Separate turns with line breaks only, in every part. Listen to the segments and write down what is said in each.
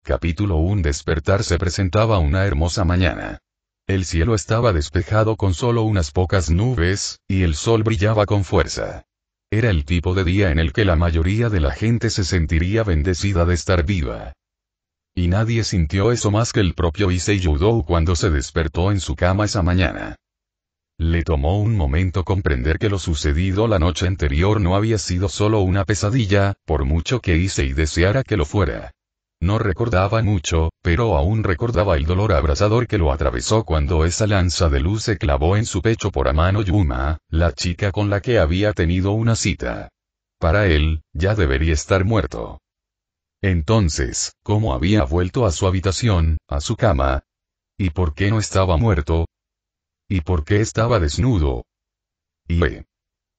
Capítulo 1. Despertar. Se presentaba una hermosa mañana. El cielo estaba despejado con solo unas pocas nubes, y el sol brillaba con fuerza. Era el tipo de día en el que la mayoría de la gente se sentiría bendecida de estar viva. Y nadie sintió eso más que el propio Issei Yudou cuando se despertó en su cama esa mañana. Le tomó un momento comprender que lo sucedido la noche anterior no había sido solo una pesadilla, por mucho que Issei deseara que lo fuera. No recordaba mucho, pero aún recordaba el dolor abrasador que lo atravesó cuando esa lanza de luz se clavó en su pecho por Amano Yuma, la chica con la que había tenido una cita. Para él, ya debería estar muerto. Entonces, ¿cómo había vuelto a su habitación, a su cama? ¿Y por qué no estaba muerto? ¿Y por qué estaba desnudo?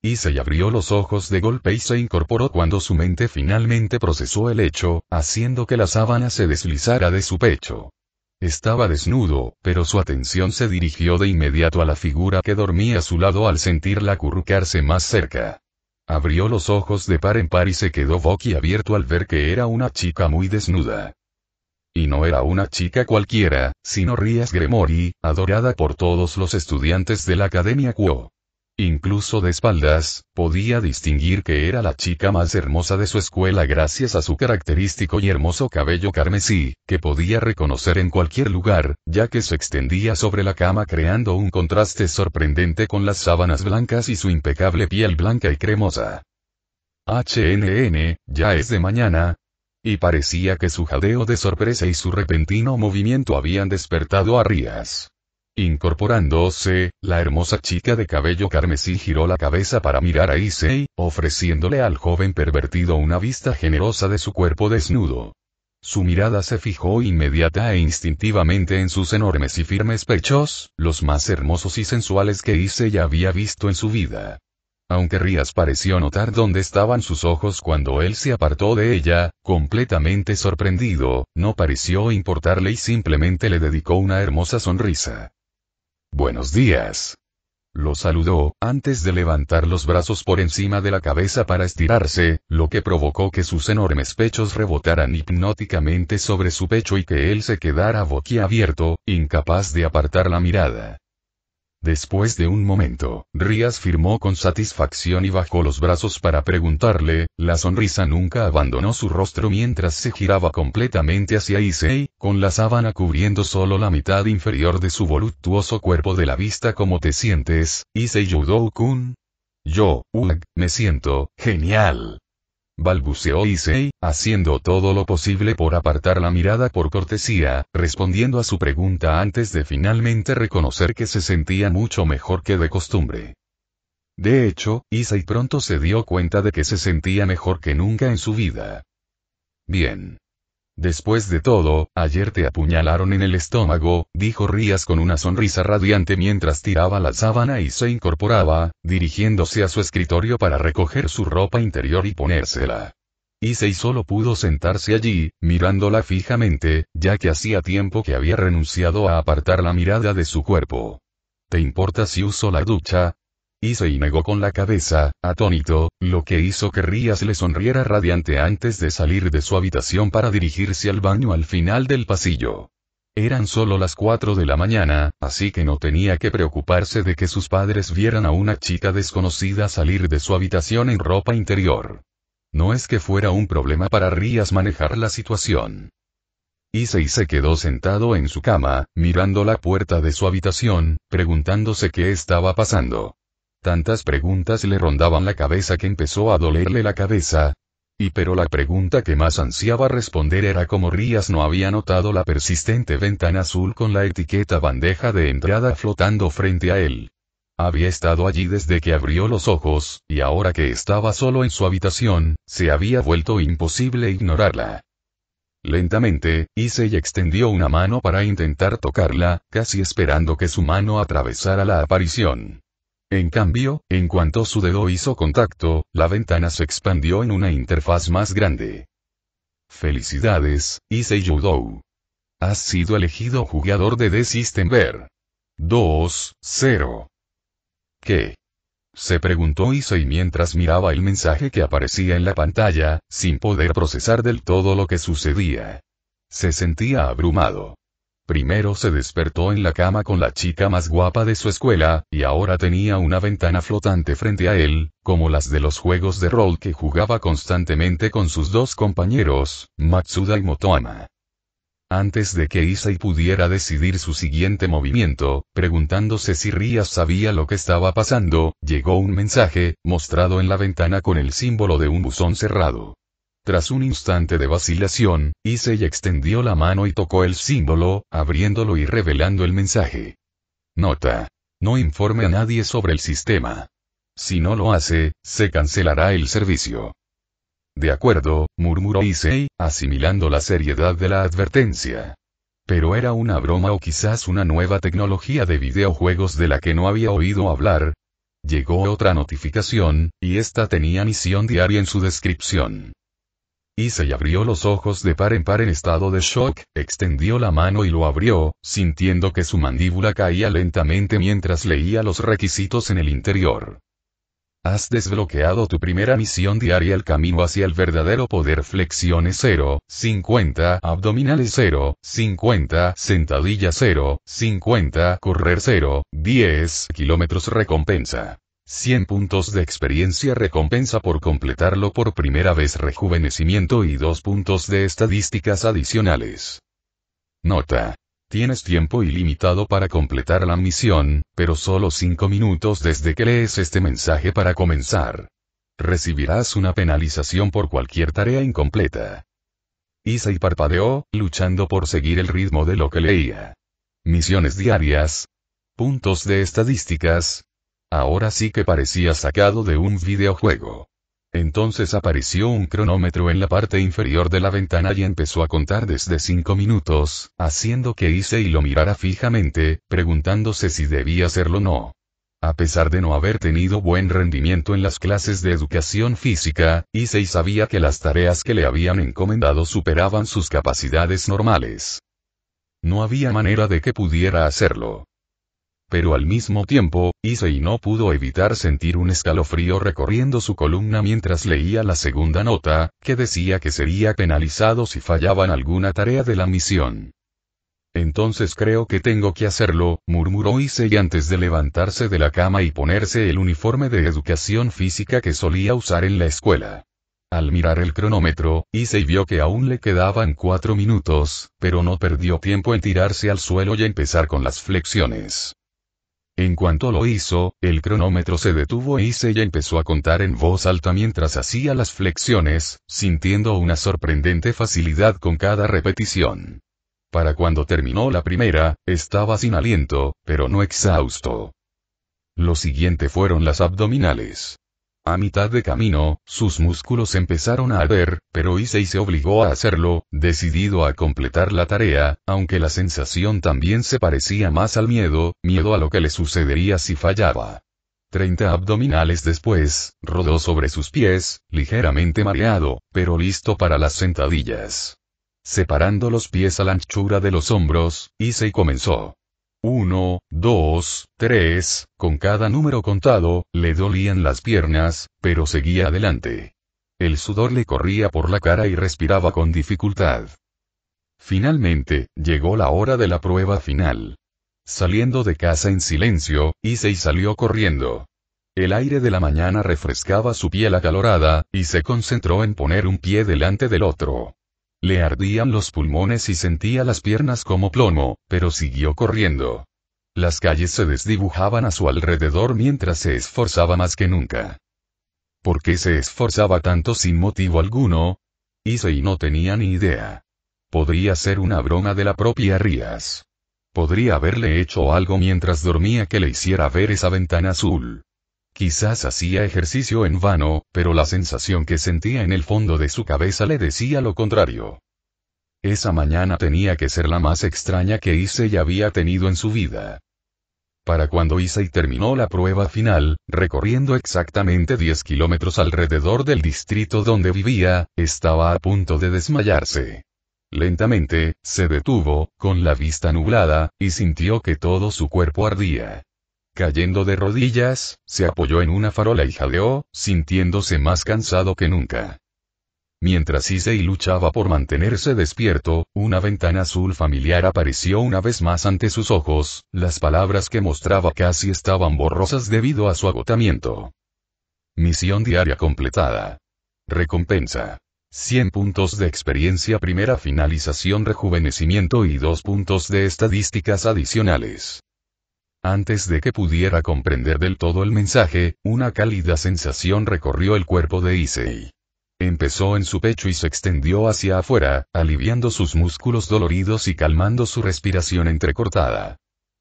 Issei abrió los ojos de golpe y se incorporó cuando su mente finalmente procesó el hecho, haciendo que la sábana se deslizara de su pecho. Estaba desnudo, pero su atención se dirigió de inmediato a la figura que dormía a su lado al sentirla acurrucarse más cerca. Abrió los ojos de par en par y se quedó boquiabierto al ver que era una chica muy desnuda. Y no era una chica cualquiera, sino Rias Gremory, adorada por todos los estudiantes de la Academia Kuo. Incluso de espaldas, podía distinguir que era la chica más hermosa de su escuela gracias a su característico y hermoso cabello carmesí, que podía reconocer en cualquier lugar, ya que se extendía sobre la cama creando un contraste sorprendente con las sábanas blancas y su impecable piel blanca y cremosa. Ya es de mañana. Y parecía que su jadeo de sorpresa y su repentino movimiento habían despertado a Rias. Incorporándose, la hermosa chica de cabello carmesí giró la cabeza para mirar a Issei, ofreciéndole al joven pervertido una vista generosa de su cuerpo desnudo. Su mirada se fijó inmediata e instintivamente en sus enormes y firmes pechos, los más hermosos y sensuales que Issei había visto en su vida. Aunque Rias pareció notar dónde estaban sus ojos cuando él se apartó de ella, completamente sorprendido, no pareció importarle y simplemente le dedicó una hermosa sonrisa. «Buenos días». Lo saludó, antes de levantar los brazos por encima de la cabeza para estirarse, lo que provocó que sus enormes pechos rebotaran hipnóticamente sobre su pecho y que él se quedara boquiabierto, incapaz de apartar la mirada. Después de un momento, Rias firmó con satisfacción y bajó los brazos para preguntarle, la sonrisa nunca abandonó su rostro mientras se giraba completamente hacia Issei, con la sábana cubriendo solo la mitad inferior de su voluptuoso cuerpo de la vista. ¿Cómo te sientes, Issei Yudou-kun? Yo, me siento, genial. Balbuceó Issei, haciendo todo lo posible por apartar la mirada por cortesía, respondiendo a su pregunta antes de finalmente reconocer que se sentía mucho mejor que de costumbre. De hecho, Issei pronto se dio cuenta de que se sentía mejor que nunca en su vida. Bien. Después de todo, ayer te apuñalaron en el estómago, dijo Rias con una sonrisa radiante mientras tiraba la sábana y se incorporaba, dirigiéndose a su escritorio para recoger su ropa interior y ponérsela. Issei solo pudo sentarse allí, mirándola fijamente, ya que hacía tiempo que había renunciado a apartar la mirada de su cuerpo. ¿Te importa si uso la ducha? Issei negó con la cabeza, atónito, lo que hizo que Rias le sonriera radiante antes de salir de su habitación para dirigirse al baño al final del pasillo. Eran solo las 4 de la mañana, así que no tenía que preocuparse de que sus padres vieran a una chica desconocida salir de su habitación en ropa interior. No es que fuera un problema para Rias manejar la situación. Issei se quedó sentado en su cama, mirando la puerta de su habitación, preguntándose qué estaba pasando. Tantas preguntas le rondaban la cabeza que empezó a dolerle la cabeza. Pero la pregunta que más ansiaba responder era cómo Rias no había notado la persistente ventana azul con la etiqueta bandeja de entrada flotando frente a él. Había estado allí desde que abrió los ojos, y ahora que estaba solo en su habitación, se había vuelto imposible ignorarla. Lentamente, Issei extendió una mano para intentar tocarla, casi esperando que su mano atravesara la aparición. En cambio, en cuanto su dedo hizo contacto, la ventana se expandió en una interfaz más grande. Felicidades, Issei Yudou. Has sido elegido jugador de The System Ver. 2-0. ¿Qué? Se preguntó Issei mientras miraba el mensaje que aparecía en la pantalla, sin poder procesar del todo lo que sucedía. Se sentía abrumado. Primero se despertó en la cama con la chica más guapa de su escuela, y ahora tenía una ventana flotante frente a él, como las de los juegos de rol que jugaba constantemente con sus dos compañeros, Matsuda y Motoama. Antes de que Issei pudiera decidir su siguiente movimiento, preguntándose si Rías sabía lo que estaba pasando, llegó un mensaje, mostrado en la ventana con el símbolo de un buzón cerrado. Tras un instante de vacilación, Issei extendió la mano y tocó el símbolo, abriéndolo y revelando el mensaje. Nota. No informe a nadie sobre el sistema. Si no lo hace, se cancelará el servicio. De acuerdo, murmuró Issei, asimilando la seriedad de la advertencia. Pero era una broma o quizás una nueva tecnología de videojuegos de la que no había oído hablar. Llegó otra notificación, y esta tenía misión diaria en su descripción. Issei abrió los ojos de par en par en estado de shock, extendió la mano y lo abrió, sintiendo que su mandíbula caía lentamente mientras leía los requisitos en el interior. Has desbloqueado tu primera misión diaria: el camino hacia el verdadero poder. Flexiones 0, 50, abdominales 0, 50, sentadillas 0, 50, correr 0, 10 kilómetros. Recompensa 100 puntos de experiencia. Recompensa por completarlo por primera vez. Rejuvenecimiento y 2 puntos de estadísticas adicionales. Nota. Tienes tiempo ilimitado para completar la misión, pero solo 5 minutos desde que lees este mensaje para comenzar. Recibirás una penalización por cualquier tarea incompleta. Issei parpadeó, luchando por seguir el ritmo de lo que leía. Misiones diarias. Puntos de estadísticas. Ahora sí que parecía sacado de un videojuego. Entonces apareció un cronómetro en la parte inferior de la ventana y empezó a contar desde 5 minutos, haciendo que Issei lo mirara fijamente, preguntándose si debía hacerlo o no. A pesar de no haber tenido buen rendimiento en las clases de educación física, Issei sabía que las tareas que le habían encomendado superaban sus capacidades normales. No había manera de que pudiera hacerlo. Pero al mismo tiempo, Issei no pudo evitar sentir un escalofrío recorriendo su columna mientras leía la segunda nota, que decía que sería penalizado si fallaban alguna tarea de la misión. Entonces creo que tengo que hacerlo, murmuró Issei antes de levantarse de la cama y ponerse el uniforme de educación física que solía usar en la escuela. Al mirar el cronómetro, Issei vio que aún le quedaban 4 minutos, pero no perdió tiempo en tirarse al suelo y empezar con las flexiones. En cuanto lo hizo, el cronómetro se detuvo e Issei empezó a contar en voz alta mientras hacía las flexiones, sintiendo una sorprendente facilidad con cada repetición. Para cuando terminó la primera, estaba sin aliento, pero no exhausto. Lo siguiente fueron las abdominales. A mitad de camino, sus músculos empezaron a arder, pero Issei se obligó a hacerlo, decidido a completar la tarea, aunque la sensación también se parecía más al miedo a lo que le sucedería si fallaba. 30 abdominales después, rodó sobre sus pies, ligeramente mareado, pero listo para las sentadillas. Separando los pies a la anchura de los hombros, Issei comenzó. 1, 2, 3, con cada número contado, le dolían las piernas, pero seguía adelante. El sudor le corría por la cara y respiraba con dificultad. Finalmente, llegó la hora de la prueba final. Saliendo de casa en silencio, Issei salió corriendo. El aire de la mañana refrescaba su piel acalorada, y se concentró en poner un pie delante del otro. Le ardían los pulmones y sentía las piernas como plomo, pero siguió corriendo. Las calles se desdibujaban a su alrededor mientras se esforzaba más que nunca. ¿Por qué se esforzaba tanto sin motivo alguno? Issei no tenía ni idea. Podría ser una broma de la propia Rías. Podría haberle hecho algo mientras dormía que le hiciera ver esa ventana azul. Quizás hacía ejercicio en vano, pero la sensación que sentía en el fondo de su cabeza le decía lo contrario. Esa mañana tenía que ser la más extraña que Issei había tenido en su vida. Para cuando Issei terminó la prueba final, recorriendo exactamente 10 kilómetros alrededor del distrito donde vivía, estaba a punto de desmayarse. Lentamente, se detuvo, con la vista nublada, y sintió que todo su cuerpo ardía. Cayendo de rodillas, se apoyó en una farola y jadeó, sintiéndose más cansado que nunca. Mientras Issei luchaba por mantenerse despierto, una ventana azul familiar apareció una vez más ante sus ojos, las palabras que mostraba casi estaban borrosas debido a su agotamiento. Misión diaria completada. Recompensa. 100 puntos de experiencia, primera finalización, rejuvenecimiento y 2 puntos de estadísticas adicionales. Antes de que pudiera comprender del todo el mensaje, una cálida sensación recorrió el cuerpo de Issei. Empezó en su pecho y se extendió hacia afuera, aliviando sus músculos doloridos y calmando su respiración entrecortada.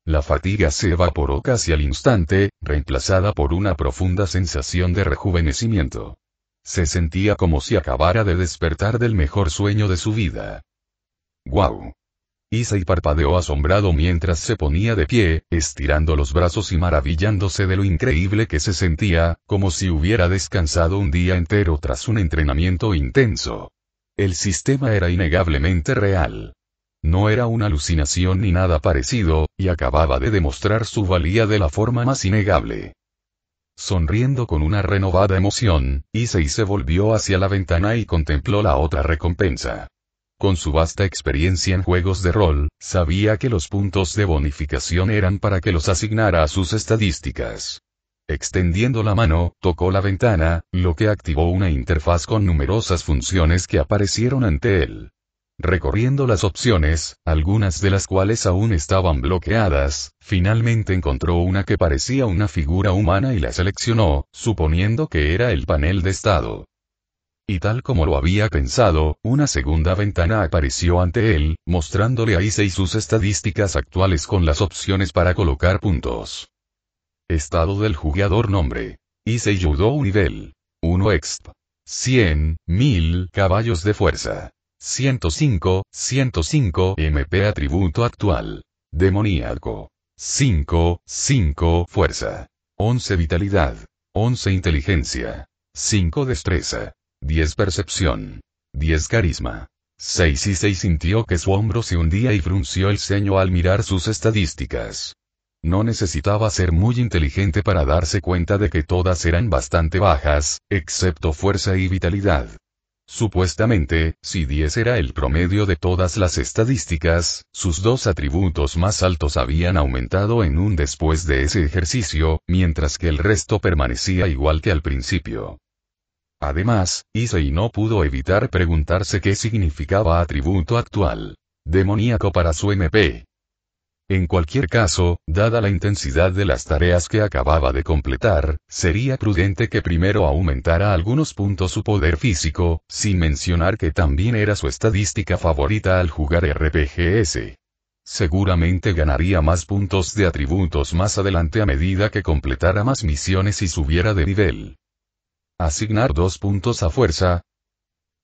La fatiga se evaporó casi al instante, reemplazada por una profunda sensación de rejuvenecimiento. Se sentía como si acabara de despertar del mejor sueño de su vida. ¡Guau! Issei parpadeó asombrado mientras se ponía de pie, estirando los brazos y maravillándose de lo increíble que se sentía, como si hubiera descansado un día entero tras un entrenamiento intenso. El sistema era innegablemente real. No era una alucinación ni nada parecido, y acababa de demostrar su valía de la forma más innegable. Sonriendo con una renovada emoción, Issei se volvió hacia la ventana y contempló la otra recompensa. Con su vasta experiencia en juegos de rol, sabía que los puntos de bonificación eran para que los asignara a sus estadísticas. Extendiendo la mano, tocó la ventana, lo que activó una interfaz con numerosas funciones que aparecieron ante él. Recorriendo las opciones, algunas de las cuales aún estaban bloqueadas, finalmente encontró una que parecía una figura humana y la seleccionó, suponiendo que era el panel de estado. Y tal como lo había pensado, una segunda ventana apareció ante él, mostrándole a Issei sus estadísticas actuales con las opciones para colocar puntos. Estado del jugador: nombre. Issei Judo nivel 1 exp. 100, 1000 caballos de fuerza. 105 MP atributo actual. Demoníaco. 5 fuerza. 11 vitalidad. 11 inteligencia. 5 destreza. 10 percepción. 10 carisma. 6 Issei sintió que su hombro se hundía y frunció el ceño al mirar sus estadísticas. No necesitaba ser muy inteligente para darse cuenta de que todas eran bastante bajas, excepto fuerza y vitalidad. Supuestamente, si 10 era el promedio de todas las estadísticas, sus dos atributos más altos habían aumentado en un después de ese ejercicio, mientras que el resto permanecía igual que al principio. Además, Issei no pudo evitar preguntarse qué significaba atributo actual. Demoníaco para su MP. En cualquier caso, dada la intensidad de las tareas que acababa de completar, sería prudente que primero aumentara algunos puntos su poder físico, sin mencionar que también era su estadística favorita al jugar RPGs. Seguramente ganaría más puntos de atributos más adelante a medida que completara más misiones y subiera de nivel. Asignar 2 puntos a fuerza.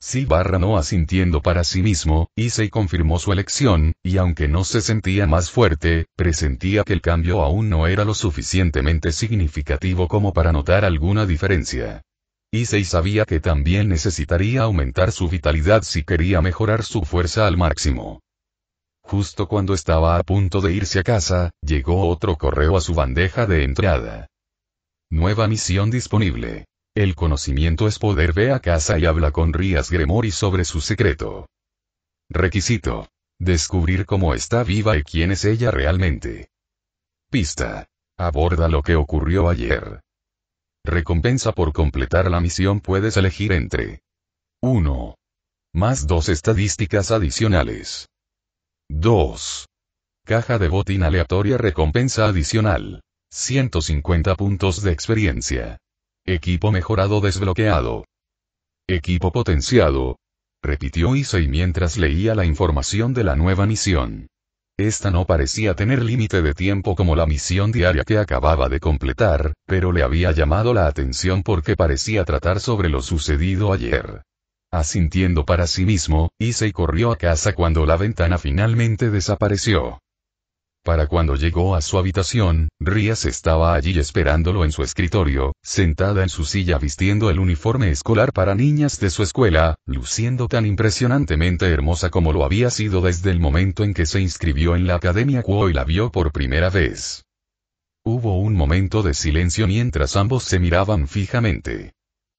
Sí/no asintiendo para sí mismo, Issei confirmó su elección, y aunque no se sentía más fuerte, presentía que el cambio aún no era lo suficientemente significativo como para notar alguna diferencia. Issei sabía que también necesitaría aumentar su vitalidad si quería mejorar su fuerza al máximo. Justo cuando estaba a punto de irse a casa, llegó otro correo a su bandeja de entrada. Nueva misión disponible. El conocimiento es poder. Ve a casa y habla con Rias Gremory sobre su secreto. Requisito. Descubrir cómo está viva y quién es ella realmente. Pista. Aborda lo que ocurrió ayer. Recompensa por completar la misión: puedes elegir entre 1. Más 2 estadísticas adicionales. 2. Caja de botín aleatoria. Recompensa adicional. 150 puntos de experiencia. Equipo mejorado desbloqueado. Equipo potenciado. Repitió Issei mientras leía la información de la nueva misión. Esta no parecía tener límite de tiempo como la misión diaria que acababa de completar, pero le había llamado la atención porque parecía tratar sobre lo sucedido ayer. Asintiendo para sí mismo, Issei corrió a casa cuando la ventana finalmente desapareció. Para cuando llegó a su habitación, Rias estaba allí esperándolo en su escritorio, sentada en su silla vistiendo el uniforme escolar para niñas de su escuela, luciendo tan impresionantemente hermosa como lo había sido desde el momento en que se inscribió en la Academia Kuo y la vio por primera vez. Hubo un momento de silencio mientras ambos se miraban fijamente.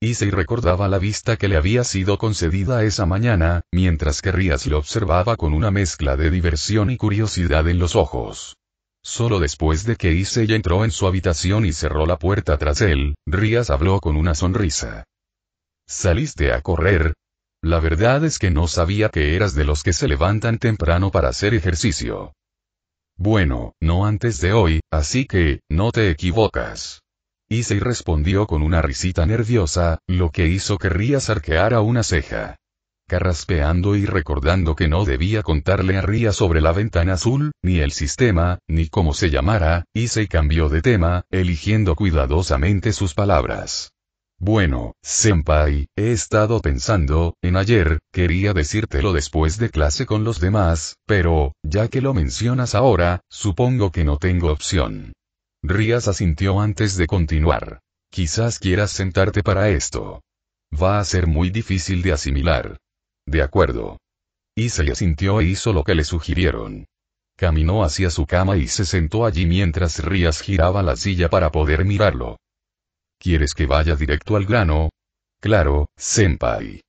Issei recordaba la vista que le había sido concedida esa mañana, mientras que Rías lo observaba con una mezcla de diversión y curiosidad en los ojos. Solo después de que Issei entró en su habitación y cerró la puerta tras él, Rías habló con una sonrisa. ¿Saliste a correr? La verdad es que no sabía que eras de los que se levantan temprano para hacer ejercicio. Bueno, no antes de hoy, así que, no te equivocas. Issei respondió con una risita nerviosa, lo que hizo que Rías arqueara una ceja. Carraspeando y recordando que no debía contarle a Rías sobre la ventana azul, ni el sistema, ni cómo se llamara, Issei cambió de tema, eligiendo cuidadosamente sus palabras. Bueno, senpai, he estado pensando, en ayer, quería decírtelo después de clase con los demás, pero, ya que lo mencionas ahora, supongo que no tengo opción. Rías asintió antes de continuar. Quizás quieras sentarte para esto. Va a ser muy difícil de asimilar. De acuerdo. Issei asintió e hizo lo que le sugirieron. Caminó hacia su cama y se sentó allí mientras Rías giraba la silla para poder mirarlo. ¿Quieres que vaya directo al grano? Claro, senpai.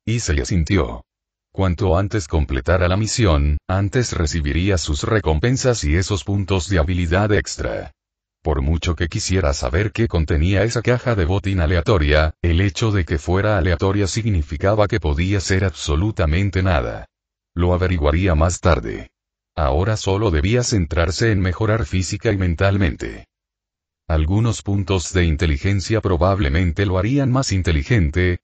Issei asintió. Cuanto antes completara la misión, antes recibiría sus recompensas y esos puntos de habilidad extra. Por mucho que quisiera saber qué contenía esa caja de botín aleatoria, el hecho de que fuera aleatoria significaba que podía ser absolutamente nada. Lo averiguaría más tarde. Ahora solo debía centrarse en mejorar física y mentalmente. Algunos puntos de inteligencia probablemente lo harían más inteligente.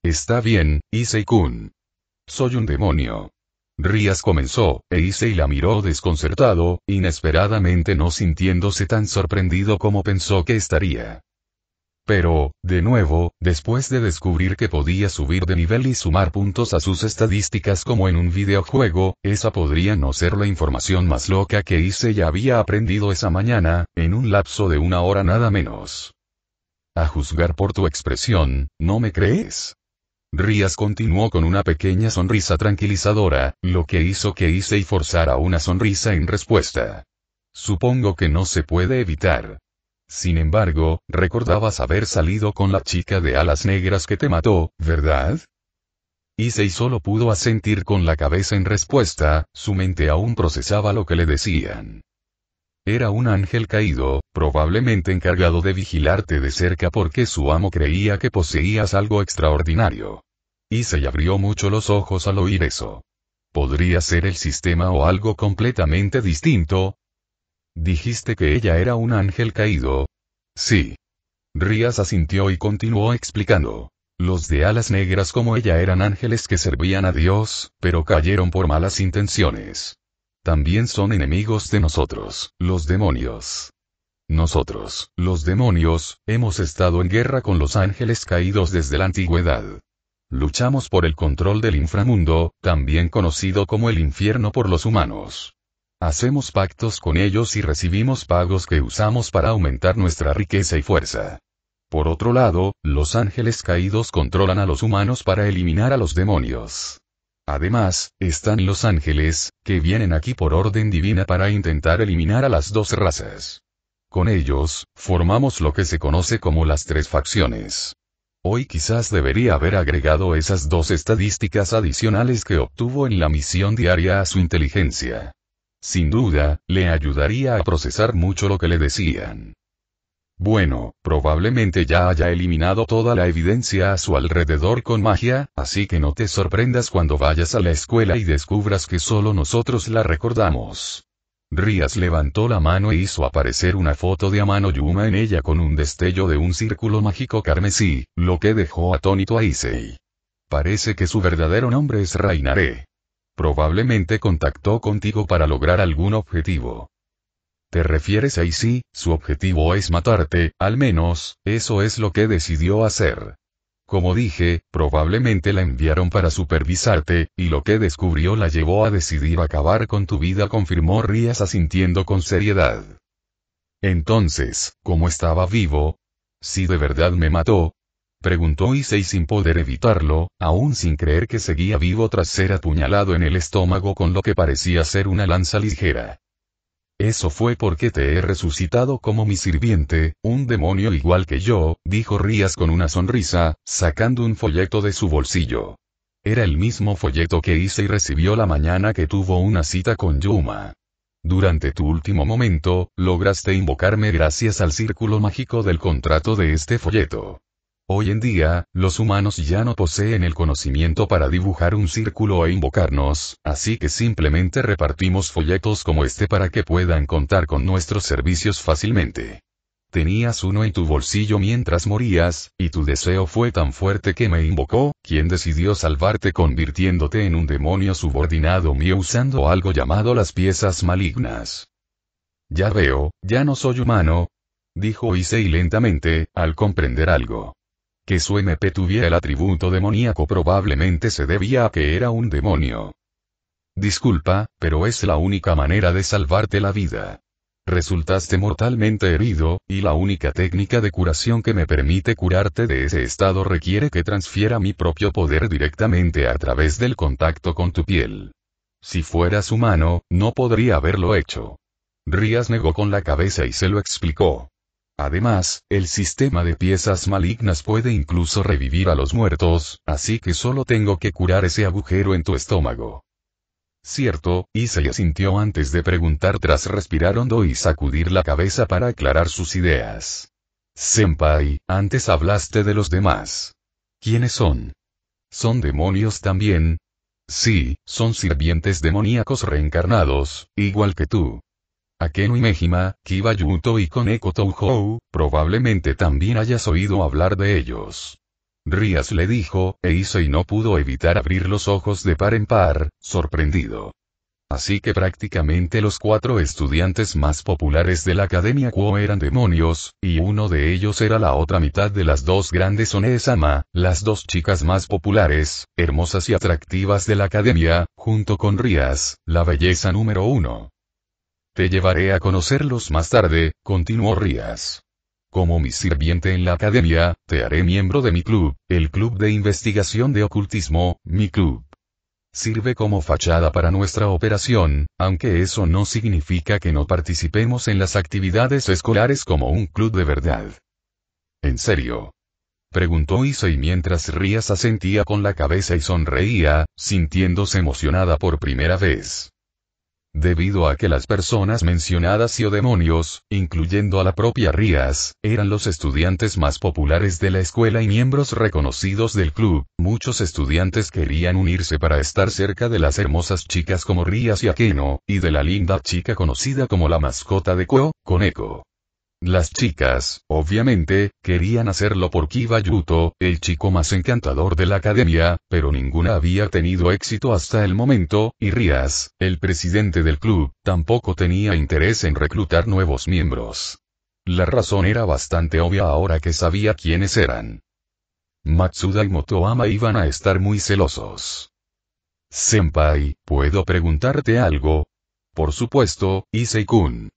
Está bien, Issei-kun. Soy un demonio. Rías comenzó, e Issei la miró desconcertado, inesperadamente no sintiéndose tan sorprendido como pensó que estaría. Pero, de nuevo, después de descubrir que podía subir de nivel y sumar puntos a sus estadísticas como en un videojuego, esa podría no ser la información más loca que Issei ya había aprendido esa mañana, en un lapso de 1 hora nada menos. A juzgar por tu expresión, ¿no me crees? Rías continuó con una pequeña sonrisa tranquilizadora, lo que hizo que Issei forzara una sonrisa en respuesta. Supongo que no se puede evitar. Sin embargo, recordabas haber salido con la chica de alas negras que te mató, ¿verdad? Issei solo pudo asentir con la cabeza en respuesta, su mente aún procesaba lo que le decían. Era un ángel caído, probablemente encargado de vigilarte de cerca porque su amo creía que poseías algo extraordinario. Issei abrió mucho los ojos al oír eso. ¿Podría ser el sistema o algo completamente distinto? ¿Dijiste que ella era un ángel caído? Sí. Rías asintió y continuó explicando. Los de alas negras como ella eran ángeles que servían a Dios, pero cayeron por malas intenciones. También son enemigos de nosotros, los demonios. Nosotros, los demonios, hemos estado en guerra con los ángeles caídos desde la antigüedad. Luchamos por el control del inframundo, también conocido como el infierno por los humanos. Hacemos pactos con ellos y recibimos pagos que usamos para aumentar nuestra riqueza y fuerza. Por otro lado, los ángeles caídos controlan a los humanos para eliminar a los demonios. Además, están los ángeles, que vienen aquí por orden divina para intentar eliminar a las dos razas. Con ellos, formamos lo que se conoce como las 3 facciones. Hoy quizás debería haber agregado esas 2 estadísticas adicionales que obtuvo en la misión diaria a su inteligencia. Sin duda, le ayudaría a procesar mucho lo que le decían. Bueno, probablemente ya haya eliminado toda la evidencia a su alrededor con magia, así que no te sorprendas cuando vayas a la escuela y descubras que solo nosotros la recordamos. Rías levantó la mano e hizo aparecer una foto de Amano Yuma en ella con un destello de un círculo mágico carmesí, lo que dejó atónito a Issei. Parece que su verdadero nombre es Rainare. Probablemente contactó contigo para lograr algún objetivo. ¿Te refieres a Issei? Su objetivo es matarte, al menos, eso es lo que decidió hacer. Como dije, probablemente la enviaron para supervisarte, y lo que descubrió la llevó a decidir acabar con tu vida, confirmó Rías asintiendo con seriedad. Entonces, ¿cómo estaba vivo? ¿Si de verdad me mató? Preguntó Issei sin poder evitarlo, aún sin creer que seguía vivo tras ser apuñalado en el estómago con lo que parecía ser una lanza ligera. Eso fue porque te he resucitado como mi sirviente, un demonio igual que yo, dijo Rías con una sonrisa, sacando un folleto de su bolsillo. Era el mismo folleto que Issei recibió la mañana que tuvo una cita con Yuma. Durante tu último momento, lograste invocarme gracias al círculo mágico del contrato de este folleto. Hoy en día, los humanos ya no poseen el conocimiento para dibujar un círculo e invocarnos, así que simplemente repartimos folletos como este para que puedan contar con nuestros servicios fácilmente. Tenías uno en tu bolsillo mientras morías, y tu deseo fue tan fuerte que me invocó, quien decidió salvarte convirtiéndote en un demonio subordinado mío usando algo llamado las piezas malignas. Ya veo, ya no soy humano, dijo Issei lentamente, al comprender algo. Que su MP tuviera el atributo demoníaco probablemente se debía a que era un demonio. Disculpa, pero es la única manera de salvarte la vida. Resultaste mortalmente herido, y la única técnica de curación que me permite curarte de ese estado requiere que transfiera mi propio poder directamente a través del contacto con tu piel. Si fueras humano, no podría haberlo hecho. Rías negó con la cabeza y se lo explicó. Además, el sistema de piezas malignas puede incluso revivir a los muertos, así que solo tengo que curar ese agujero en tu estómago. Cierto, Issei asintió antes de preguntar tras respirar hondo y sacudir la cabeza para aclarar sus ideas. Senpai, antes hablaste de los demás. ¿Quiénes son? ¿Son demonios también? Sí, son sirvientes demoníacos reencarnados, igual que tú. Akeno y Mejima, Kiba Yuto y Koneko Touhou, probablemente también hayas oído hablar de ellos. Rías le dijo, e Issei no pudo evitar abrir los ojos de par en par, sorprendido. Así que prácticamente los 4 estudiantes más populares de la Academia Quo eran demonios, y uno de ellos era la otra mitad de las 2 grandes One-sama, las 2 chicas más populares, hermosas y atractivas de la Academia, junto con Rías, la belleza número 1. Te llevaré a conocerlos más tarde, continuó Rías. Como mi sirviente en la academia, te haré miembro de mi club, el Club de Investigación de Ocultismo, mi club. Sirve como fachada para nuestra operación, aunque eso no significa que no participemos en las actividades escolares como un club de verdad. ¿En serio? Preguntó Issei mientras Rías asentía con la cabeza y sonreía, sintiéndose emocionada por primera vez. Debido a que las personas mencionadas y o demonios, incluyendo a la propia Rías, eran los estudiantes más populares de la escuela y miembros reconocidos del club, muchos estudiantes querían unirse para estar cerca de las hermosas chicas como Rías y Akeno, y de la linda chica conocida como la mascota de Quo, Koneko. Las chicas, obviamente, querían hacerlo por Kiba Yuto, el chico más encantador de la academia, pero ninguna había tenido éxito hasta el momento, y Rías, el presidente del club, tampoco tenía interés en reclutar nuevos miembros. La razón era bastante obvia ahora que sabía quiénes eran. Matsuda y Motoama iban a estar muy celosos. Senpai, ¿puedo preguntarte algo? Por supuesto, Issei-kun.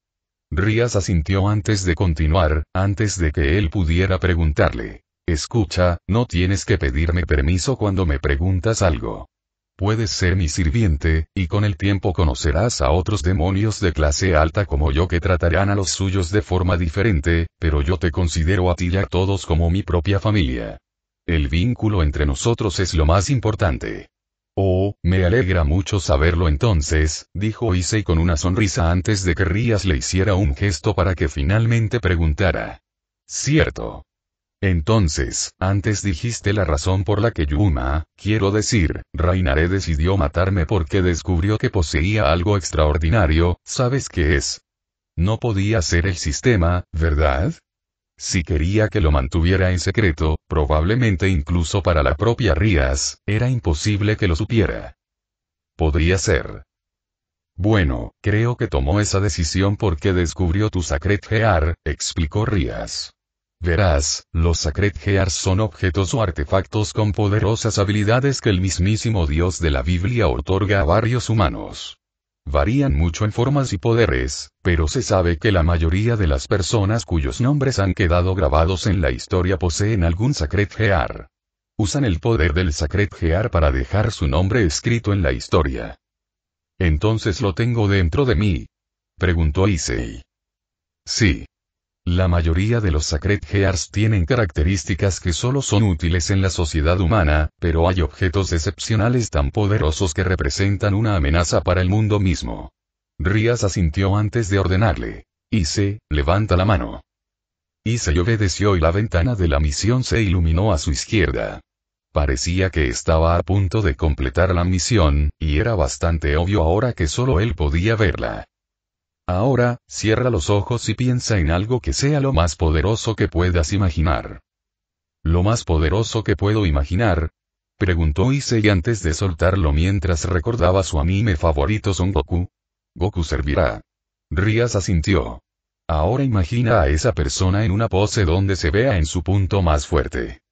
Rías asintió antes de continuar, antes de que él pudiera preguntarle. Escucha, no tienes que pedirme permiso cuando me preguntas algo. Puedes ser mi sirviente, y con el tiempo conocerás a otros demonios de clase alta como yo que tratarán a los suyos de forma diferente, pero yo te considero a ti y a todos como mi propia familia. El vínculo entre nosotros es lo más importante. Oh, me alegra mucho saberlo entonces, dijo Issei con una sonrisa antes de que Rías le hiciera un gesto para que finalmente preguntara. Cierto. Entonces, antes dijiste la razón por la que Yuma, quiero decir, Rainare decidió matarme porque descubrió que poseía algo extraordinario, ¿sabes qué es? No podía ser el sistema, ¿verdad? Si quería que lo mantuviera en secreto, probablemente incluso para la propia Rías, era imposible que lo supiera. Podría ser. Bueno, creo que tomó esa decisión porque descubrió tu Sacred Gear, explicó Rías. Verás, los Sacred Gears son objetos o artefactos con poderosas habilidades que el mismísimo Dios de la Biblia otorga a varios humanos. Varían mucho en formas y poderes, pero se sabe que la mayoría de las personas cuyos nombres han quedado grabados en la historia poseen algún Sacred Gear. Usan el poder del Sacred Gear para dejar su nombre escrito en la historia. Entonces lo tengo dentro de mí. preguntó Issei. Sí. La mayoría de los Sacred Gears tienen características que solo son útiles en la sociedad humana, pero hay objetos excepcionales tan poderosos que representan una amenaza para el mundo mismo. Rías asintió antes de ordenarle. Issei, levanta la mano. Issei obedeció y la ventana de la misión se iluminó a su izquierda. Parecía que estaba a punto de completar la misión, y era bastante obvio ahora que solo él podía verla. Ahora, cierra los ojos y piensa en algo que sea lo más poderoso que puedas imaginar. ¿Lo más poderoso que puedo imaginar? Preguntó Issei antes de soltarlo mientras recordaba su anime favorito Son Goku. Goku servirá. Rías asintió. Ahora imagina a esa persona en una pose donde se vea en su punto más fuerte.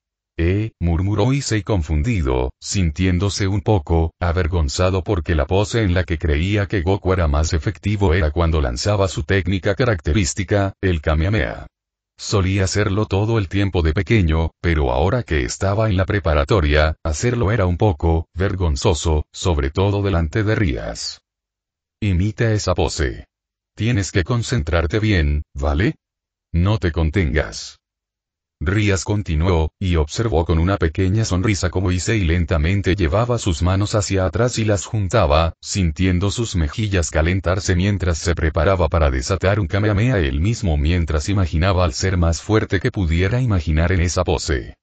Murmuró Issei confundido, sintiéndose un poco avergonzado porque la pose en la que creía que Goku era más efectivo era cuando lanzaba su técnica característica, el Kamehameha. Solía hacerlo todo el tiempo de pequeño, pero ahora que estaba en la preparatoria, hacerlo era un poco vergonzoso, sobre todo delante de Rías. Imita esa pose. Tienes que concentrarte bien, ¿vale? No te contengas. Rías continuó, y observó con una pequeña sonrisa cómo Issei lentamente llevaba sus manos hacia atrás y las juntaba, sintiendo sus mejillas calentarse mientras se preparaba para desatar un Kamehameha él mismo mientras imaginaba al ser más fuerte que pudiera imaginar en esa pose.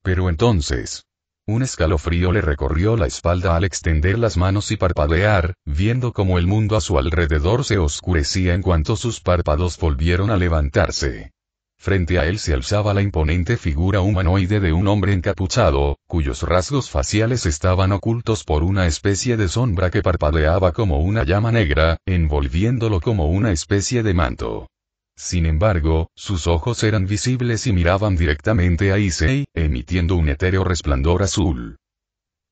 Pero entonces, un escalofrío le recorrió la espalda al extender las manos y parpadear, viendo cómo el mundo a su alrededor se oscurecía en cuanto sus párpados volvieron a levantarse. Frente a él se alzaba la imponente figura humanoide de un hombre encapuchado, cuyos rasgos faciales estaban ocultos por una especie de sombra que parpadeaba como una llama negra, envolviéndolo como una especie de manto. Sin embargo, sus ojos eran visibles y miraban directamente a Issei, emitiendo un etéreo resplandor azul.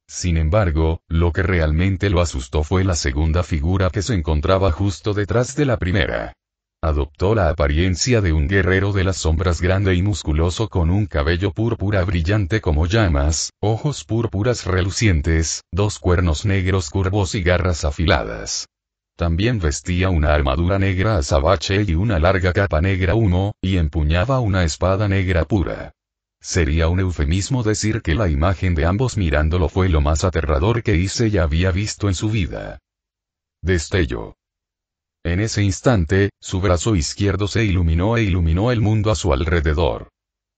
Sin embargo, lo que realmente lo asustó fue la segunda figura que se encontraba justo detrás de la primera. Adoptó la apariencia de un guerrero de las sombras grande y musculoso con un cabello púrpura brillante como llamas, ojos púrpuras relucientes, dos cuernos negros curvos y garras afiladas. También vestía una armadura negra azabache y una larga capa negra humo, y empuñaba una espada negra pura. Sería un eufemismo decir que la imagen de ambos mirándolo fue lo más aterrador que Issei había visto en su vida. Destello. En ese instante, su brazo izquierdo se iluminó e iluminó el mundo a su alrededor.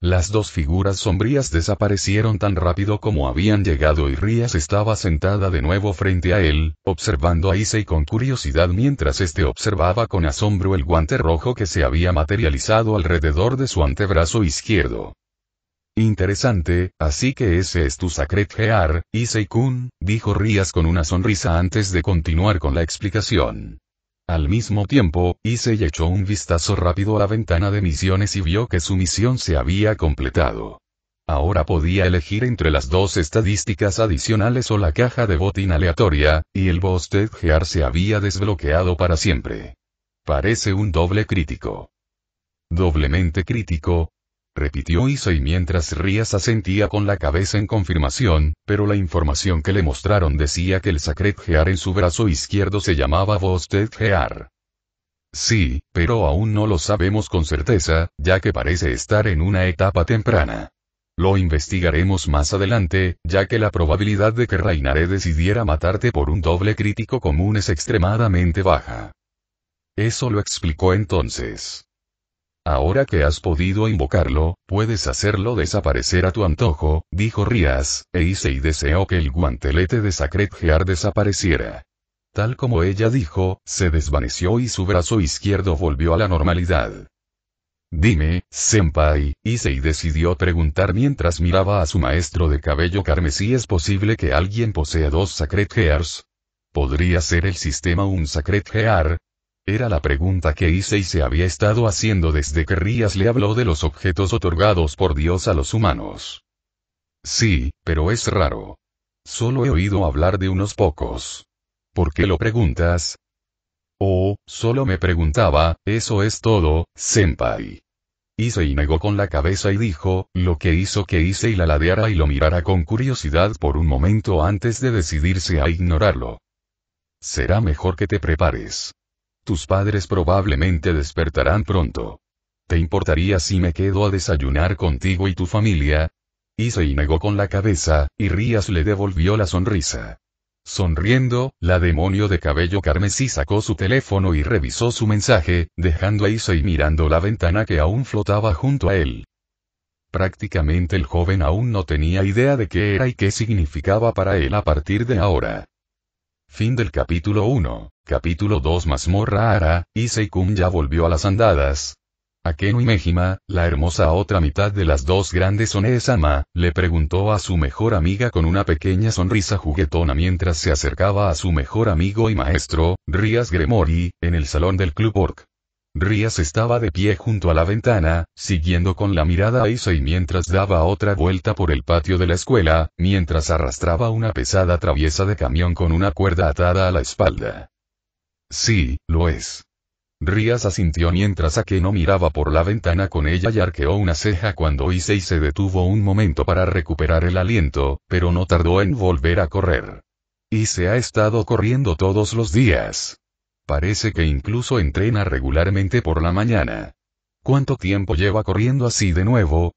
Las dos figuras sombrías desaparecieron tan rápido como habían llegado y Rías estaba sentada de nuevo frente a él, observando a Issei con curiosidad mientras este observaba con asombro el guante rojo que se había materializado alrededor de su antebrazo izquierdo. Interesante, así que ese es tu Sacred Gear, Issei-kun, dijo Rías con una sonrisa antes de continuar con la explicación. Al mismo tiempo, Issei echó un vistazo rápido a la ventana de misiones y vio que su misión se había completado. Ahora podía elegir entre las dos estadísticas adicionales o la caja de botín aleatoria, y el Boosted Gear se había desbloqueado para siempre. Parece un doble crítico. ¿Doblemente crítico? Repitió Issei mientras Rías asentía con la cabeza en confirmación, pero la información que le mostraron decía que el Sacred Gear en su brazo izquierdo se llamaba Boosted Gear. Sí, pero aún no lo sabemos con certeza, ya que parece estar en una etapa temprana. Lo investigaremos más adelante, ya que la probabilidad de que Rainare decidiera matarte por un doble crítico común es extremadamente baja. Eso lo explicó entonces. Ahora que has podido invocarlo, puedes hacerlo desaparecer a tu antojo, dijo Rías, e Issei deseó que el guantelete de Sacred Gear desapareciera. Tal como ella dijo, se desvaneció y su brazo izquierdo volvió a la normalidad. Dime, senpai, Issei decidió preguntar mientras miraba a su maestro de cabello carmesí, ¿es posible que alguien posea dos Sacred Gears? ¿Podría ser el sistema un Sacred Gear? Era la pregunta que Issei se había estado haciendo desde que Rías le habló de los objetos otorgados por Dios a los humanos. Sí, pero es raro. Solo he oído hablar de unos pocos. ¿Por qué lo preguntas? Oh, solo me preguntaba, eso es todo, senpai. Issei negó con la cabeza y dijo, lo que hizo que Issei la ladeara y lo mirara con curiosidad por un momento antes de decidirse a ignorarlo. Será mejor que te prepares. Tus padres probablemente despertarán pronto. ¿Te importaría si me quedo a desayunar contigo y tu familia? Issei negó con la cabeza, y Rías le devolvió la sonrisa. Sonriendo, la demonio de cabello carmesí sacó su teléfono y revisó su mensaje, dejando a Issei mirando la ventana que aún flotaba junto a él. Prácticamente el joven aún no tenía idea de qué era y qué significaba para él a partir de ahora. Fin del capítulo 1. Capítulo 2. Mazmorra Ara. Issei-kun ya volvió a las andadas. Akeno Himejima, la hermosa otra mitad de las dos grandes One-sama, le preguntó a su mejor amiga con una pequeña sonrisa juguetona mientras se acercaba a su mejor amigo y maestro, Rías Gremory, en el salón del Club Orc. Rías estaba de pie junto a la ventana, siguiendo con la mirada a Issei mientras daba otra vuelta por el patio de la escuela, mientras arrastraba una pesada traviesa de camión con una cuerda atada a la espalda. Sí, lo es. Rías asintió mientras Akeno miraba por la ventana con ella y arqueó una ceja cuando Issei se detuvo un momento para recuperar el aliento, pero no tardó en volver a correr. Issei ha estado corriendo todos los días. Parece que incluso entrena regularmente por la mañana. ¿Cuánto tiempo lleva corriendo así de nuevo?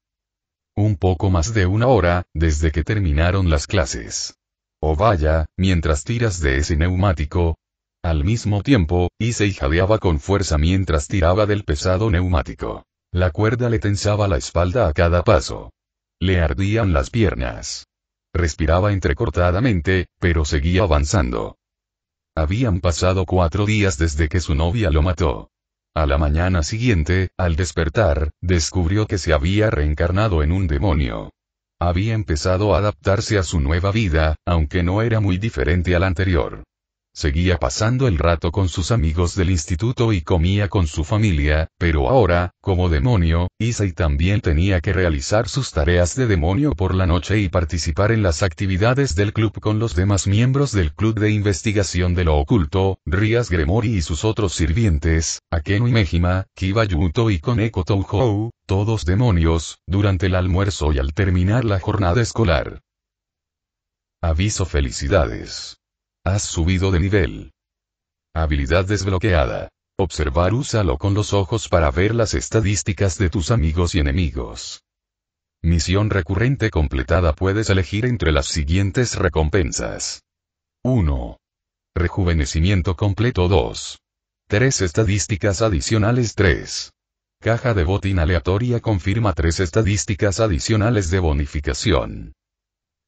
Un poco más de 1 hora, desde que terminaron las clases. Oh vaya, mientras tiras de ese neumático. Al mismo tiempo, Issei jadeaba con fuerza mientras tiraba del pesado neumático. La cuerda le tensaba la espalda a cada paso. Le ardían las piernas. Respiraba entrecortadamente, pero seguía avanzando. Habían pasado 4 días desde que su novia lo mató. A la mañana siguiente, al despertar, descubrió que se había reencarnado en un demonio. Había empezado a adaptarse a su nueva vida, aunque no era muy diferente a la anterior. Seguía pasando el rato con sus amigos del instituto y comía con su familia, pero ahora, como demonio, Issei también tenía que realizar sus tareas de demonio por la noche y participar en las actividades del club con los demás miembros del club de investigación de lo oculto, Rías Gremory y sus otros sirvientes, Akeno Himejima, Kiba Yuto y Koneko Touhou, todos demonios, durante el almuerzo y al terminar la jornada escolar. Aviso: felicidades. Has subido de nivel. Habilidad desbloqueada. Observar: úsalo con los ojos para ver las estadísticas de tus amigos y enemigos. Misión recurrente completada: puedes elegir entre las siguientes recompensas. 1. Rejuvenecimiento completo. 2. 3 estadísticas adicionales. 3. Caja de botín aleatoria confirma 3 estadísticas adicionales de bonificación.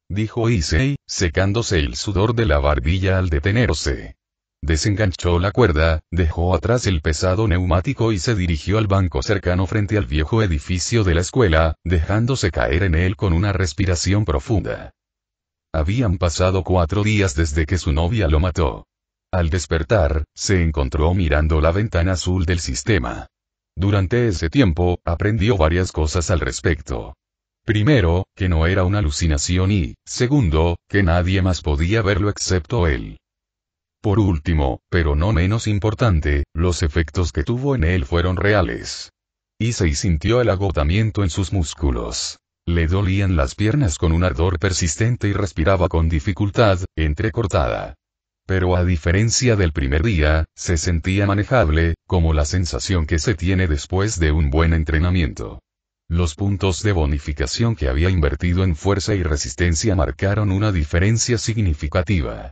Dijo Issei, secándose el sudor de la barbilla al detenerse. Desenganchó la cuerda, dejó atrás el pesado neumático y se dirigió al banco cercano frente al viejo edificio de la escuela, dejándose caer en él con una respiración profunda. Habían pasado 4 días desde que su novia lo mató. Al despertar, se encontró mirando la ventana azul del sistema. Durante ese tiempo, aprendió varias cosas al respecto. Primero, que no era una alucinación y, segundo, que nadie más podía verlo excepto él. Por último, pero no menos importante, los efectos que tuvo en él fueron reales. Issei sintió el agotamiento en sus músculos. Le dolían las piernas con un ardor persistente y respiraba con dificultad, entrecortada. Pero a diferencia del primer día, se sentía manejable, como la sensación que se tiene después de un buen entrenamiento. Los puntos de bonificación que había invertido en fuerza y resistencia marcaron una diferencia significativa.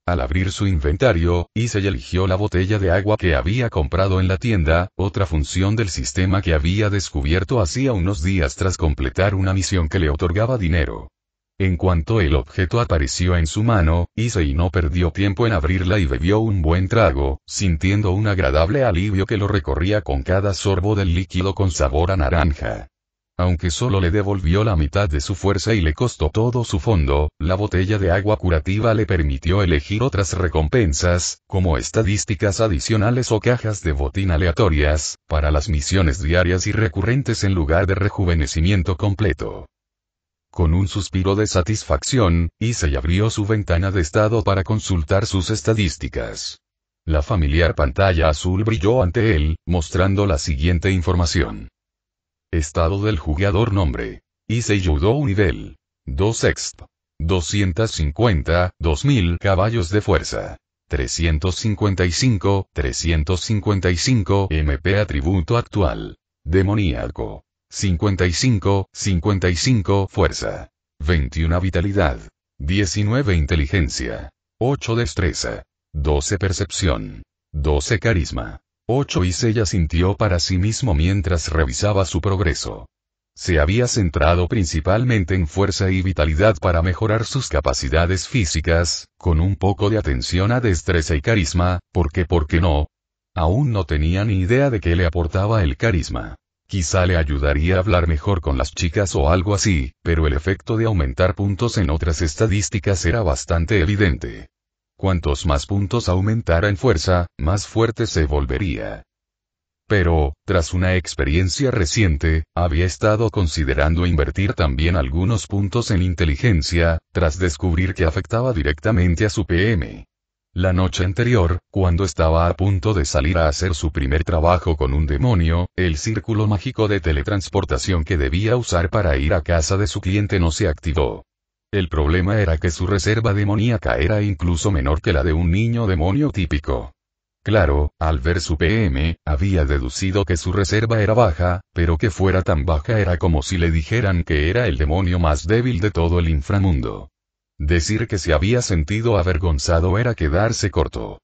Al abrir su inventario, Issei eligió la botella de agua que había comprado en la tienda, otra función del sistema que había descubierto hacía unos días tras completar una misión que le otorgaba dinero. En cuanto el objeto apareció en su mano, Issei no perdió tiempo en abrirla y bebió un buen trago, sintiendo un agradable alivio que lo recorría con cada sorbo del líquido con sabor a naranja. Aunque solo le devolvió la mitad de su fuerza y le costó todo su fondo, la botella de agua curativa le permitió elegir otras recompensas, como estadísticas adicionales o cajas de botín aleatorias, para las misiones diarias y recurrentes en lugar de rejuvenecimiento completo. Con un suspiro de satisfacción, Issei abrió su ventana de estado para consultar sus estadísticas. La familiar pantalla azul brilló ante él, mostrando la siguiente información. Estado del jugador: nombre: Issei Judo, nivel 2 exp. 250, 2000 caballos de fuerza. 355 MP atributo actual. Demoníaco. 55 fuerza. 21 vitalidad. 19 inteligencia. 8 destreza. 12 percepción. 12 carisma. 8 Issei sintió para sí mismo mientras revisaba su progreso. Se había centrado principalmente en fuerza y vitalidad para mejorar sus capacidades físicas, con un poco de atención a destreza y carisma, porque ¿por qué no? Aún no tenía ni idea de qué le aportaba el carisma. Quizá le ayudaría a hablar mejor con las chicas o algo así, pero el efecto de aumentar puntos en otras estadísticas era bastante evidente. Cuantos más puntos aumentara en fuerza, más fuerte se volvería. Pero, tras una experiencia reciente, había estado considerando invertir también algunos puntos en inteligencia, tras descubrir que afectaba directamente a su PM. La noche anterior, cuando estaba a punto de salir a hacer su primer trabajo con un demonio, el círculo mágico de teletransportación que debía usar para ir a casa de su cliente no se activó. El problema era que su reserva demoníaca era incluso menor que la de un niño demonio típico. Claro, al ver su PM, había deducido que su reserva era baja, pero que fuera tan baja era como si le dijeran que era el demonio más débil de todo el inframundo. Decir que se había sentido avergonzado era quedarse corto.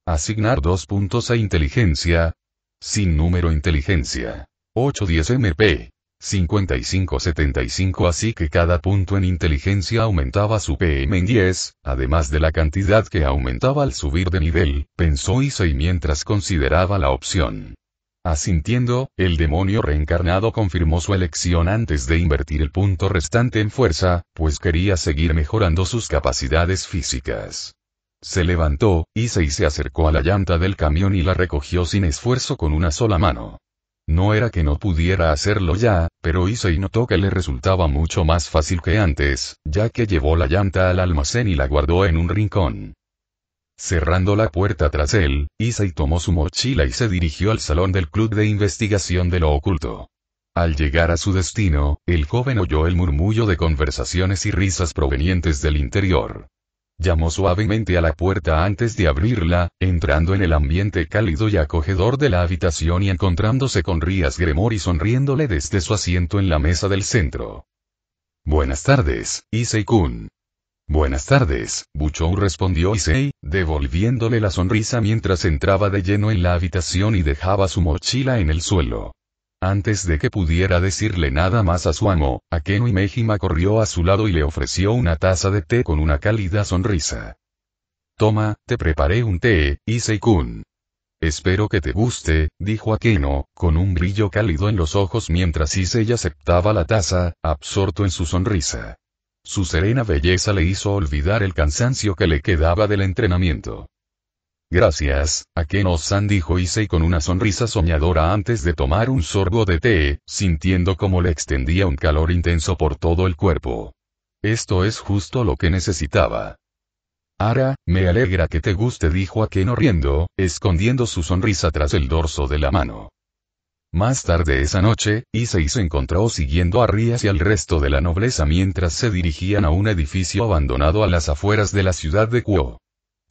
Asignar 2 puntos a inteligencia. Sin número inteligencia. 8-10 MP. 55-75 así que cada punto en inteligencia aumentaba su PM en 10, además de la cantidad que aumentaba al subir de nivel, pensó Issei mientras consideraba la opción. Asintiendo, el demonio reencarnado confirmó su elección antes de invertir el punto restante en fuerza, pues quería seguir mejorando sus capacidades físicas. Se levantó, Issei se acercó a la llanta del camión y la recogió sin esfuerzo con una sola mano. No era que no pudiera hacerlo ya, pero Issei notó que le resultaba mucho más fácil que antes, ya que llevó la llanta al almacén y la guardó en un rincón. Cerrando la puerta tras él, Issei tomó su mochila y se dirigió al salón del club de investigación de lo oculto. Al llegar a su destino, el joven oyó el murmullo de conversaciones y risas provenientes del interior. Llamó suavemente a la puerta antes de abrirla, entrando en el ambiente cálido y acogedor de la habitación y encontrándose con Rías Gremory sonriéndole desde su asiento en la mesa del centro. «Buenas tardes, Issei-kun». «Buenas tardes», Buchou respondió Issei, devolviéndole la sonrisa mientras entraba de lleno en la habitación y dejaba su mochila en el suelo. Antes de que pudiera decirle nada más a su amo, Akeno Imejima corrió a su lado y le ofreció una taza de té con una cálida sonrisa. «Toma, te preparé un té, Issei-kun». «Espero que te guste», dijo Akeno, con un brillo cálido en los ojos mientras Issei aceptaba la taza, absorto en su sonrisa. Su serena belleza le hizo olvidar el cansancio que le quedaba del entrenamiento. «Gracias, Akeno-san», dijo Issei con una sonrisa soñadora antes de tomar un sorbo de té, sintiendo como le extendía un calor intenso por todo el cuerpo. Esto es justo lo que necesitaba. «Ara, me alegra que te guste», dijo Akeno riendo, escondiendo su sonrisa tras el dorso de la mano. Más tarde esa noche, Issei se encontró siguiendo a Rías y al resto de la nobleza mientras se dirigían a un edificio abandonado a las afueras de la ciudad de Kuo.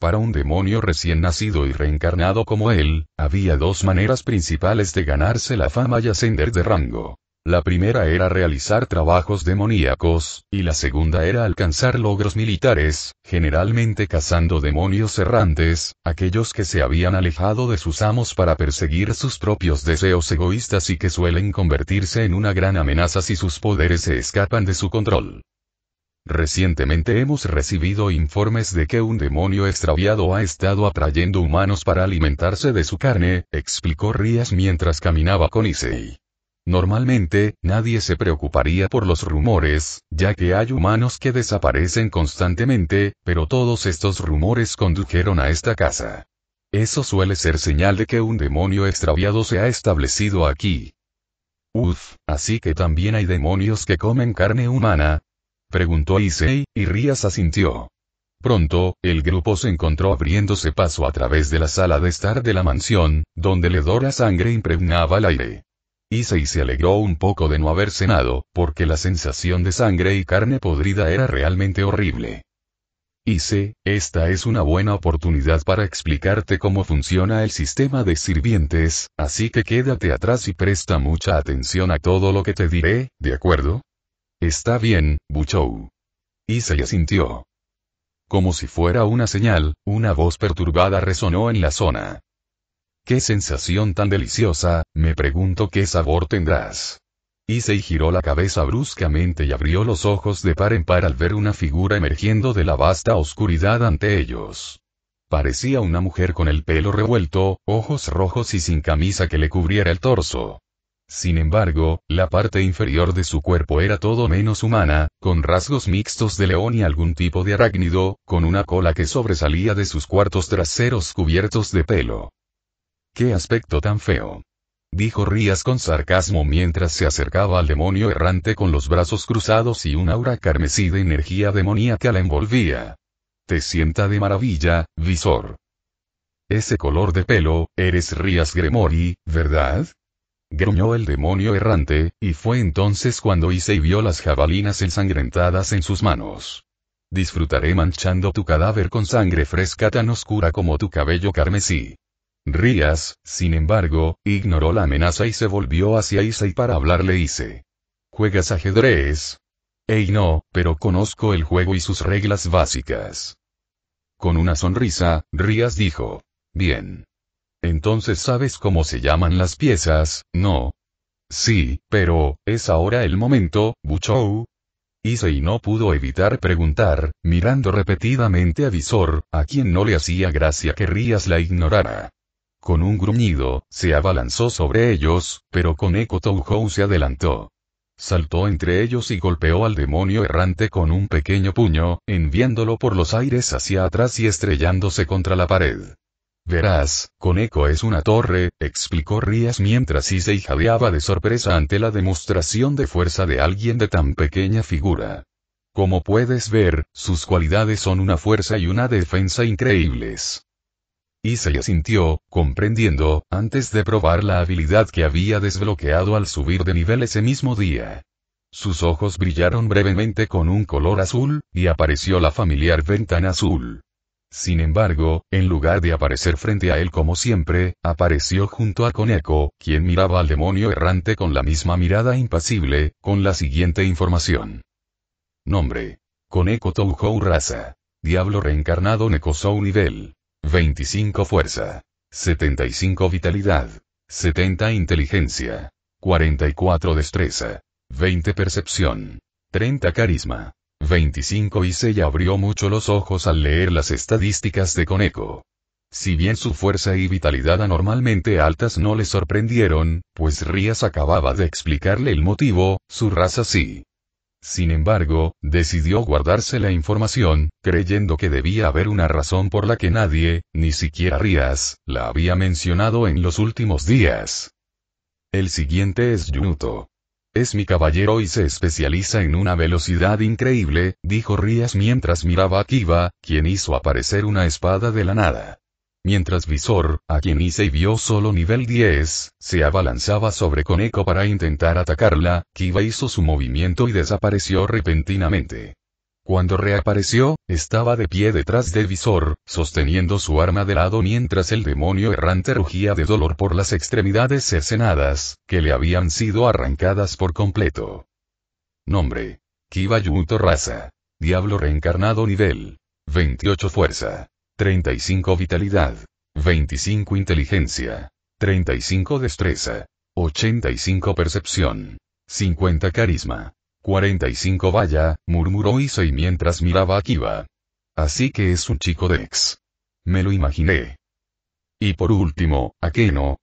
Para un demonio recién nacido y reencarnado como él, había 2 maneras principales de ganarse la fama y ascender de rango. La primera era realizar trabajos demoníacos, y la segunda era alcanzar logros militares, generalmente cazando demonios errantes, aquellos que se habían alejado de sus amos para perseguir sus propios deseos egoístas y que suelen convertirse en una gran amenaza si sus poderes se escapan de su control. Recientemente hemos recibido informes de que un demonio extraviado ha estado atrayendo humanos para alimentarse de su carne, explicó Rías mientras caminaba con Issei. Normalmente, nadie se preocuparía por los rumores, ya que hay humanos que desaparecen constantemente, pero todos estos rumores condujeron a esta casa. Eso suele ser señal de que un demonio extraviado se ha establecido aquí. ¿Así que también hay demonios que comen carne humana?, preguntó Issei, y Rías asintió. Pronto, el grupo se encontró abriéndose paso a través de la sala de estar de la mansión, donde el hedor a sangre impregnaba el aire. Issei se alegró un poco de no haber cenado, porque la sensación de sangre y carne podrida era realmente horrible. Ise, esta es una buena oportunidad para explicarte cómo funciona el sistema de sirvientes, así que quédate atrás y presta mucha atención a todo lo que te diré, ¿de acuerdo? Está bien, Buchou. Ise asintió. Como si fuera una señal, una voz perturbada resonó en la zona. ¡Qué sensación tan deliciosa! Me pregunto qué sabor tendrás. Issei giró la cabeza bruscamente y abrió los ojos de par en par al ver una figura emergiendo de la vasta oscuridad ante ellos. Parecía una mujer con el pelo revuelto, ojos rojos y sin camisa que le cubriera el torso. Sin embargo, la parte inferior de su cuerpo era todo menos humana, con rasgos mixtos de león y algún tipo de arácnido, con una cola que sobresalía de sus cuartos traseros cubiertos de pelo. ¡Qué aspecto tan feo!, dijo Rías con sarcasmo mientras se acercaba al demonio errante con los brazos cruzados y un aura carmesí de energía demoníaca la envolvía. Te sienta de maravilla, Visor. Ese color de pelo, eres Rías Gremori, ¿verdad? Gruñó el demonio errante, y fue entonces cuando Issei vio las jabalinas ensangrentadas en sus manos. Disfrutaré manchando tu cadáver con sangre fresca tan oscura como tu cabello carmesí. Rías, sin embargo, ignoró la amenaza y se volvió hacia Issei para hablarle. Issei. ¿Juegas ajedrez? No, pero conozco el juego y sus reglas básicas. Con una sonrisa, Rías dijo. Bien. Entonces sabes cómo se llaman las piezas, ¿no? Sí, pero, ¿es ahora el momento, Buchou? Issei no pudo evitar preguntar, mirando repetidamente a Visor, a quien no le hacía gracia que Rías la ignorara. Con un gruñido, se abalanzó sobre ellos, pero Koneko Touhou se adelantó. Saltó entre ellos y golpeó al demonio errante con un pequeño puño, enviándolo por los aires hacia atrás y estrellándose contra la pared. Verás, Koneko es una torre, explicó Rías mientras Issei jadeaba de sorpresa ante la demostración de fuerza de alguien de tan pequeña figura. Como puedes ver, sus cualidades son una fuerza y una defensa increíbles. Issei asintió, comprendiendo, antes de probar la habilidad que había desbloqueado al subir de nivel ese mismo día. Sus ojos brillaron brevemente con un color azul, y apareció la familiar ventana azul. Sin embargo, en lugar de aparecer frente a él como siempre, apareció junto a Koneko, quien miraba al demonio errante con la misma mirada impasible, con la siguiente información. Nombre. Koneko Touhou raza. Diablo reencarnado Nekosou nivel. 25 fuerza. 75 vitalidad. 70 inteligencia. 44 destreza. 20 percepción. 30 carisma. 25 Issei abrió mucho los ojos al leer las estadísticas de Koneko. Si bien su fuerza y vitalidad anormalmente altas no le sorprendieron, pues Rías acababa de explicarle el motivo, su raza sí. Sin embargo, decidió guardarse la información, creyendo que debía haber una razón por la que nadie, ni siquiera Rías, la había mencionado en los últimos días. El siguiente es Yunuto. Es mi caballero y se especializa en una velocidad increíble, dijo Rías mientras miraba a Kiba, quien hizo aparecer una espada de la nada. Mientras Visor, a quien Issei vio solo nivel 10, se abalanzaba sobre Koneko para intentar atacarla, Kiba hizo su movimiento y desapareció repentinamente. Cuando reapareció, estaba de pie detrás de Visor, sosteniendo su arma de lado mientras el demonio errante rugía de dolor por las extremidades cercenadas, que le habían sido arrancadas por completo. Nombre. Kiba Yuto raza. Diablo reencarnado nivel. 28 fuerza. 35 vitalidad. 25 inteligencia. 35 destreza. 85 percepción. 50 carisma. 45 vaya, murmuró Issei mientras miraba a Kiba. Así que es un chico Dex. Me lo imaginé. Y por último, ¿Akeno?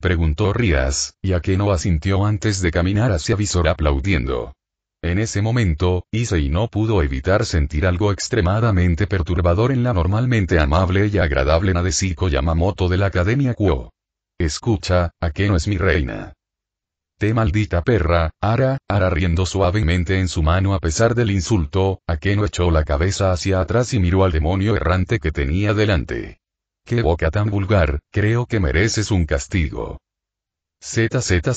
Preguntó Rías, y Akeno asintió antes de caminar hacia Visor aplaudiendo. En ese momento, Issei no pudo evitar sentir algo extremadamente perturbador en la normalmente amable y agradable Nadeshiko Yamamoto de la Academia Kuo. Escucha, Akeno es mi reina. Maldita perra, Ara riendo suavemente en su mano a pesar del insulto, Akeno echó la cabeza hacia atrás y miró al demonio errante que tenía delante. ¡Qué boca tan vulgar! Creo que mereces un castigo. ZZZZZZTTT.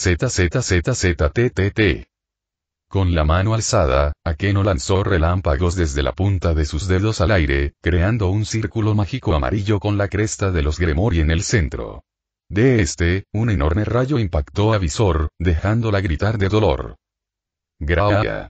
Con la mano alzada, Akeno lanzó relámpagos desde la punta de sus dedos al aire, creando un círculo mágico amarillo con la cresta de los Gremory en el centro. De un enorme rayo impactó a Visor, dejándola gritar de dolor. Graia.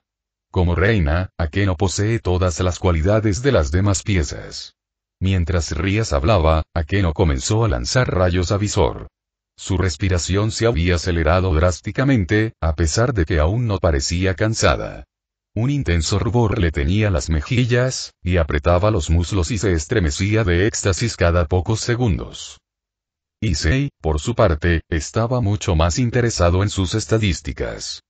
Como reina, Akeno posee todas las cualidades de las demás piezas. Mientras Rías hablaba, Akeno comenzó a lanzar rayos a Visor. Su respiración se había acelerado drásticamente, a pesar de que aún no parecía cansada. Un intenso rubor le teñía las mejillas, y apretaba los muslos y se estremecía de éxtasis cada pocos segundos. Issei, por su parte, estaba mucho más interesado en sus estadísticas.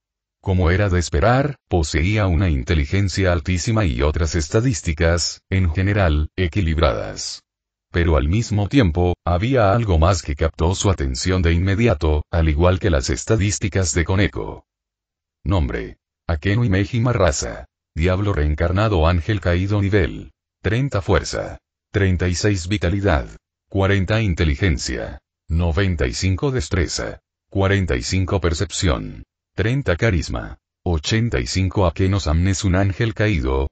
Como era de esperar, poseía una inteligencia altísima y otras estadísticas, en general, equilibradas. Pero al mismo tiempo, había algo más que captó su atención de inmediato, al igual que las estadísticas de Koneko. Nombre. Akeno Imejima raza. Diablo reencarnado ángel caído nivel. 30 fuerza. 36 vitalidad. 40 inteligencia. 95 destreza. 45 percepción. 30 carisma. 85 Akeno Samne es un ángel caído.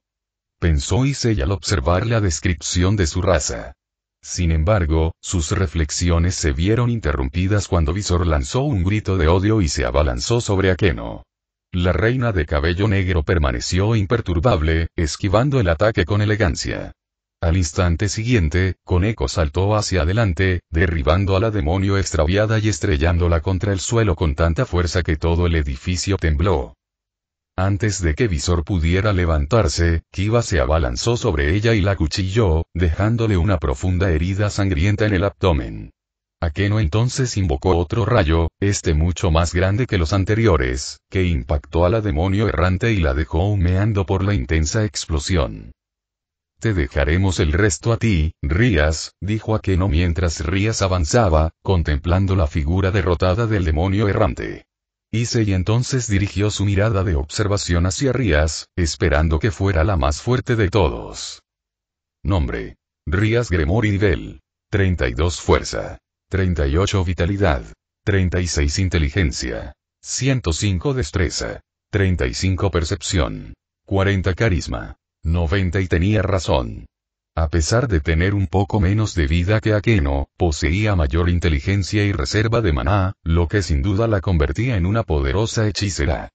Pensó Issei al observar la descripción de su raza. Sin embargo, sus reflexiones se vieron interrumpidas cuando Visor lanzó un grito de odio y se abalanzó sobre Akeno. La reina de cabello negro permaneció imperturbable, esquivando el ataque con elegancia. Al instante siguiente, Koneko saltó hacia adelante, derribando a la demonio extraviada y estrellándola contra el suelo con tanta fuerza que todo el edificio tembló. Antes de que Visor pudiera levantarse, Kiba se abalanzó sobre ella y la cuchilló, dejándole una profunda herida sangrienta en el abdomen. Akeno entonces invocó otro rayo, mucho más grande que los anteriores, que impactó a la demonio errante y la dejó humeando por la intensa explosión. Te dejaremos el resto a ti, Rías, dijo Akeno mientras Rías avanzaba, contemplando la figura derrotada del demonio errante. Issei entonces dirigió su mirada de observación hacia Rías, esperando que fuera la más fuerte de todos. Nombre. Rías Gremory nivel. 32 fuerza. 38 vitalidad. 36 inteligencia. 105 destreza. 35 percepción. 40 carisma. 90 y tenía razón. A pesar de tener un poco menos de vida que Akeno, poseía mayor inteligencia y reserva de maná, lo que sin duda la convertía en una poderosa hechicera.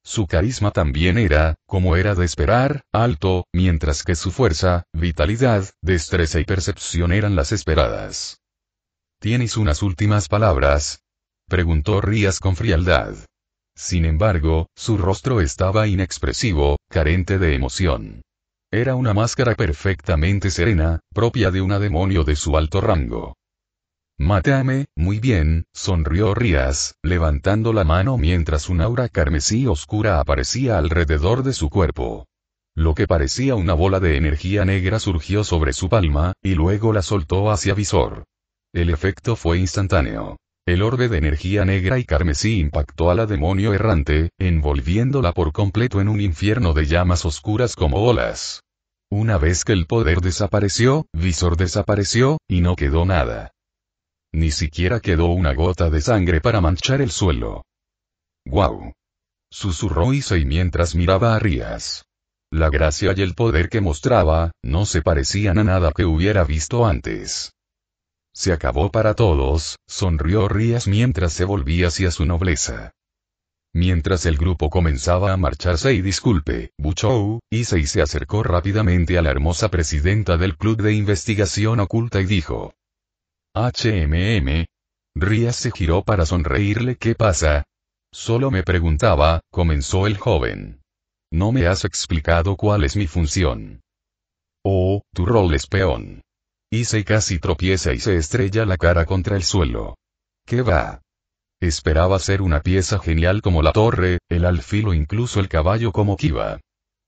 Su carisma también era, como era de esperar, alto, mientras que su fuerza, vitalidad, destreza y percepción eran las esperadas. ¿Tienes unas últimas palabras?, preguntó Rías con frialdad. Sin embargo, su rostro estaba inexpresivo, carente de emoción. Era una máscara perfectamente serena, propia de una demonio de su alto rango. Mátame, muy bien, sonrió Rías, levantando la mano mientras un aura carmesí oscura aparecía alrededor de su cuerpo. Lo que parecía una bola de energía negra surgió sobre su palma, y luego la soltó hacia Visor. El efecto fue instantáneo. El orbe de energía negra y carmesí impactó a la demonio errante, envolviéndola por completo en un infierno de llamas oscuras como olas. Una vez que el poder desapareció, Visor desapareció, y no quedó nada. Ni siquiera quedó una gota de sangre para manchar el suelo. ¡Guau! Susurró Issei mientras miraba a Rías. La gracia y el poder que mostraba, no se parecían a nada que hubiera visto antes. Se acabó para todos, sonrió Rías mientras se volvía hacia su nobleza. Mientras el grupo comenzaba a marcharse y disculpe, Buchou, Issei se acercó rápidamente a la hermosa presidenta del Club de Investigación Oculta y dijo. Rías se giró para sonreírle. ¿Qué pasa? Solo me preguntaba, comenzó el joven. No me has explicado cuál es mi función. Oh, tu rol es peón. Issei casi tropieza y se estrella la cara contra el suelo. ¿Qué va? Esperaba ser una pieza genial como la torre, el alfil o incluso el caballo como Kiba.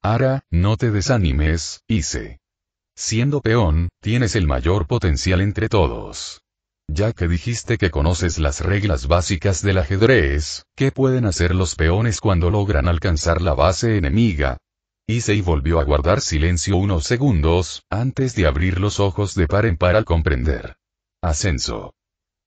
Ahora, no te desanimes, Issei. Siendo peón, tienes el mayor potencial entre todos. Ya que dijiste que conoces las reglas básicas del ajedrez, ¿qué pueden hacer los peones cuando logran alcanzar la base enemiga? Issei volvió a guardar silencio unos segundos, antes de abrir los ojos de par en par al comprender. Ascenso.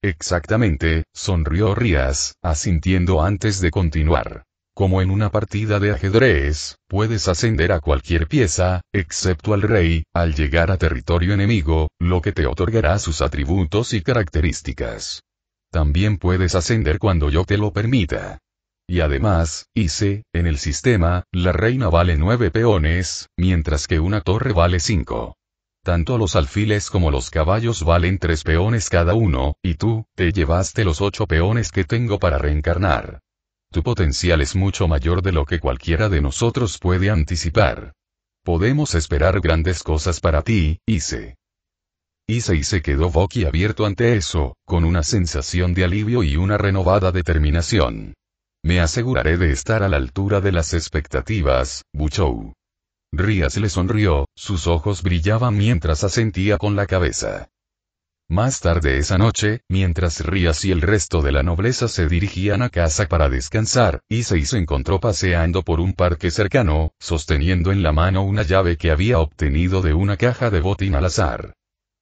Exactamente, sonrió Rías, asintiendo antes de continuar. Como en una partida de ajedrez, puedes ascender a cualquier pieza, excepto al rey, al llegar a territorio enemigo, lo que te otorgará sus atributos y características. También puedes ascender cuando yo te lo permita. Y además, en el sistema, la reina vale 9 peones, mientras que una torre vale 5. Tanto los alfiles como los caballos valen 3 peones cada uno, y tú, te llevaste los 8 peones que tengo para reencarnar. Tu potencial es mucho mayor de lo que cualquiera de nosotros puede anticipar. Podemos esperar grandes cosas para ti, Ise se quedó boquiabierto ante eso, con una sensación de alivio y una renovada determinación. Me aseguraré de estar a la altura de las expectativas, Buchou. Rías le sonrió, sus ojos brillaban mientras asentía con la cabeza. Más tarde esa noche, mientras Rías y el resto de la nobleza se dirigían a casa para descansar, Issei se encontró paseando por un parque cercano, sosteniendo en la mano una llave que había obtenido de una caja de botín al azar.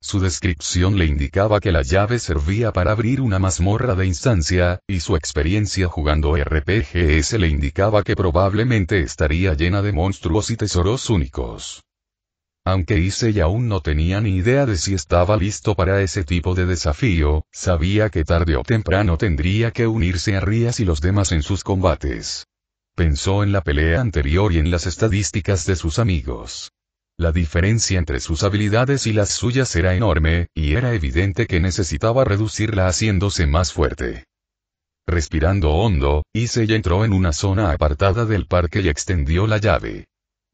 Su descripción le indicaba que la llave servía para abrir una mazmorra de instancia, y su experiencia jugando RPGs le indicaba que probablemente estaría llena de monstruos y tesoros únicos. Aunque Issei aún no tenía ni idea de si estaba listo para ese tipo de desafío, sabía que tarde o temprano tendría que unirse a Rías y los demás en sus combates. Pensó en la pelea anterior y en las estadísticas de sus amigos. La diferencia entre sus habilidades y las suyas era enorme, y era evidente que necesitaba reducirla haciéndose más fuerte. Respirando hondo, Issei entró en una zona apartada del parque y extendió la llave.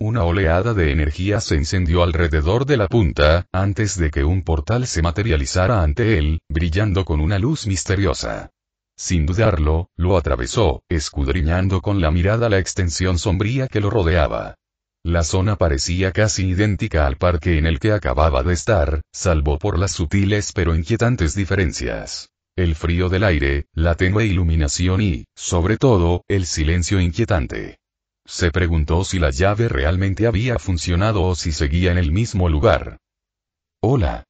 Una oleada de energía se encendió alrededor de la punta, antes de que un portal se materializara ante él, brillando con una luz misteriosa. Sin dudarlo, lo atravesó, escudriñando con la mirada la extensión sombría que lo rodeaba. La zona parecía casi idéntica al parque en el que acababa de estar, salvo por las sutiles pero inquietantes diferencias. El frío del aire, la tenue iluminación y, sobre todo, el silencio inquietante. Se preguntó si la llave realmente había funcionado o si seguía en el mismo lugar. «¡Hola!»,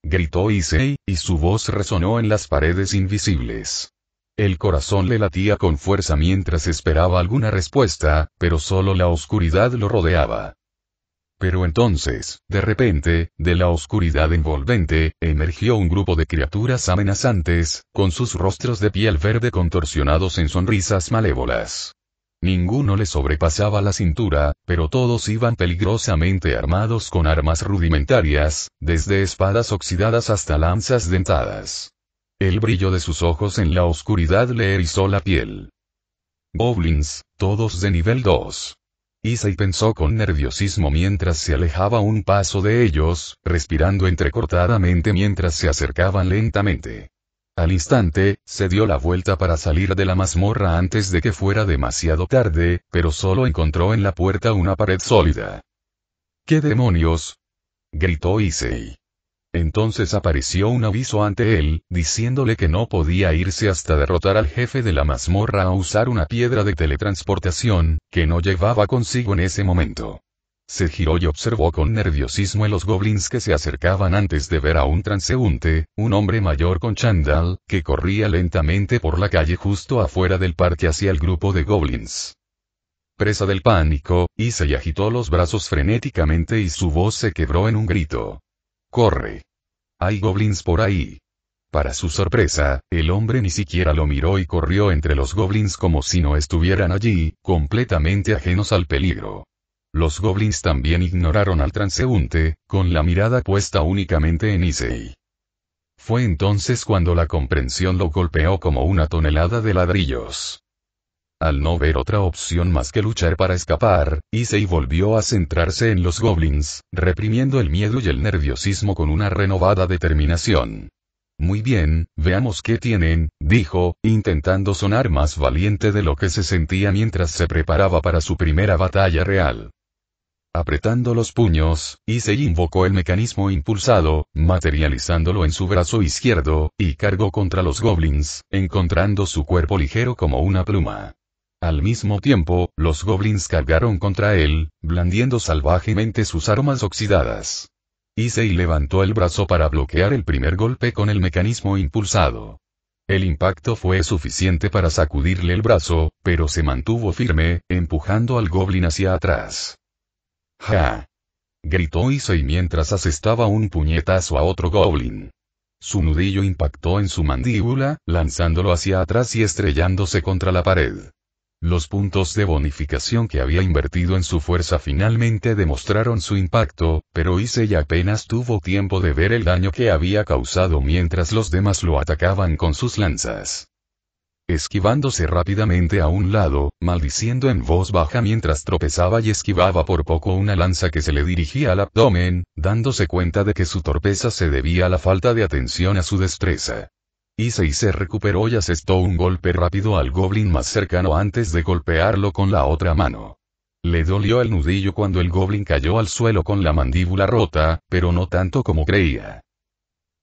gritó Issei, y su voz resonó en las paredes invisibles. El corazón le latía con fuerza mientras esperaba alguna respuesta, pero solo la oscuridad lo rodeaba. Pero entonces, de repente, de la oscuridad envolvente, emergió un grupo de criaturas amenazantes, con sus rostros de piel verde contorsionados en sonrisas malévolas. Ninguno le sobrepasaba la cintura, pero todos iban peligrosamente armados con armas rudimentarias, desde espadas oxidadas hasta lanzas dentadas. El brillo de sus ojos en la oscuridad le erizó la piel. Goblins, todos de nivel 2. Issei pensó con nerviosismo mientras se alejaba un paso de ellos, respirando entrecortadamente mientras se acercaban lentamente. Al instante, se dio la vuelta para salir de la mazmorra antes de que fuera demasiado tarde, pero solo encontró en la puerta una pared sólida. «¿Qué demonios?», gritó Issei. Entonces apareció un aviso ante él, diciéndole que no podía irse hasta derrotar al jefe de la mazmorra o usar una piedra de teletransportación, que no llevaba consigo en ese momento. Se giró y observó con nerviosismo a los goblins que se acercaban antes de ver a un transeúnte, un hombre mayor con chándal, que corría lentamente por la calle justo afuera del parque hacia el grupo de goblins. Presa del pánico, Issei agitó los brazos frenéticamente y su voz se quebró en un grito. «¡Corre! Hay goblins por ahí!». Para su sorpresa, el hombre ni siquiera lo miró y corrió entre los goblins como si no estuvieran allí, completamente ajenos al peligro. Los goblins también ignoraron al transeúnte, con la mirada puesta únicamente en Issei. Fue entonces cuando la comprensión lo golpeó como una tonelada de ladrillos. Al no ver otra opción más que luchar para escapar, Issei volvió a centrarse en los goblins, reprimiendo el miedo y el nerviosismo con una renovada determinación. «Muy bien, veamos qué tienen», dijo, intentando sonar más valiente de lo que se sentía mientras se preparaba para su primera batalla real. Apretando los puños, Issei invocó el mecanismo impulsado, materializándolo en su brazo izquierdo, y cargó contra los goblins, encontrando su cuerpo ligero como una pluma. Al mismo tiempo, los goblins cargaron contra él, blandiendo salvajemente sus armas oxidadas. Issei levantó el brazo para bloquear el primer golpe con el mecanismo impulsado. El impacto fue suficiente para sacudirle el brazo, pero se mantuvo firme, empujando al goblin hacia atrás. ¡Ja! Gritó Issei mientras asestaba un puñetazo a otro goblin. Su nudillo impactó en su mandíbula, lanzándolo hacia atrás y estrellándose contra la pared. Los puntos de bonificación que había invertido en su fuerza finalmente demostraron su impacto, pero Issei apenas tuvo tiempo de ver el daño que había causado mientras los demás lo atacaban con sus lanzas. Esquivándose rápidamente a un lado, maldiciendo en voz baja mientras tropezaba y esquivaba por poco una lanza que se le dirigía al abdomen, dándose cuenta de que su torpeza se debía a la falta de atención a su destreza. Issei se recuperó y asestó un golpe rápido al goblin más cercano antes de golpearlo con la otra mano. Le dolió el nudillo cuando el goblin cayó al suelo con la mandíbula rota, pero no tanto como creía.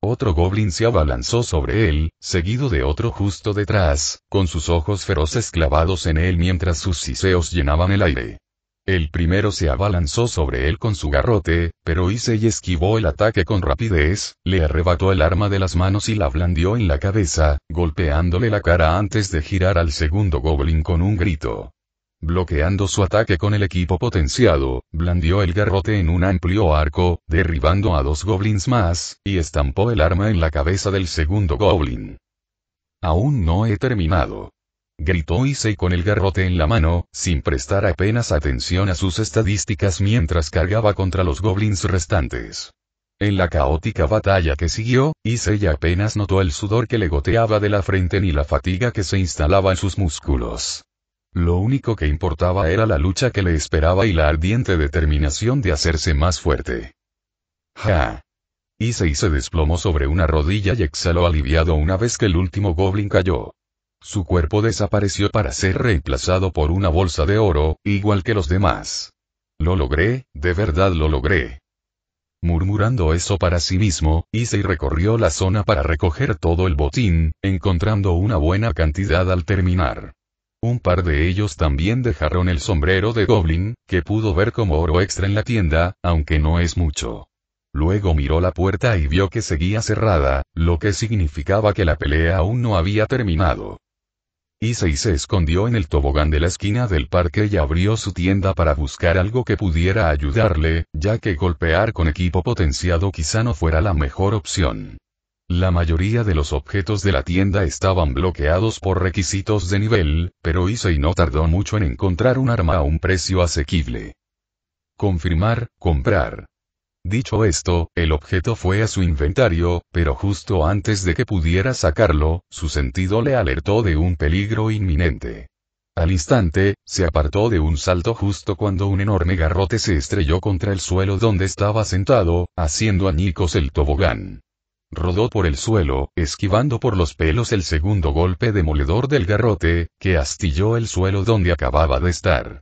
Otro goblin se abalanzó sobre él, seguido de otro justo detrás, con sus ojos feroces clavados en él mientras sus siseos llenaban el aire. El primero se abalanzó sobre él con su garrote, pero Issei esquivó el ataque con rapidez, le arrebató el arma de las manos y la blandió en la cabeza, golpeándole la cara antes de girar al segundo goblin con un grito. Bloqueando su ataque con el equipo potenciado, blandió el garrote en un amplio arco, derribando a 2 goblins más, y estampó el arma en la cabeza del segundo goblin. Aún no he terminado. Gritó Issei con el garrote en la mano, sin prestar apenas atención a sus estadísticas mientras cargaba contra los goblins restantes. En la caótica batalla que siguió, Issei apenas notó el sudor que le goteaba de la frente ni la fatiga que se instalaba en sus músculos. Lo único que importaba era la lucha que le esperaba y la ardiente determinación de hacerse más fuerte. ¡Ja! Issei se desplomó sobre una rodilla y exhaló aliviado una vez que el último goblin cayó. Su cuerpo desapareció para ser reemplazado por una bolsa de oro, igual que los demás. Lo logré, de verdad lo logré. Murmurando eso para sí mismo, Issei recorrió la zona para recoger todo el botín, encontrando una buena cantidad al terminar. Un par de ellos también dejaron el sombrero de goblin, que pudo ver como oro extra en la tienda, aunque no es mucho. Luego miró la puerta y vio que seguía cerrada, lo que significaba que la pelea aún no había terminado. Issei se escondió en el tobogán de la esquina del parque y abrió su tienda para buscar algo que pudiera ayudarle, ya que golpear con equipo potenciado quizá no fuera la mejor opción. La mayoría de los objetos de la tienda estaban bloqueados por requisitos de nivel, pero Issei no tardó mucho en encontrar un arma a un precio asequible. Confirmar, comprar. Dicho esto, el objeto fue a su inventario, pero justo antes de que pudiera sacarlo, su sentido le alertó de un peligro inminente. Al instante, se apartó de un salto justo cuando un enorme garrote se estrelló contra el suelo donde estaba sentado, haciendo añicos el tobogán. Rodó por el suelo, esquivando por los pelos el segundo golpe demoledor del garrote, que astilló el suelo donde acababa de estar.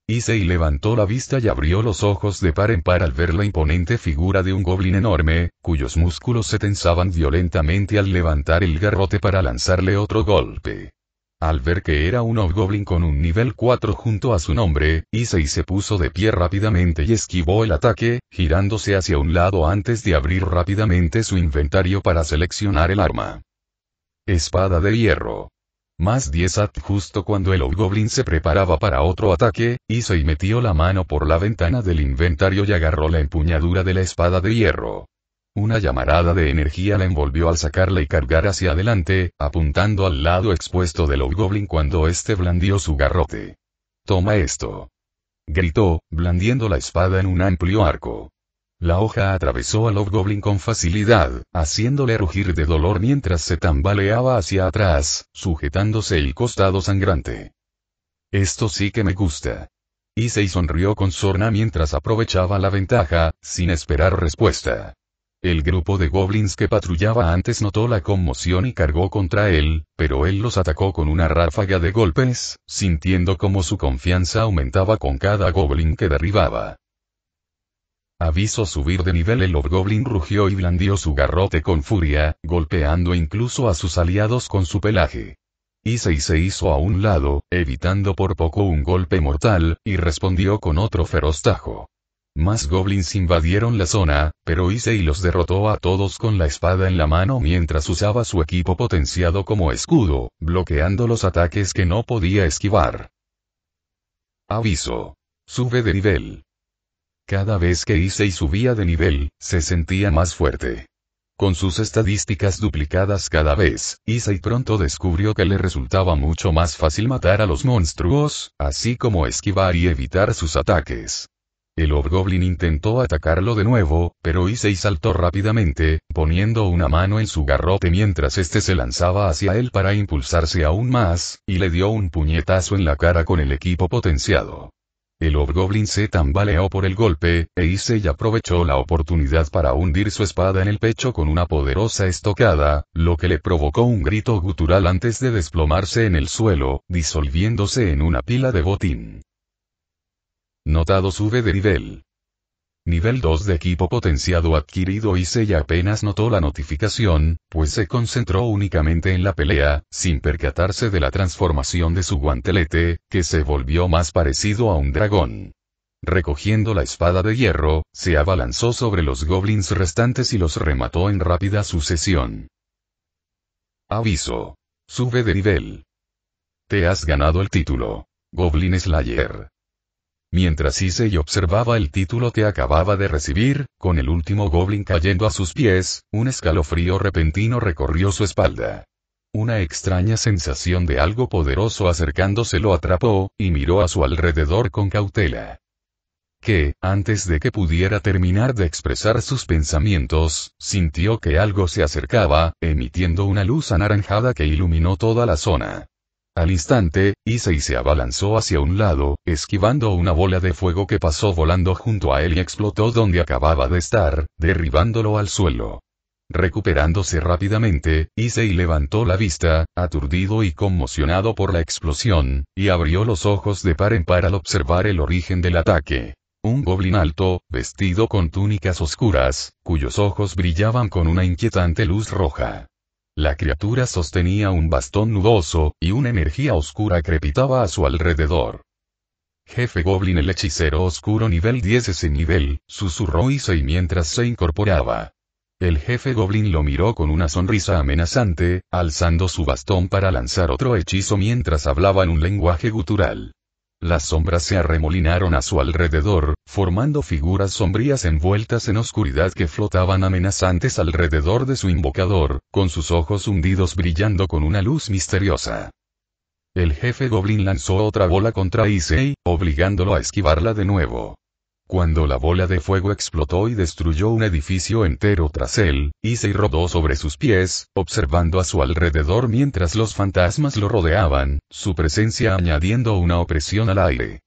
Issei levantó la vista y abrió los ojos de par en par al ver la imponente figura de un goblin enorme, cuyos músculos se tensaban violentamente al levantar el garrote para lanzarle otro golpe. Al ver que era un hobgoblin con un nivel 4 junto a su nombre, Issei se puso de pie rápidamente y esquivó el ataque, girándose hacia un lado antes de abrir rápidamente su inventario para seleccionar el arma. Espada de hierro. Más 10 at justo cuando el hobgoblin se preparaba para otro ataque, Issei metió la mano por la ventana del inventario y agarró la empuñadura de la espada de hierro. Una llamarada de energía la envolvió al sacarla y cargar hacia adelante, apuntando al lado expuesto del hobgoblin cuando éste blandió su garrote. «Toma esto», gritó, blandiendo la espada en un amplio arco. La hoja atravesó al hobgoblin con facilidad, haciéndole rugir de dolor mientras se tambaleaba hacia atrás, sujetándose el costado sangrante. «Esto sí que me gusta». Issei sonrió con sorna mientras aprovechaba la ventaja, sin esperar respuesta. El grupo de goblins que patrullaba antes notó la conmoción y cargó contra él, pero él los atacó con una ráfaga de golpes, sintiendo como su confianza aumentaba con cada goblin que derribaba. Aviso subir de nivel. El hobgoblin rugió y blandió su garrote con furia, golpeando incluso a sus aliados con su pelaje. Issei se hizo a un lado, evitando por poco un golpe mortal, y respondió con otro feroz tajo. Más goblins invadieron la zona, pero Issei los derrotó a todos con la espada en la mano mientras usaba su equipo potenciado como escudo, bloqueando los ataques que no podía esquivar. Aviso. Sube de nivel. Cada vez que Issei subía de nivel, se sentía más fuerte. Con sus estadísticas duplicadas cada vez, Issei pronto descubrió que le resultaba mucho más fácil matar a los monstruos, así como esquivar y evitar sus ataques. El Hobgoblin intentó atacarlo de nuevo, pero Issei saltó rápidamente, poniendo una mano en su garrote mientras este se lanzaba hacia él para impulsarse aún más, y le dio un puñetazo en la cara con el equipo potenciado. El Hobgoblin se tambaleó por el golpe, e Issei aprovechó la oportunidad para hundir su espada en el pecho con una poderosa estocada, lo que le provocó un grito gutural antes de desplomarse en el suelo, disolviéndose en una pila de botín. Notado sube de nivel. Nivel 2 de equipo potenciado adquirido. Issei apenas notó la notificación, pues se concentró únicamente en la pelea, sin percatarse de la transformación de su guantelete, que se volvió más parecido a un dragón. Recogiendo la espada de hierro, se abalanzó sobre los goblins restantes y los remató en rápida sucesión. Aviso. Sube de nivel. Te has ganado el título. Goblin Slayer. Mientras Issei observaba el título que acababa de recibir, con el último goblin cayendo a sus pies, un escalofrío repentino recorrió su espalda. Una extraña sensación de algo poderoso acercándose lo atrapó, y miró a su alrededor con cautela. Antes de que pudiera terminar de expresar sus pensamientos, sintió que algo se acercaba, emitiendo una luz anaranjada que iluminó toda la zona. Al instante, Issei se abalanzó hacia un lado, esquivando una bola de fuego que pasó volando junto a él y explotó donde acababa de estar, derribándolo al suelo. Recuperándose rápidamente, Issei levantó la vista, aturdido y conmocionado por la explosión, y abrió los ojos de par en par al observar el origen del ataque. Un goblin alto, vestido con túnicas oscuras, cuyos ojos brillaban con una inquietante luz roja. La criatura sostenía un bastón nudoso, y una energía oscura crepitaba a su alrededor. Jefe Goblin, el hechicero oscuro nivel 10 ese nivel, susurró Issei mientras se incorporaba. El jefe Goblin lo miró con una sonrisa amenazante, alzando su bastón para lanzar otro hechizo mientras hablaba en un lenguaje gutural. Las sombras se arremolinaron a su alrededor, formando figuras sombrías envueltas en oscuridad que flotaban amenazantes alrededor de su invocador, con sus ojos hundidos brillando con una luz misteriosa. El jefe Goblin lanzó otra bola contra Issei, obligándolo a esquivarla de nuevo. Cuando la bola de fuego explotó y destruyó un edificio entero tras él, Issei rodó sobre sus pies, observando a su alrededor mientras los fantasmas lo rodeaban, su presencia añadiendo una opresión al aire.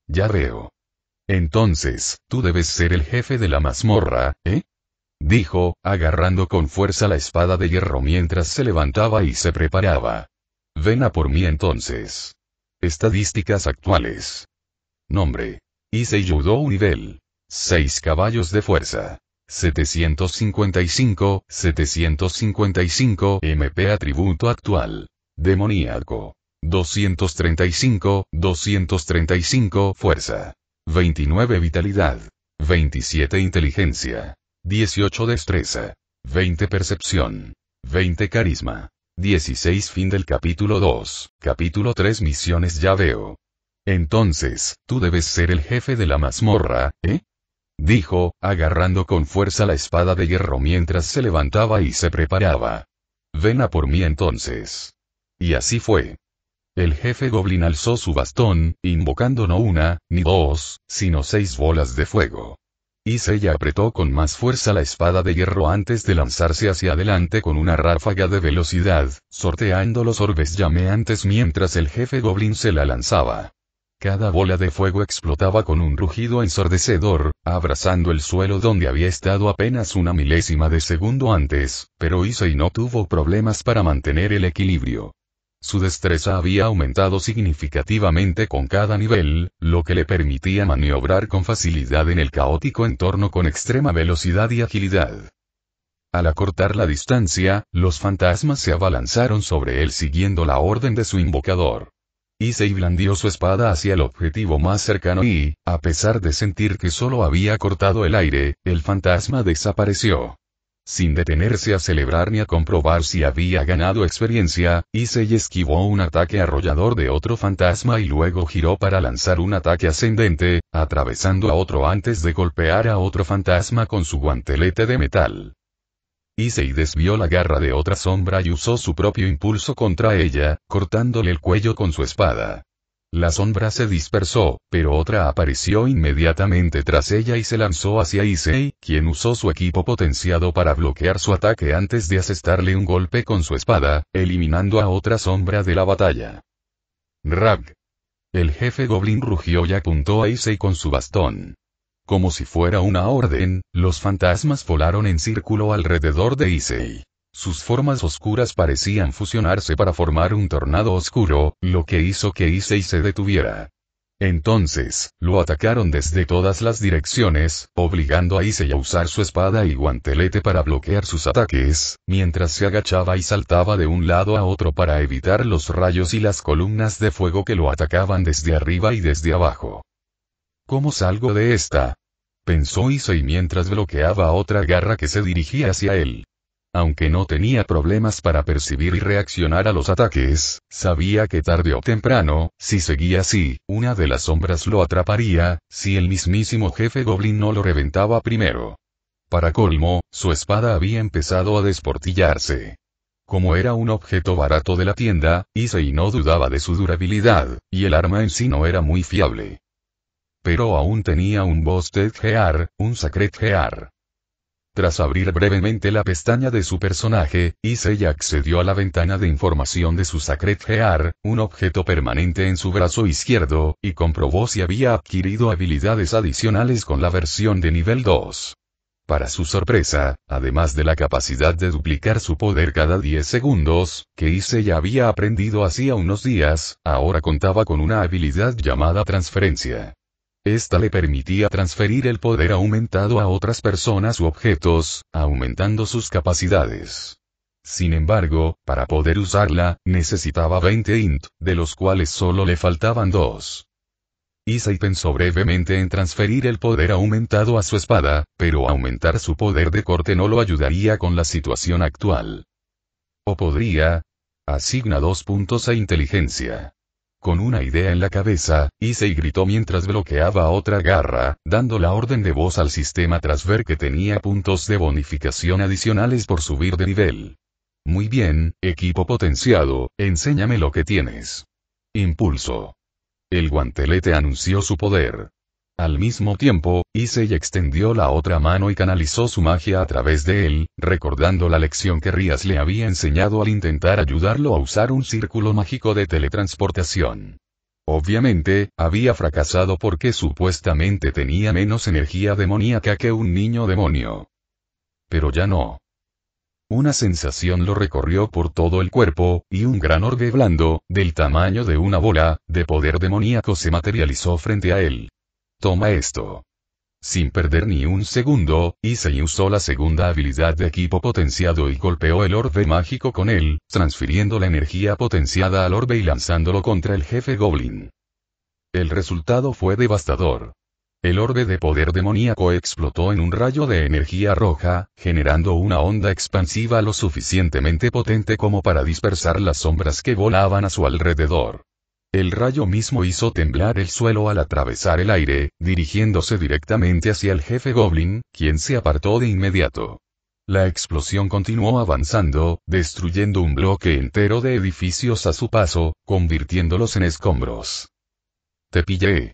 Ya veo. Entonces, tú debes ser el jefe de la mazmorra, ¿eh? Dijo, agarrando con fuerza la espada de hierro mientras se levantaba y se preparaba. Ven a por mí entonces. Estadísticas actuales. Nombre. Issei Yudou nivel 6 caballos de fuerza. 755 MP atributo actual. Demoníaco. 235 fuerza. 29 vitalidad. 27 inteligencia. 18 destreza. 20 percepción. 20 carisma. 16 Fin del capítulo 2. Capítulo 3 Misiones. Ya veo. Entonces, tú debes ser el jefe de la mazmorra, ¿eh? Dijo, agarrando con fuerza la espada de hierro mientras se levantaba y se preparaba. Ven a por mí entonces. Y así fue. El jefe Goblin alzó su bastón, invocando no una, ni dos, sino 6 bolas de fuego. Issei apretó con más fuerza la espada de hierro antes de lanzarse hacia adelante con una ráfaga de velocidad, sorteando los orbes llameantes mientras el jefe Goblin se la lanzaba. Cada bola de fuego explotaba con un rugido ensordecedor, abrazando el suelo donde había estado apenas una milésima de segundo antes, pero Issei no tuvo problemas para mantener el equilibrio. Su destreza había aumentado significativamente con cada nivel, lo que le permitía maniobrar con facilidad en el caótico entorno con extrema velocidad y agilidad. Al acortar la distancia, los fantasmas se abalanzaron sobre él siguiendo la orden de su invocador. Issei blandió su espada hacia el objetivo más cercano y, a pesar de sentir que solo había cortado el aire, el fantasma desapareció. Sin detenerse a celebrar ni a comprobar si había ganado experiencia, Issei esquivó un ataque arrollador de otro fantasma y luego giró para lanzar un ataque ascendente, atravesando a otro antes de golpear a otro fantasma con su guantelete de metal. Issei desvió la garra de otra sombra y usó su propio impulso contra ella, cortándole el cuello con su espada. La sombra se dispersó, pero otra apareció inmediatamente tras ella y se lanzó hacia Issei, quien usó su equipo potenciado para bloquear su ataque antes de asestarle un golpe con su espada, eliminando a otra sombra de la batalla. Rag. El jefe goblin rugió y apuntó a Issei con su bastón. Como si fuera una orden, los fantasmas volaron en círculo alrededor de Issei. Sus formas oscuras parecían fusionarse para formar un tornado oscuro, lo que hizo que Issei se detuviera. Entonces, lo atacaron desde todas las direcciones, obligando a Issei a usar su espada y guantelete para bloquear sus ataques, mientras se agachaba y saltaba de un lado a otro para evitar los rayos y las columnas de fuego que lo atacaban desde arriba y desde abajo. ¿Cómo salgo de esta?, pensó Issei mientras bloqueaba otra garra que se dirigía hacia él. Aunque no tenía problemas para percibir y reaccionar a los ataques, sabía que tarde o temprano, si seguía así, una de las sombras lo atraparía, si el mismísimo jefe goblin no lo reventaba primero. Para colmo, su espada había empezado a desportillarse. Como era un objeto barato de la tienda, Issei no dudaba de su durabilidad, y el arma en sí no era muy fiable. Pero aún tenía un Boosted Gear, un Sacred Gear. Tras abrir brevemente la pestaña de su personaje, Issei accedió a la ventana de información de su Sacred Gear, un objeto permanente en su brazo izquierdo, y comprobó si había adquirido habilidades adicionales con la versión de nivel 2. Para su sorpresa, además de la capacidad de duplicar su poder cada 10 segundos, que Issei había aprendido hacía unos días, ahora contaba con una habilidad llamada transferencia. Esta le permitía transferir el poder aumentado a otras personas u objetos, aumentando sus capacidades. Sin embargo, para poder usarla, necesitaba 20 int, de los cuales solo le faltaban 2. Issei pensó brevemente en transferir el poder aumentado a su espada, pero aumentar su poder de corte no lo ayudaría con la situación actual. O podría. Asigna 2 puntos a inteligencia. Con una idea en la cabeza, Issei gritó mientras bloqueaba otra garra, dando la orden de voz al sistema tras ver que tenía puntos de bonificación adicionales por subir de nivel. Muy bien, equipo potenciado, enséñame lo que tienes. Impulso. El guantelete anunció su poder. Al mismo tiempo, Issei extendió la otra mano y canalizó su magia a través de él, recordando la lección que Rias le había enseñado al intentar ayudarlo a usar un círculo mágico de teletransportación. Obviamente, había fracasado porque supuestamente tenía menos energía demoníaca que un niño demonio. Pero ya no. Una sensación lo recorrió por todo el cuerpo, y un gran orbe blando, del tamaño de una bola, de poder demoníaco se materializó frente a él. Toma esto. Sin perder ni un segundo, Issei usó la segunda habilidad de equipo potenciado y golpeó el orbe mágico con él, transfiriendo la energía potenciada al orbe y lanzándolo contra el jefe goblin. El resultado fue devastador. El orbe de poder demoníaco explotó en un rayo de energía roja, generando una onda expansiva lo suficientemente potente como para dispersar las sombras que volaban a su alrededor. El rayo mismo hizo temblar el suelo al atravesar el aire, dirigiéndose directamente hacia el jefe goblin, quien se apartó de inmediato. La explosión continuó avanzando, destruyendo un bloque entero de edificios a su paso, convirtiéndolos en escombros. «Te pillé»,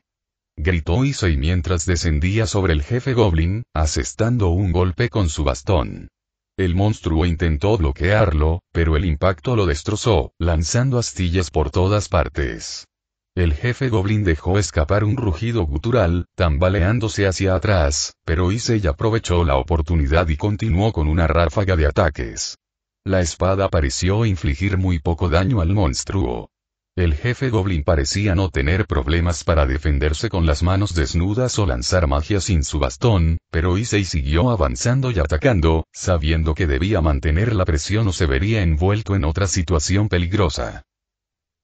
gritó Issei mientras descendía sobre el jefe goblin, asestando un golpe con su bastón. El monstruo intentó bloquearlo, pero el impacto lo destrozó, lanzando astillas por todas partes. El jefe goblin dejó escapar un rugido gutural, tambaleándose hacia atrás, pero Issei aprovechó la oportunidad y continuó con una ráfaga de ataques. La espada pareció infligir muy poco daño al monstruo. El jefe goblin parecía no tener problemas para defenderse con las manos desnudas o lanzar magia sin su bastón, pero Issei siguió avanzando y atacando, sabiendo que debía mantener la presión o se vería envuelto en otra situación peligrosa.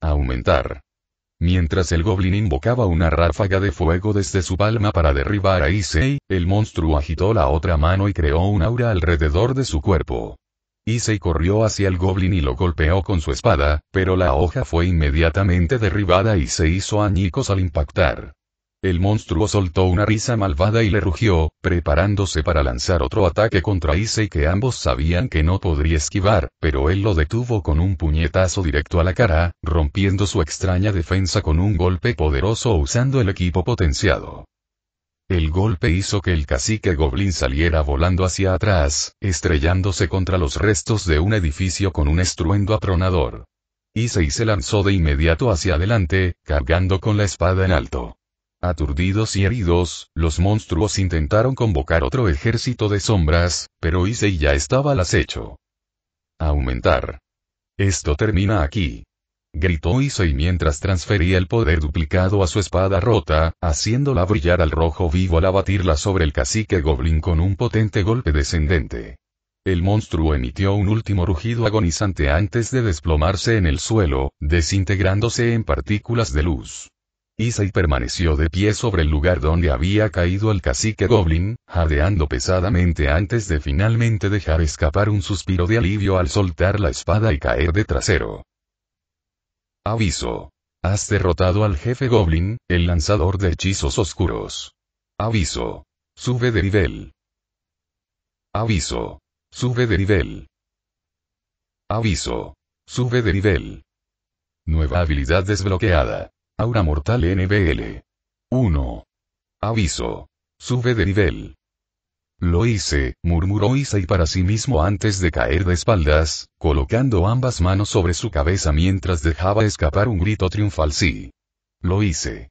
Aumentar. Mientras el goblin invocaba una ráfaga de fuego desde su palma para derribar a Issei, el monstruo agitó la otra mano y creó un aura alrededor de su cuerpo. Issei corrió hacia el goblin y lo golpeó con su espada, pero la hoja fue inmediatamente derribada y se hizo añicos al impactar. El monstruo soltó una risa malvada y le rugió, preparándose para lanzar otro ataque contra Issei que ambos sabían que no podría esquivar, pero él lo detuvo con un puñetazo directo a la cara, rompiendo su extraña defensa con un golpe poderoso usando el equipo potenciado. El golpe hizo que el cacique goblin saliera volando hacia atrás, estrellándose contra los restos de un edificio con un estruendo atronador. Issei se lanzó de inmediato hacia adelante, cargando con la espada en alto. Aturdidos y heridos, los monstruos intentaron convocar otro ejército de sombras, pero Issei ya estaba al acecho. Aumentar. Esto termina aquí. Gritó Issei mientras transfería el poder duplicado a su espada rota, haciéndola brillar al rojo vivo al abatirla sobre el cacique goblin con un potente golpe descendente. El monstruo emitió un último rugido agonizante antes de desplomarse en el suelo, desintegrándose en partículas de luz. Issei permaneció de pie sobre el lugar donde había caído el cacique goblin, jadeando pesadamente antes de finalmente dejar escapar un suspiro de alivio al soltar la espada y caer de trasero. Aviso. Has derrotado al jefe goblin, el lanzador de hechizos oscuros. Aviso. Sube de nivel. Aviso. Sube de nivel. Aviso. Sube de nivel. Nueva habilidad desbloqueada. Aura mortal NBL. 1. Aviso. Sube de nivel. Lo hice, murmuró Issei para sí mismo antes de caer de espaldas, colocando ambas manos sobre su cabeza mientras dejaba escapar un grito triunfal. Sí. Lo hice.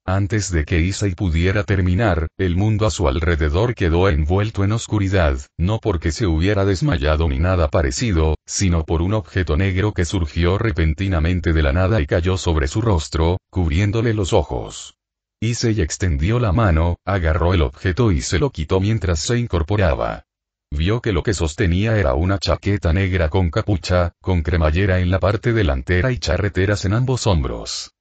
Antes de que Issei pudiera terminar, el mundo a su alrededor quedó envuelto en oscuridad, no porque se hubiera desmayado ni nada parecido, sino por un objeto negro que surgió repentinamente de la nada y cayó sobre su rostro, cubriéndole los ojos. Issei extendió la mano, agarró el objeto y se lo quitó mientras se incorporaba. Vio que lo que sostenía era una chaqueta negra con capucha, con cremallera en la parte delantera y charreteras en ambos hombros.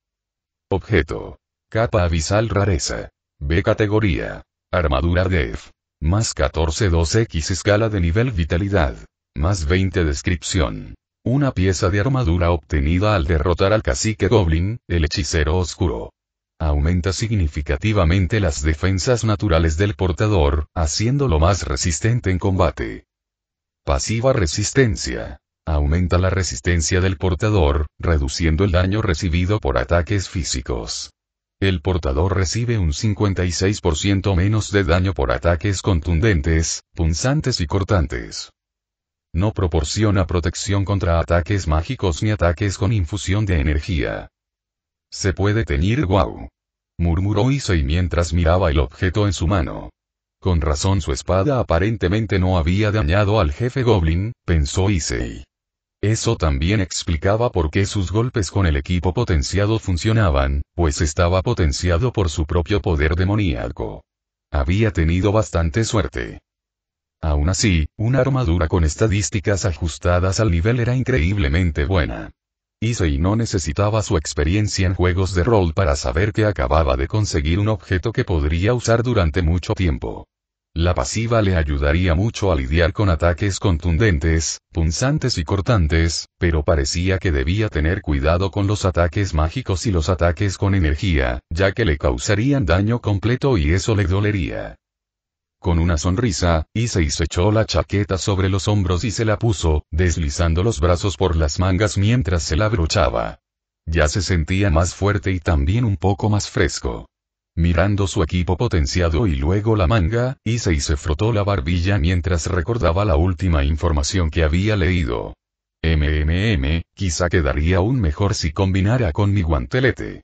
Objeto. Capa abisal rareza. B categoría. Armadura Def. Más 14 2x escala de nivel vitalidad. Más 20 descripción. Una pieza de armadura obtenida al derrotar al cacique goblin, el hechicero oscuro. Aumenta significativamente las defensas naturales del portador, haciéndolo más resistente en combate. Pasiva resistencia. Aumenta la resistencia del portador, reduciendo el daño recibido por ataques físicos. El portador recibe un 56% menos de daño por ataques contundentes, punzantes y cortantes. No proporciona protección contra ataques mágicos ni ataques con infusión de energía. Se puede teñir. Wow. Murmuró Issei mientras miraba el objeto en su mano. Con razón su espada aparentemente no había dañado al jefe goblin, pensó Issei. Eso también explicaba por qué sus golpes con el equipo potenciado funcionaban, pues estaba potenciado por su propio poder demoníaco. Había tenido bastante suerte. Aún así, una armadura con estadísticas ajustadas al nivel era increíblemente buena. Issei no necesitaba su experiencia en juegos de rol para saber que acababa de conseguir un objeto que podría usar durante mucho tiempo. La pasiva le ayudaría mucho a lidiar con ataques contundentes, punzantes y cortantes, pero parecía que debía tener cuidado con los ataques mágicos y los ataques con energía, ya que le causarían daño completo y eso le dolería. Con una sonrisa, Issei se echó la chaqueta sobre los hombros y se la puso, deslizando los brazos por las mangas mientras se la abrochaba. Ya se sentía más fuerte y también un poco más fresco. Mirando su equipo potenciado y luego la manga, Issei se frotó la barbilla mientras recordaba la última información que había leído. Quizá quedaría aún mejor si combinara con mi guantelete.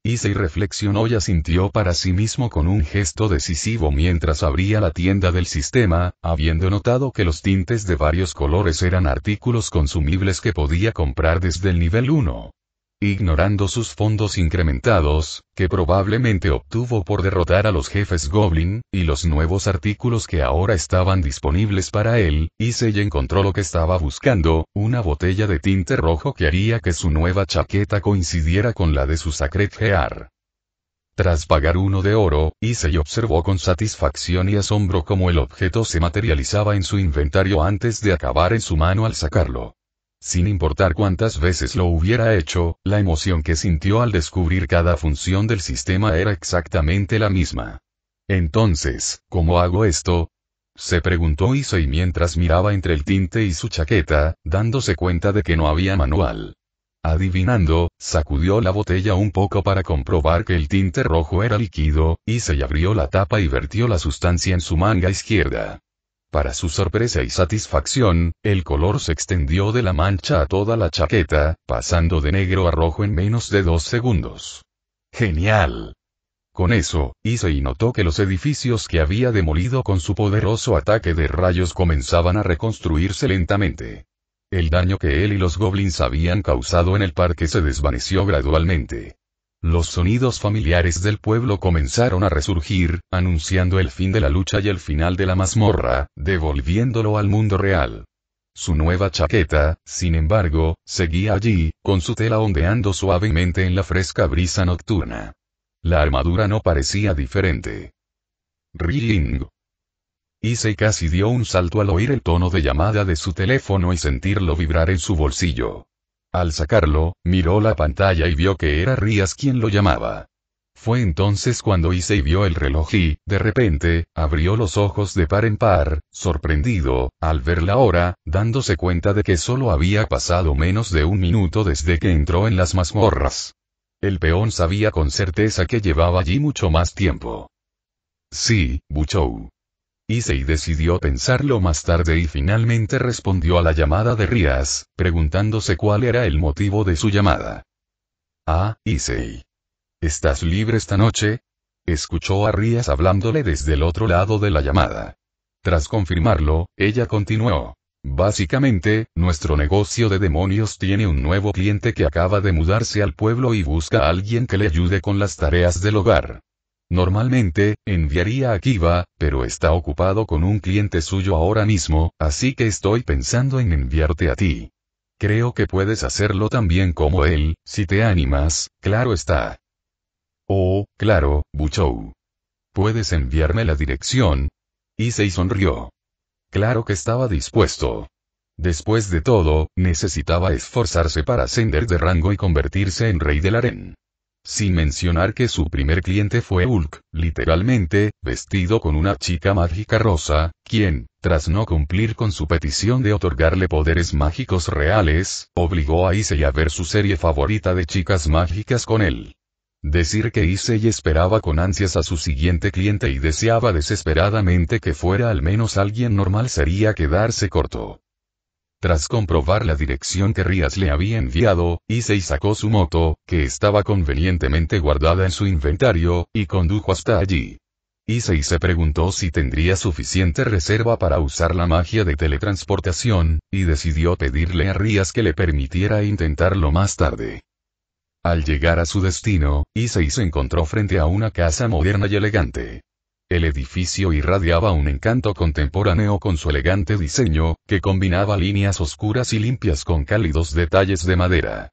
Issei reflexionó y asintió para sí mismo con un gesto decisivo mientras abría la tienda del sistema, habiendo notado que los tintes de varios colores eran artículos consumibles que podía comprar desde el nivel 1. Ignorando sus fondos incrementados, que probablemente obtuvo por derrotar a los jefes Goblin, y los nuevos artículos que ahora estaban disponibles para él, Issei encontró lo que estaba buscando, una botella de tinte rojo que haría que su nueva chaqueta coincidiera con la de su Sacred Gear. Tras pagar 1 de oro, Issei observó con satisfacción y asombro cómo el objeto se materializaba en su inventario antes de acabar en su mano al sacarlo. Sin importar cuántas veces lo hubiera hecho, la emoción que sintió al descubrir cada función del sistema era exactamente la misma. Entonces, ¿cómo hago esto?, se preguntó Issei mientras miraba entre el tinte y su chaqueta, dándose cuenta de que no había manual. Adivinando, sacudió la botella un poco para comprobar que el tinte rojo era líquido, Issei abrió la tapa y vertió la sustancia en su manga izquierda. Para su sorpresa y satisfacción, el color se extendió de la mancha a toda la chaqueta, pasando de negro a rojo en menos de 2 segundos. ¡Genial! Con eso, Issei notó que los edificios que había demolido con su poderoso ataque de rayos comenzaban a reconstruirse lentamente. El daño que él y los goblins habían causado en el parque se desvaneció gradualmente. Los sonidos familiares del pueblo comenzaron a resurgir, anunciando el fin de la lucha y el final de la mazmorra, devolviéndolo al mundo real. Su nueva chaqueta, sin embargo, seguía allí, con su tela ondeando suavemente en la fresca brisa nocturna. La armadura no parecía diferente. Ring. Issei casi dio un salto al oír el tono de llamada de su teléfono y sentirlo vibrar en su bolsillo. Al sacarlo, miró la pantalla y vio que era Rías quien lo llamaba. Fue entonces cuando Issei vio el reloj y, de repente, abrió los ojos de par en par, sorprendido, al ver la hora, dándose cuenta de que solo había pasado menos de 1 minuto desde que entró en las mazmorras. El peón sabía con certeza que llevaba allí mucho más tiempo. Sí, Buchou. Issei decidió pensarlo más tarde y finalmente respondió a la llamada de Rías, preguntándose cuál era el motivo de su llamada. Ah, Issei. ¿Estás libre esta noche?, escuchó a Rías hablándole desde el otro lado de la llamada. Tras confirmarlo, ella continuó. Básicamente, nuestro negocio de demonios tiene un nuevo cliente que acaba de mudarse al pueblo y busca a alguien que le ayude con las tareas del hogar. Normalmente, enviaría a Kiba, pero está ocupado con un cliente suyo ahora mismo, así que estoy pensando en enviarte a ti. Creo que puedes hacerlo tan bien como él, si te animas, claro está. Oh, claro, Buchou. ¿Puedes enviarme la dirección? Issei sonrió. Claro que estaba dispuesto. Después de todo, necesitaba esforzarse para ascender de rango y convertirse en rey del harén. Sin mencionar que su primer cliente fue Hulk, literalmente, vestido con una chica mágica rosa, quien, tras no cumplir con su petición de otorgarle poderes mágicos reales, obligó a Issei a ver su serie favorita de chicas mágicas con él. Decir que Issei esperaba con ansias a su siguiente cliente y deseaba desesperadamente que fuera al menos alguien normal sería quedarse corto. Tras comprobar la dirección que Rías le había enviado, Issei sacó su moto, que estaba convenientemente guardada en su inventario, y condujo hasta allí. Issei se preguntó si tendría suficiente reserva para usar la magia de teletransportación, y decidió pedirle a Rías que le permitiera intentarlo más tarde. Al llegar a su destino, Issei se encontró frente a una casa moderna y elegante. El edificio irradiaba un encanto contemporáneo con su elegante diseño, que combinaba líneas oscuras y limpias con cálidos detalles de madera.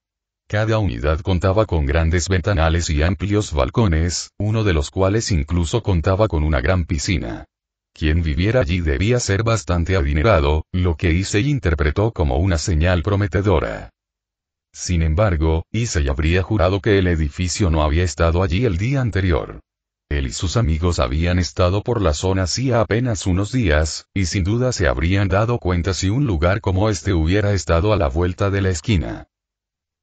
Cada unidad contaba con grandes ventanales y amplios balcones, uno de los cuales incluso contaba con una gran piscina. Quien viviera allí debía ser bastante adinerado, lo que Issei interpretó como una señal prometedora. Sin embargo, Issei habría jurado que el edificio no había estado allí el día anterior. Él y sus amigos habían estado por la zona hacía apenas unos días, y sin duda se habrían dado cuenta si un lugar como este hubiera estado a la vuelta de la esquina.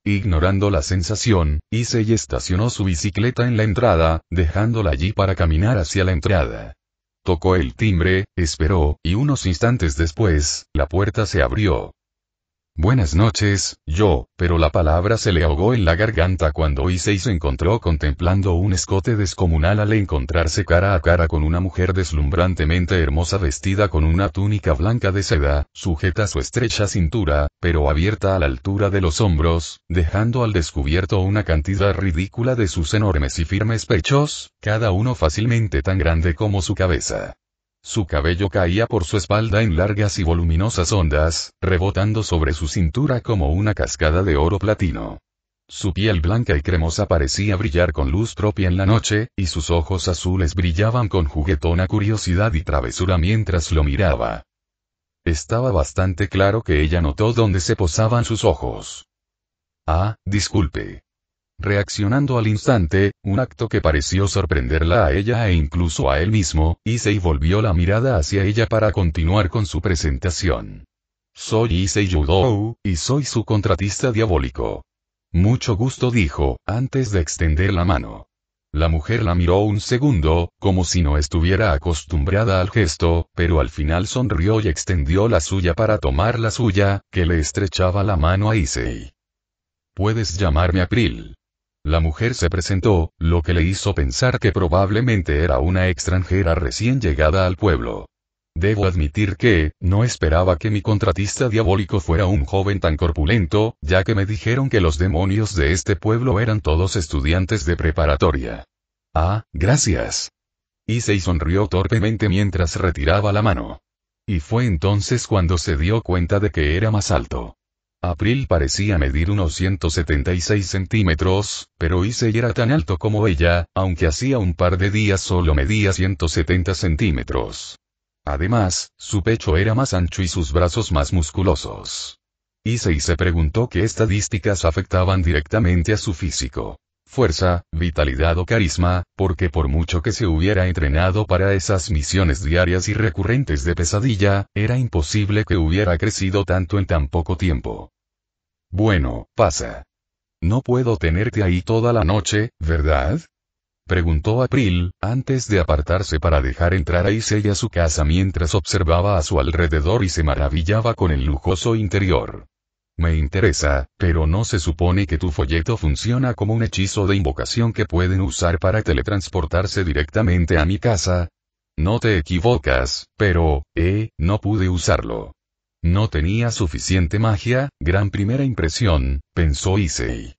Ignorando la sensación, Issei estacionó su bicicleta en la entrada, dejándola allí para caminar hacia la entrada. Tocó el timbre, esperó, y unos instantes después, la puerta se abrió. Buenas noches, pero la palabra se le ahogó en la garganta cuando Issei se encontró contemplando un escote descomunal al encontrarse cara a cara con una mujer deslumbrantemente hermosa vestida con una túnica blanca de seda, sujeta a su estrecha cintura, pero abierta a la altura de los hombros, dejando al descubierto una cantidad ridícula de sus enormes y firmes pechos, cada uno fácilmente tan grande como su cabeza. Su cabello caía por su espalda en largas y voluminosas ondas, rebotando sobre su cintura como una cascada de oro platino. Su piel blanca y cremosa parecía brillar con luz propia en la noche, y sus ojos azules brillaban con juguetona curiosidad y travesura mientras lo miraba. Estaba bastante claro que ella notó dónde se posaban sus ojos. Ah, disculpe. Reaccionando al instante, un acto que pareció sorprenderla a ella e incluso a él mismo, Issei volvió la mirada hacia ella para continuar con su presentación. Soy Issei Yudou, y soy su contratista diabólico. Mucho gusto, dijo, antes de extender la mano. La mujer la miró un segundo, como si no estuviera acostumbrada al gesto, pero al final sonrió y extendió la suya para tomar la suya, que le estrechaba la mano a Issei. Puedes llamarme April. La mujer se presentó, lo que le hizo pensar que probablemente era una extranjera recién llegada al pueblo. Debo admitir que, no esperaba que mi contratista diabólico fuera un joven tan corpulento, ya que me dijeron que los demonios de este pueblo eran todos estudiantes de preparatoria. Ah, gracias. Issei sonrió torpemente mientras retiraba la mano. Y fue entonces cuando se dio cuenta de que era más alto. April parecía medir unos 176 centímetros, pero Issei era tan alto como ella, aunque hacía un par de días solo medía 170 centímetros. Además, su pecho era más ancho y sus brazos más musculosos. Issei se preguntó qué estadísticas afectaban directamente a su físico. Fuerza, vitalidad o carisma, porque por mucho que se hubiera entrenado para esas misiones diarias y recurrentes de pesadilla, era imposible que hubiera crecido tanto en tan poco tiempo. Bueno, pasa. No puedo tenerte ahí toda la noche, ¿verdad? Preguntó April, antes de apartarse para dejar entrar a Issei a su casa mientras observaba a su alrededor y se maravillaba con el lujoso interior. Me interesa, pero ¿no se supone que tu folleto funciona como un hechizo de invocación que pueden usar para teletransportarse directamente a mi casa? No te equivocas, pero, no pude usarlo. No tenía suficiente magia, gran primera impresión, pensó Issei.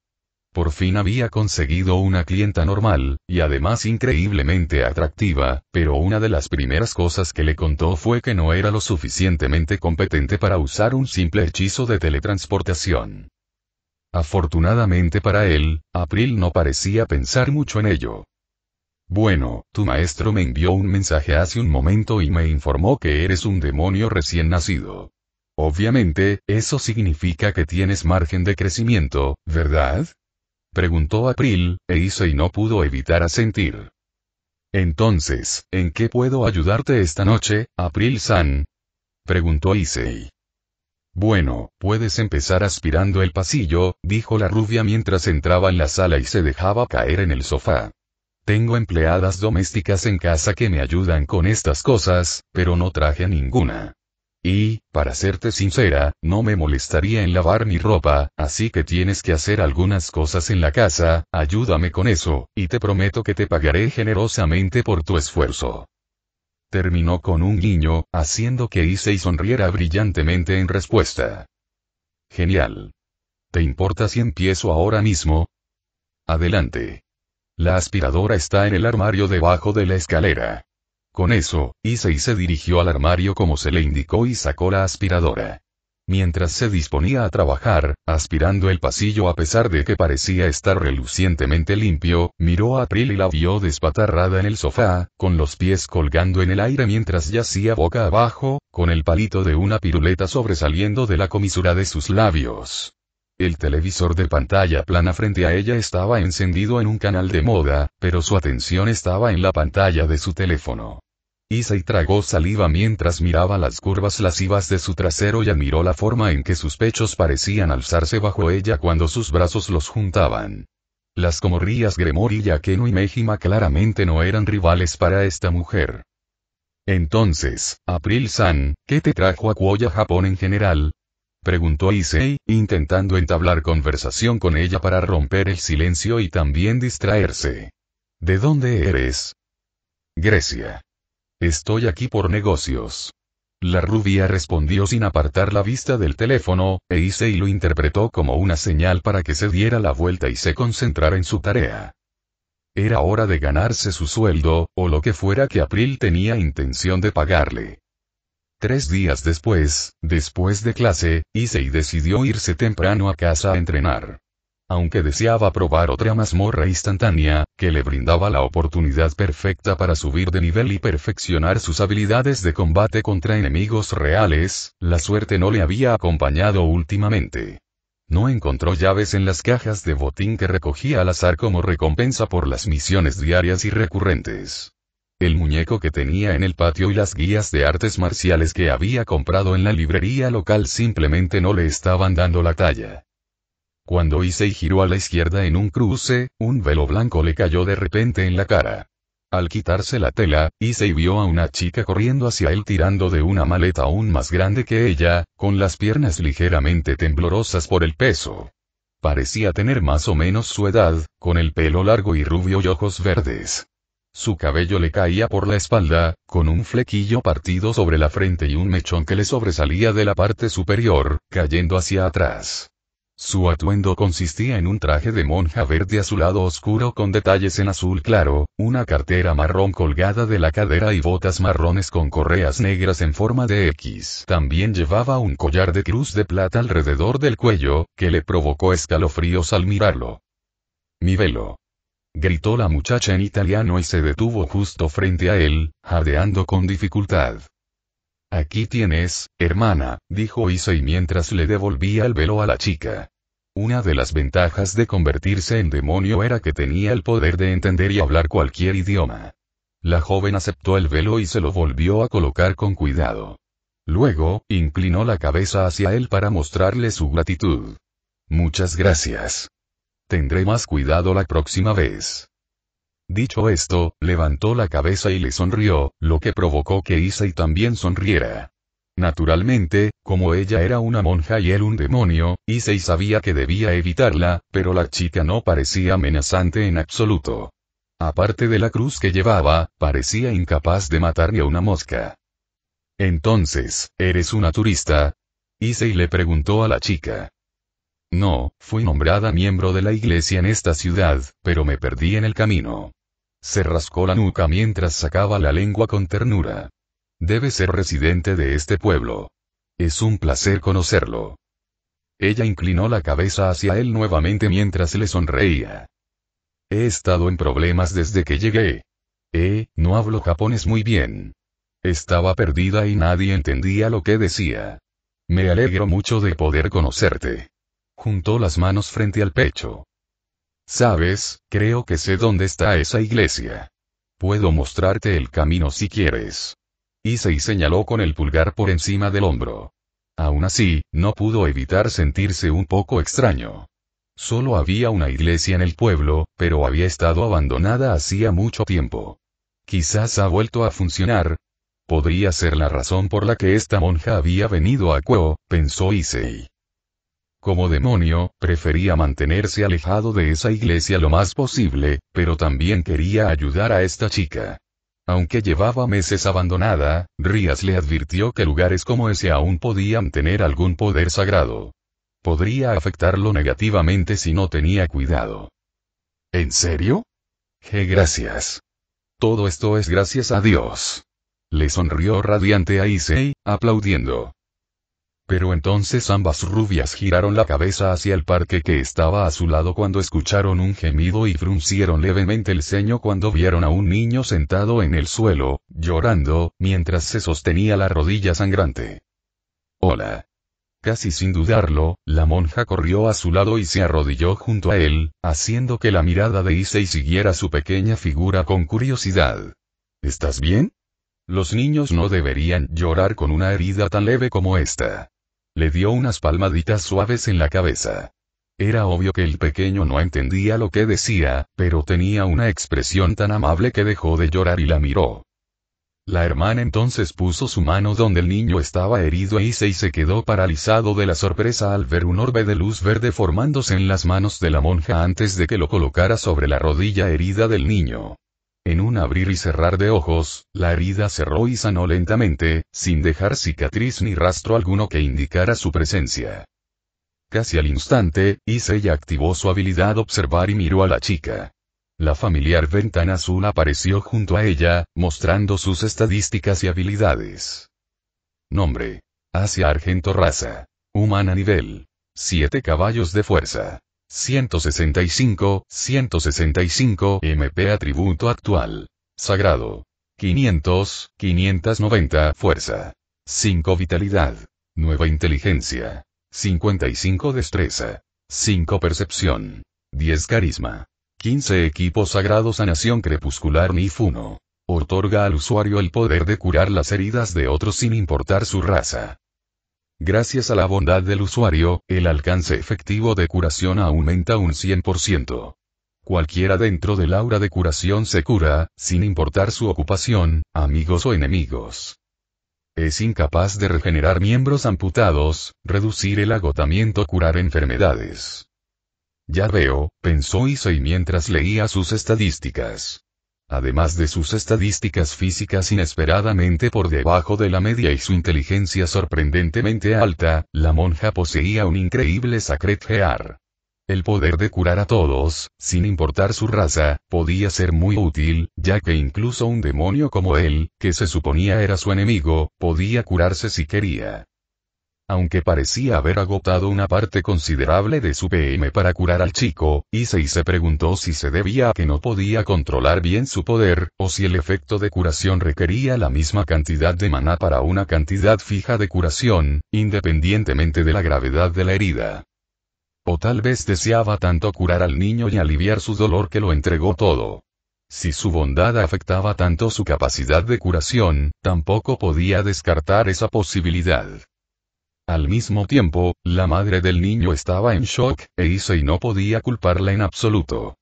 Por fin había conseguido una clienta normal, y además increíblemente atractiva, pero una de las primeras cosas que le contó fue que no era lo suficientemente competente para usar un simple hechizo de teletransportación. Afortunadamente para él, April no parecía pensar mucho en ello. Bueno, tu maestro me envió un mensaje hace un momento y me informó que eres un demonio recién nacido. Obviamente, eso significa que tienes margen de crecimiento, ¿verdad? Preguntó April, e Issei no pudo evitar asentir. Entonces, ¿en qué puedo ayudarte esta noche, April-san? Preguntó Issei. Bueno, puedes empezar aspirando el pasillo, dijo la rubia mientras entraba en la sala y se dejaba caer en el sofá. Tengo empleadas domésticas en casa que me ayudan con estas cosas, pero no traje a ninguna. Y, para serte sincera, no me molestaría en lavar mi ropa, así que tienes que hacer algunas cosas en la casa, ayúdame con eso, y te prometo que te pagaré generosamente por tu esfuerzo. Terminó con un guiño, haciendo que Issei sonriera brillantemente en respuesta. Genial. ¿Te importa si empiezo ahora mismo? Adelante. La aspiradora está en el armario debajo de la escalera. Con eso, Issei se dirigió al armario como se le indicó y sacó la aspiradora. Mientras se disponía a trabajar, aspirando el pasillo a pesar de que parecía estar relucientemente limpio, miró a April y la vio despatarrada en el sofá, con los pies colgando en el aire mientras yacía boca abajo, con el palito de una piruleta sobresaliendo de la comisura de sus labios. El televisor de pantalla plana frente a ella estaba encendido en un canal de moda, pero su atención estaba en la pantalla de su teléfono. Issei tragó saliva mientras miraba las curvas lascivas de su trasero y admiró la forma en que sus pechos parecían alzarse bajo ella cuando sus brazos los juntaban. Las comorrías Gremor y Yakeno y Mejima claramente no eran rivales para esta mujer. Entonces, April-san, ¿qué te trajo a Kuoya Japón en general? preguntó Issei, intentando entablar conversación con ella para romper el silencio y también distraerse. ¿De dónde eres? Grecia. Estoy aquí por negocios. La rubia respondió sin apartar la vista del teléfono, e Issei lo interpretó como una señal para que se diera la vuelta y se concentrara en su tarea. Era hora de ganarse su sueldo, o lo que fuera que April tenía intención de pagarle. 3 días después de clase, Issei decidió irse temprano a casa a entrenar. Aunque deseaba probar otra mazmorra instantánea, que le brindaba la oportunidad perfecta para subir de nivel y perfeccionar sus habilidades de combate contra enemigos reales, la suerte no le había acompañado últimamente. No encontró llaves en las cajas de botín que recogía al azar como recompensa por las misiones diarias y recurrentes. El muñeco que tenía en el patio y las guías de artes marciales que había comprado en la librería local simplemente no le estaban dando la talla. Cuando Issei giró a la izquierda en un cruce, un velo blanco le cayó de repente en la cara. Al quitarse la tela, Issei vio a una chica corriendo hacia él tirando de una maleta aún más grande que ella, con las piernas ligeramente temblorosas por el peso. Parecía tener más o menos su edad, con el pelo largo y rubio y ojos verdes. Su cabello le caía por la espalda, con un flequillo partido sobre la frente y un mechón que le sobresalía de la parte superior, cayendo hacia atrás. Su atuendo consistía en un traje de monja verde azulado oscuro con detalles en azul claro, una cartera marrón colgada de la cadera y botas marrones con correas negras en forma de X. También llevaba un collar de cruz de plata alrededor del cuello, que le provocó escalofríos al mirarlo. «Mi velo», gritó la muchacha en italiano y se detuvo justo frente a él, jadeando con dificultad. «Aquí tienes, hermana», dijo Issei mientras le devolvía el velo a la chica. Una de las ventajas de convertirse en demonio era que tenía el poder de entender y hablar cualquier idioma. La joven aceptó el velo y se lo volvió a colocar con cuidado. Luego, inclinó la cabeza hacia él para mostrarle su gratitud. «Muchas gracias. Tendré más cuidado la próxima vez». Dicho esto, levantó la cabeza y le sonrió, lo que provocó que Issei también sonriera. Naturalmente, como ella era una monja y él un demonio, Issei sabía que debía evitarla, pero la chica no parecía amenazante en absoluto. Aparte de la cruz que llevaba, parecía incapaz de matar ni a una mosca. «Entonces, ¿eres una turista?», Issei le preguntó a la chica. «No, fui nombrada miembro de la iglesia en esta ciudad, pero me perdí en el camino». Se rascó la nuca mientras sacaba la lengua con ternura. «Debe ser residente de este pueblo. Es un placer conocerlo». Ella inclinó la cabeza hacia él nuevamente mientras le sonreía. «He estado en problemas desde que llegué. No hablo japonés muy bien. Estaba perdida y nadie entendía lo que decía. Me alegro mucho de poder conocerte». Juntó las manos frente al pecho. «Sabes, creo que sé dónde está esa iglesia. Puedo mostrarte el camino si quieres». Issei señaló con el pulgar por encima del hombro. Aún así, no pudo evitar sentirse un poco extraño. Solo había una iglesia en el pueblo, pero había estado abandonada hacía mucho tiempo. Quizás ha vuelto a funcionar. Podría ser la razón por la que esta monja había venido a Kuo, pensó Issei. Como demonio, prefería mantenerse alejado de esa iglesia lo más posible, pero también quería ayudar a esta chica. Aunque llevaba meses abandonada, Rías le advirtió que lugares como ese aún podían tener algún poder sagrado. Podría afectarlo negativamente si no tenía cuidado. ¿En serio? Gracias. Todo esto es gracias a Dios. Le sonrió radiante a Issei, aplaudiendo. Pero entonces ambas rubias giraron la cabeza hacia el parque que estaba a su lado cuando escucharon un gemido y fruncieron levemente el ceño cuando vieron a un niño sentado en el suelo, llorando, mientras se sostenía la rodilla sangrante. «Hola». Casi sin dudarlo, la monja corrió a su lado y se arrodilló junto a él, haciendo que la mirada de Issei siguiera su pequeña figura con curiosidad. «¿Estás bien? Los niños no deberían llorar con una herida tan leve como esta». Le dio unas palmaditas suaves en la cabeza. Era obvio que el pequeño no entendía lo que decía, pero tenía una expresión tan amable que dejó de llorar y la miró. La hermana entonces puso su mano donde el niño estaba herido e Issei se quedó paralizado de la sorpresa al ver un orbe de luz verde formándose en las manos de la monja antes de que lo colocara sobre la rodilla herida del niño. En un abrir y cerrar de ojos, la herida cerró y sanó lentamente, sin dejar cicatriz ni rastro alguno que indicara su presencia. Casi al instante, Issei activó su habilidad observar y miró a la chica. La familiar ventana azul apareció junto a ella, mostrando sus estadísticas y habilidades. Nombre: Asia Argento. Raza: humana. Nivel: 7 caballos de fuerza. 165 MP. Atributo actual: sagrado. 590 fuerza. 5 vitalidad. 9 inteligencia. 55 destreza. 5 percepción. 10 carisma. 15 equipo sagrado. Sanación crepuscular. NIF 1. Otorga al usuario el poder de curar las heridas de otros sin importar su raza. Gracias a la bondad del usuario, el alcance efectivo de curación aumenta un 100%. Cualquiera dentro del aura de curación se cura, sin importar su ocupación, amigos o enemigos. Es incapaz de regenerar miembros amputados, reducir el agotamiento, curar enfermedades. Ya veo, pensó Issei mientras leía sus estadísticas. Además de sus estadísticas físicas inesperadamente por debajo de la media y su inteligencia sorprendentemente alta, la monja poseía un increíble Sacred Gear. El poder de curar a todos, sin importar su raza, podía ser muy útil, ya que incluso un demonio como él, que se suponía era su enemigo, podía curarse si quería. Aunque parecía haber agotado una parte considerable de su PM para curar al chico, Issei se preguntó si se debía a que no podía controlar bien su poder, o si el efecto de curación requería la misma cantidad de maná para una cantidad fija de curación, independientemente de la gravedad de la herida. O tal vez deseaba tanto curar al niño y aliviar su dolor que lo entregó todo. Si su bondad afectaba tanto su capacidad de curación, tampoco podía descartar esa posibilidad. Al mismo tiempo, la madre del niño estaba en shock, e Issei no podía culparla en absoluto.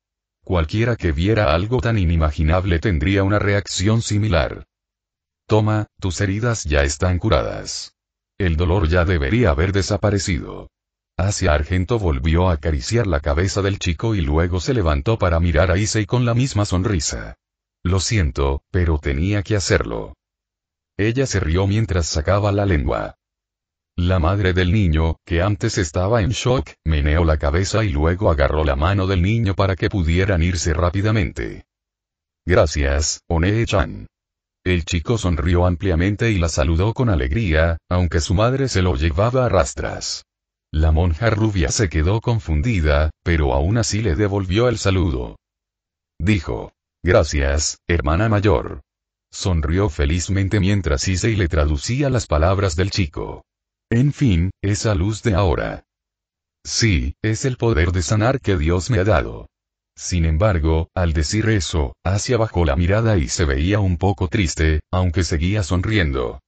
Cualquiera que viera algo tan inimaginable tendría una reacción similar. Toma, tus heridas ya están curadas. El dolor ya debería haber desaparecido. Asia Argento volvió a acariciar la cabeza del chico y luego se levantó para mirar a Issei con la misma sonrisa. Lo siento, pero tenía que hacerlo. Ella se rió mientras sacaba la lengua. La madre del niño, que antes estaba en shock, meneó la cabeza y luego agarró la mano del niño para que pudieran irse rápidamente. Gracias, One-chan. El chico sonrió ampliamente y la saludó con alegría, aunque su madre se lo llevaba a rastras. La monja rubia se quedó confundida, pero aún así le devolvió el saludo. Dijo: gracias, hermana mayor. Sonrió felizmente mientras Issei le traducía las palabras del chico. En fin, esa luz de ahora. Sí, es el poder de sanar que Dios me ha dado. Sin embargo, al decir eso, Asia bajó la mirada y se veía un poco triste, aunque seguía sonriendo.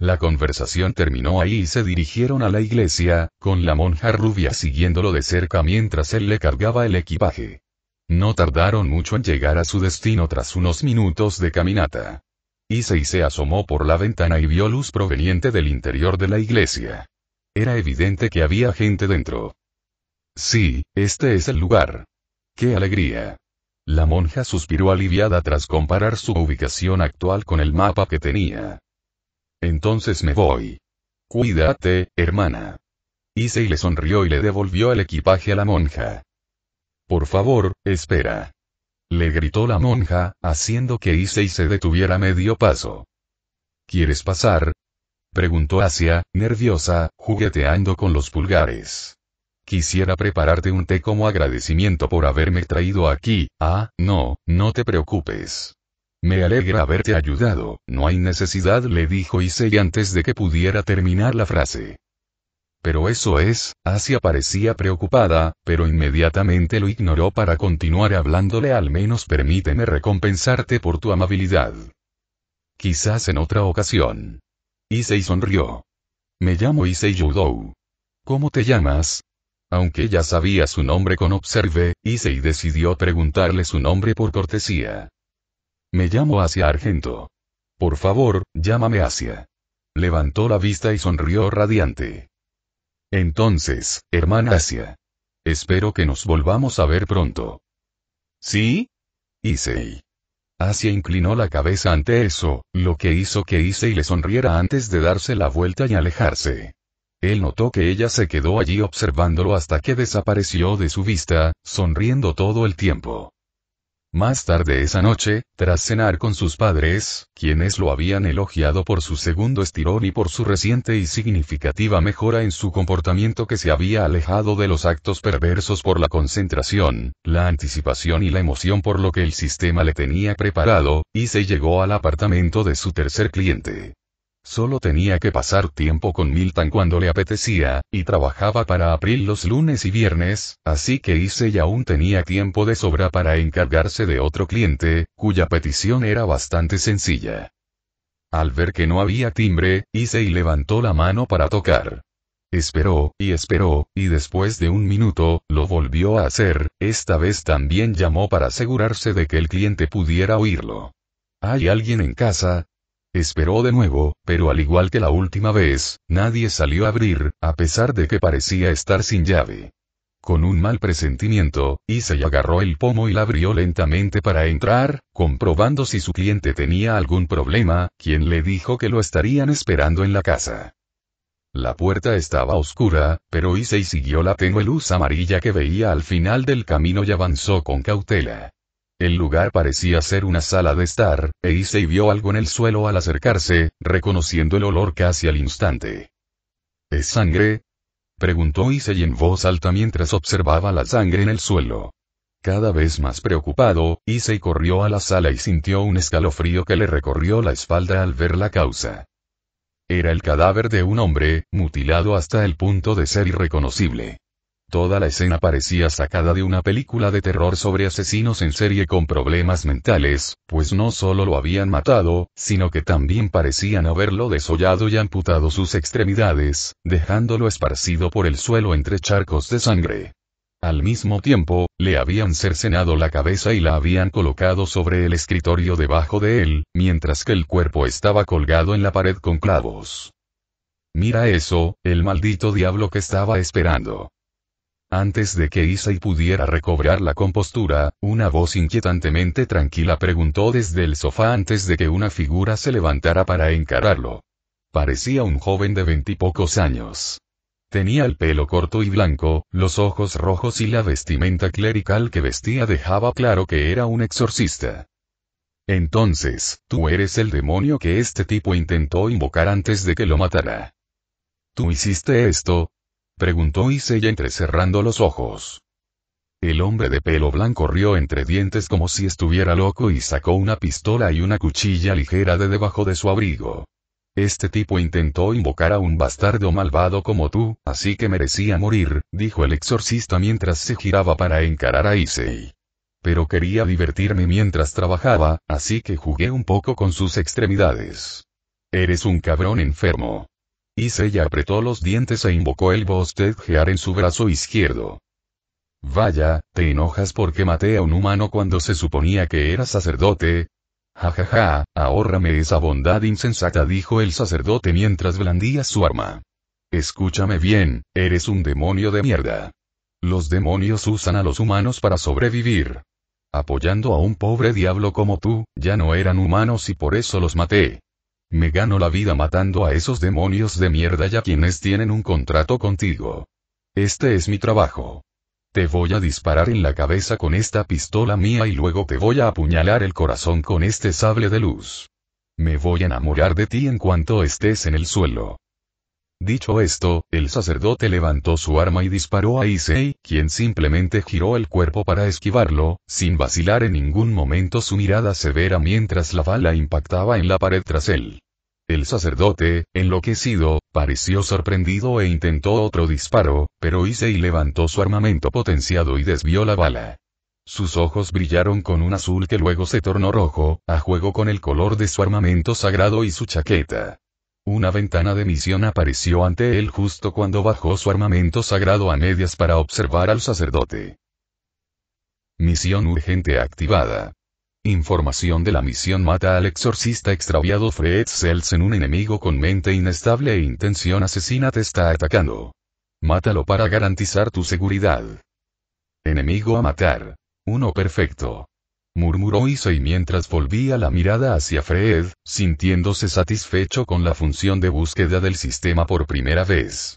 La conversación terminó ahí y se dirigieron a la iglesia, con la monja rubia siguiéndolo de cerca mientras él le cargaba el equipaje. No tardaron mucho en llegar a su destino tras unos minutos de caminata. Issei se asomó por la ventana y vio luz proveniente del interior de la iglesia. Era evidente que había gente dentro. Sí, este es el lugar. ¡Qué alegría! La monja suspiró aliviada tras comparar su ubicación actual con el mapa que tenía. Entonces me voy. Cuídate, hermana. Issei le sonrió y le devolvió el equipaje a la monja. Por favor, espera. Le gritó la monja, haciendo que Issei se detuviera medio paso. ¿Quieres pasar? Preguntó Asia, nerviosa, jugueteando con los pulgares. Quisiera prepararte un té como agradecimiento por haberme traído aquí. Ah, no, no te preocupes. Me alegra haberte ayudado, no hay necesidad, le dijo Issei antes de que pudiera terminar la frase. Pero eso es, Asia parecía preocupada, pero inmediatamente lo ignoró para continuar hablándole. Al menos permíteme recompensarte por tu amabilidad. Quizás en otra ocasión. Issei sonrió. Me llamo Issei Yudou. ¿Cómo te llamas? Aunque ya sabía su nombre con Observe, Issei decidió preguntarle su nombre por cortesía. Me llamo Asia Argento. Por favor, llámame Asia. Levantó la vista y sonrió radiante. Entonces, hermana Asia. Espero que nos volvamos a ver pronto. ¿Sí? Issei. Asia inclinó la cabeza ante eso, lo que hizo que Issei le sonriera antes de darse la vuelta y alejarse. Él notó que ella se quedó allí observándolo hasta que desapareció de su vista, sonriendo todo el tiempo. Más tarde esa noche, tras cenar con sus padres, quienes lo habían elogiado por su segundo estirón y por su reciente y significativa mejora en su comportamiento que se había alejado de los actos perversos por la concentración, la anticipación y la emoción por lo que el sistema le tenía preparado, y se llegó al apartamento de su tercer cliente. Solo tenía que pasar tiempo con Milton cuando le apetecía, y trabajaba para April los lunes y viernes, así que Issei aún tenía tiempo de sobra para encargarse de otro cliente, cuya petición era bastante sencilla. Al ver que no había timbre, Issei levantó la mano para tocar. Esperó, y después de un minuto, lo volvió a hacer, esta vez también llamó para asegurarse de que el cliente pudiera oírlo. ¿Hay alguien en casa? Esperó de nuevo, pero al igual que la última vez, nadie salió a abrir, a pesar de que parecía estar sin llave. Con un mal presentimiento, Issei agarró el pomo y la abrió lentamente para entrar, comprobando si su cliente tenía algún problema, quien le dijo que lo estarían esperando en la casa. La puerta estaba oscura, pero Issei siguió la tenue luz amarilla que veía al final del camino y avanzó con cautela. El lugar parecía ser una sala de estar, e Issei vio algo en el suelo al acercarse, reconociendo el olor casi al instante. ¿Es sangre? Preguntó Issei en voz alta mientras observaba la sangre en el suelo. Cada vez más preocupado, Issei corrió a la sala y sintió un escalofrío que le recorrió la espalda al ver la causa. Era el cadáver de un hombre, mutilado hasta el punto de ser irreconocible. Toda la escena parecía sacada de una película de terror sobre asesinos en serie con problemas mentales, pues no solo lo habían matado, sino que también parecían haberlo desollado y amputado sus extremidades, dejándolo esparcido por el suelo entre charcos de sangre. Al mismo tiempo, le habían cercenado la cabeza y la habían colocado sobre el escritorio debajo de él, mientras que el cuerpo estaba colgado en la pared con clavos. Mira eso, el maldito diablo que estaba esperando. Antes de que Issei pudiera recobrar la compostura, una voz inquietantemente tranquila preguntó desde el sofá antes de que una figura se levantara para encararlo. Parecía un joven de 20 y pocos años. Tenía el pelo corto y blanco, los ojos rojos y la vestimenta clerical que vestía dejaba claro que era un exorcista. Entonces, tú eres el demonio que este tipo intentó invocar antes de que lo matara. ¿Tú hiciste esto? Preguntó Issei entrecerrando los ojos. El hombre de pelo blanco rió entre dientes como si estuviera loco y sacó una pistola y una cuchilla ligera de debajo de su abrigo. Este tipo intentó invocar a un bastardo malvado como tú, así que merecía morir, dijo el exorcista mientras se giraba para encarar a Issei. Pero quería divertirme mientras trabajaba, así que jugué un poco con sus extremidades. Eres un cabrón enfermo. Issei apretó los dientes e invocó el Bostedgear en su brazo izquierdo. Vaya, ¿te enojas porque maté a un humano cuando se suponía que era sacerdote? Jajaja, ahórrame esa bondad insensata, dijo el sacerdote mientras blandía su arma. Escúchame bien, eres un demonio de mierda. Los demonios usan a los humanos para sobrevivir. Apoyando a un pobre diablo como tú, ya no eran humanos y por eso los maté. Me gano la vida matando a esos demonios de mierda y a quienes tienen un contrato contigo. Este es mi trabajo. Te voy a disparar en la cabeza con esta pistola mía y luego te voy a apuñalar el corazón con este sable de luz. Me voy a enamorar de ti en cuanto estés en el suelo. Dicho esto, el sacerdote levantó su arma y disparó a Issei, quien simplemente giró el cuerpo para esquivarlo, sin vacilar en ningún momento su mirada severa mientras la bala impactaba en la pared tras él. El sacerdote, enloquecido, pareció sorprendido e intentó otro disparo, pero Issei levantó su armamento potenciado y desvió la bala. Sus ojos brillaron con un azul que luego se tornó rojo, a juego con el color de su armamento sagrado y su chaqueta. Una ventana de misión apareció ante él justo cuando bajó su armamento sagrado a medias para observar al sacerdote. Misión urgente activada. Información de la misión: mata al exorcista extraviado. Fred Selson, un enemigo con mente inestable e intención asesina, te está atacando. Mátalo para garantizar tu seguridad. Enemigo a matar. Uno perfecto. Murmuró Issei mientras volvía la mirada hacia Fred, sintiéndose satisfecho con la función de búsqueda del sistema por primera vez.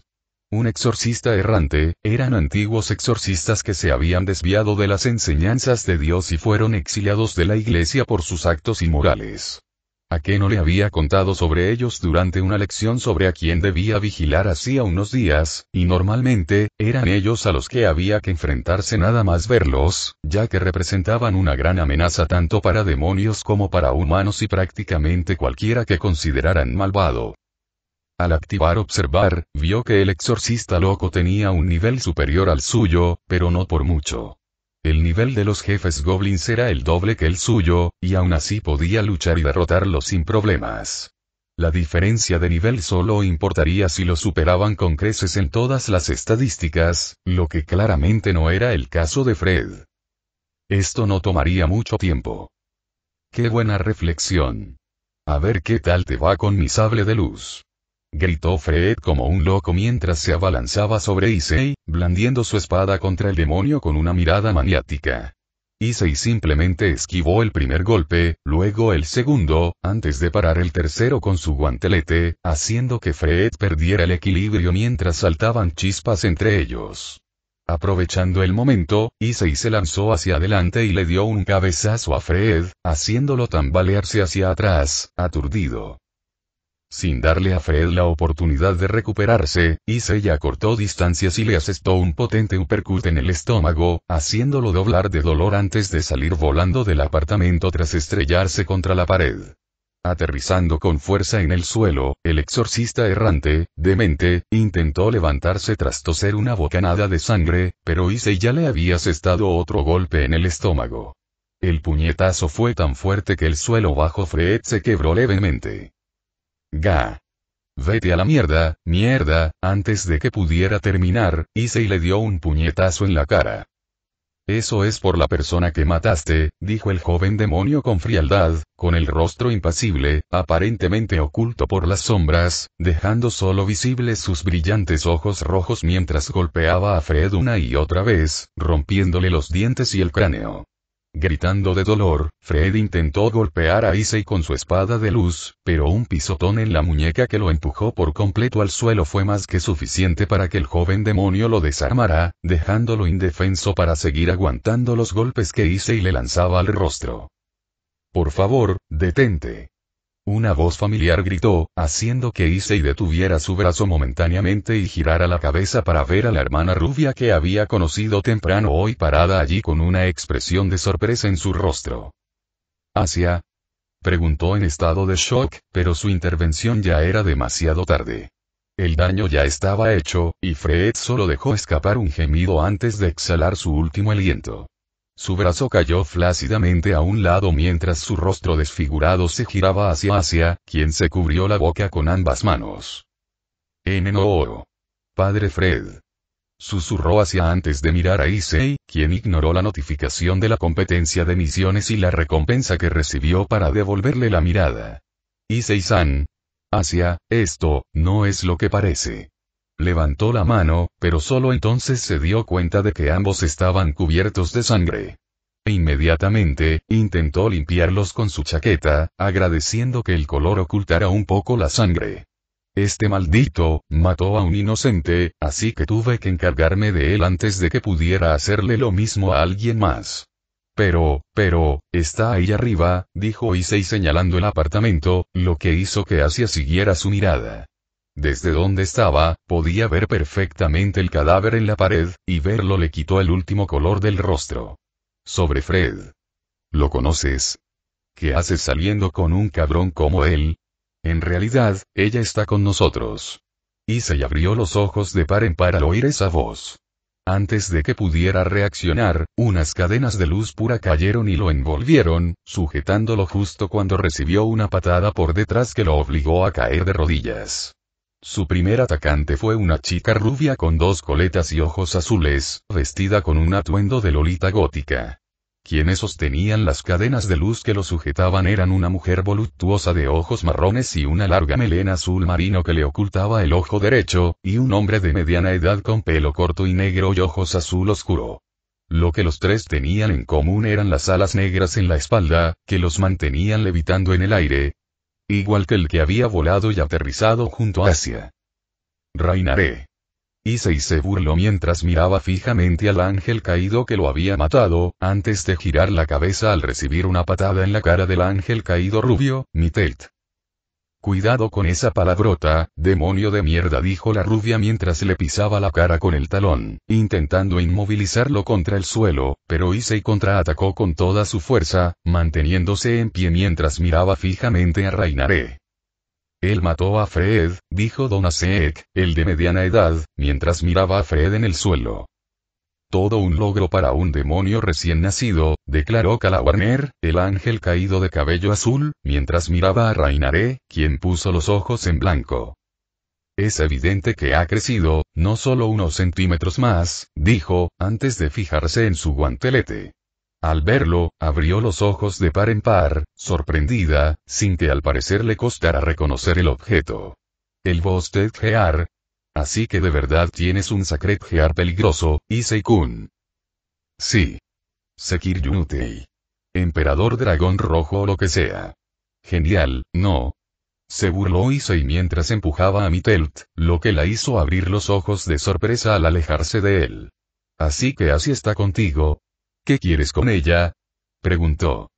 Un exorcista errante, eran antiguos exorcistas que se habían desviado de las enseñanzas de Dios y fueron exiliados de la iglesia por sus actos inmorales. ¿A qué no le había contado sobre ellos durante una lección sobre a quién debía vigilar hacía unos días? Y normalmente, eran ellos a los que había que enfrentarse nada más verlos, ya que representaban una gran amenaza tanto para demonios como para humanos y prácticamente cualquiera que consideraran malvado. Al activar observar, vio que el exorcista loco tenía un nivel superior al suyo, pero no por mucho. El nivel de los jefes goblins era el doble que el suyo, y aún así podía luchar y derrotarlos sin problemas. La diferencia de nivel solo importaría si lo superaban con creces en todas las estadísticas, lo que claramente no era el caso de Fred. Esto no tomaría mucho tiempo. ¡Qué buena reflexión! A ver qué tal te va con mi sable de luz. Gritó Fred como un loco mientras se abalanzaba sobre Issei, blandiendo su espada contra el demonio con una mirada maniática. Issei simplemente esquivó el primer golpe, luego el segundo, antes de parar el tercero con su guantelete, haciendo que Fred perdiera el equilibrio mientras saltaban chispas entre ellos. Aprovechando el momento, Issei se lanzó hacia adelante y le dio un cabezazo a Fred, haciéndolo tambalearse hacia atrás, aturdido. Sin darle a Fred la oportunidad de recuperarse, Issei acortó distancias y le asestó un potente uppercut en el estómago, haciéndolo doblar de dolor antes de salir volando del apartamento tras estrellarse contra la pared. Aterrizando con fuerza en el suelo, el exorcista errante, demente, intentó levantarse tras toser una bocanada de sangre, pero Issei ya le había asestado otro golpe en el estómago. El puñetazo fue tan fuerte que el suelo bajo Fred se quebró levemente. ¡Ga! Vete a la mierda, mierda! Antes de que pudiera terminar, Issei le dio un puñetazo en la cara. Eso es por la persona que mataste, dijo el joven demonio con frialdad, con el rostro impasible, aparentemente oculto por las sombras, dejando solo visibles sus brillantes ojos rojos mientras golpeaba a Fred una y otra vez, rompiéndole los dientes y el cráneo. Gritando de dolor, Fred intentó golpear a Issei con su espada de luz, pero un pisotón en la muñeca que lo empujó por completo al suelo fue más que suficiente para que el joven demonio lo desarmara, dejándolo indefenso para seguir aguantando los golpes que Issei le lanzaba al rostro. Por favor, detente. Una voz familiar gritó, haciendo que Issei detuviera su brazo momentáneamente y girara la cabeza para ver a la hermana rubia que había conocido temprano hoy parada allí con una expresión de sorpresa en su rostro. ¿Asia? Preguntó en estado de shock, pero su intervención ya era demasiado tarde. El daño ya estaba hecho, y Fred solo dejó escapar un gemido antes de exhalar su último aliento. Su brazo cayó flácidamente a un lado mientras su rostro desfigurado se giraba hacia Asia, quien se cubrió la boca con ambas manos. No. Padre Fred. Susurró Asia antes de mirar a Issei, quien ignoró la notificación de la competencia de misiones y la recompensa que recibió para devolverle la mirada. Issei-san. Asia, esto, no es lo que parece. Levantó la mano, pero solo entonces se dio cuenta de que ambos estaban cubiertos de sangre. Inmediatamente, intentó limpiarlos con su chaqueta, agradeciendo que el color ocultara un poco la sangre. Este maldito, mató a un inocente, así que tuve que encargarme de él antes de que pudiera hacerle lo mismo a alguien más. Pero, está ahí arriba, dijo Issei señalando el apartamento, lo que hizo que Asia siguiera su mirada. Desde donde estaba, podía ver perfectamente el cadáver en la pared, y verlo le quitó el último color del rostro. Sobre Fred. ¿Lo conoces? ¿Qué haces saliendo con un cabrón como él? En realidad, ella está con nosotros. Issei abrió los ojos de par en par al oír esa voz. Antes de que pudiera reaccionar, unas cadenas de luz pura cayeron y lo envolvieron, sujetándolo justo cuando recibió una patada por detrás que lo obligó a caer de rodillas. Su primer atacante fue una chica rubia con dos coletas y ojos azules, vestida con un atuendo de lolita gótica. Quienes sostenían las cadenas de luz que lo sujetaban eran una mujer voluptuosa de ojos marrones y una larga melena azul marino que le ocultaba el ojo derecho, y un hombre de mediana edad con pelo corto y negro y ojos azul oscuro. Lo que los tres tenían en común eran las alas negras en la espalda, que los mantenían levitando en el aire, igual que el que había volado y aterrizado junto a Asia. Reinaré. Issei se burló mientras miraba fijamente al ángel caído que lo había matado, antes de girar la cabeza al recibir una patada en la cara del ángel caído rubio, Mitelt. Cuidado con esa palabrota, demonio de mierda, dijo la rubia mientras le pisaba la cara con el talón, intentando inmovilizarlo contra el suelo, pero Issei contraatacó con toda su fuerza, manteniéndose en pie mientras miraba fijamente a Reinaré. Él mató a Fred, dijo Donasek, el de mediana edad, mientras miraba a Fred en el suelo. Todo un logro para un demonio recién nacido, declaró Calawarner, el ángel caído de cabello azul, mientras miraba a Reinaré, quien puso los ojos en blanco. Es evidente que ha crecido, no solo unos centímetros más, dijo, antes de fijarse en su guantelete. Al verlo, abrió los ojos de par en par, sorprendida, sin que al parecer le costara reconocer el objeto. El Bosted Gear. Así que de verdad tienes un Sacred Gear peligroso, Issei-kun. Sí. Sekir Yunutei. Emperador dragón rojo o lo que sea. Genial, ¿no? Se burló Issei mientras empujaba a Mitelt, lo que la hizo abrir los ojos de sorpresa al alejarse de él. Así que así está contigo. ¿Qué quieres con ella? Preguntó.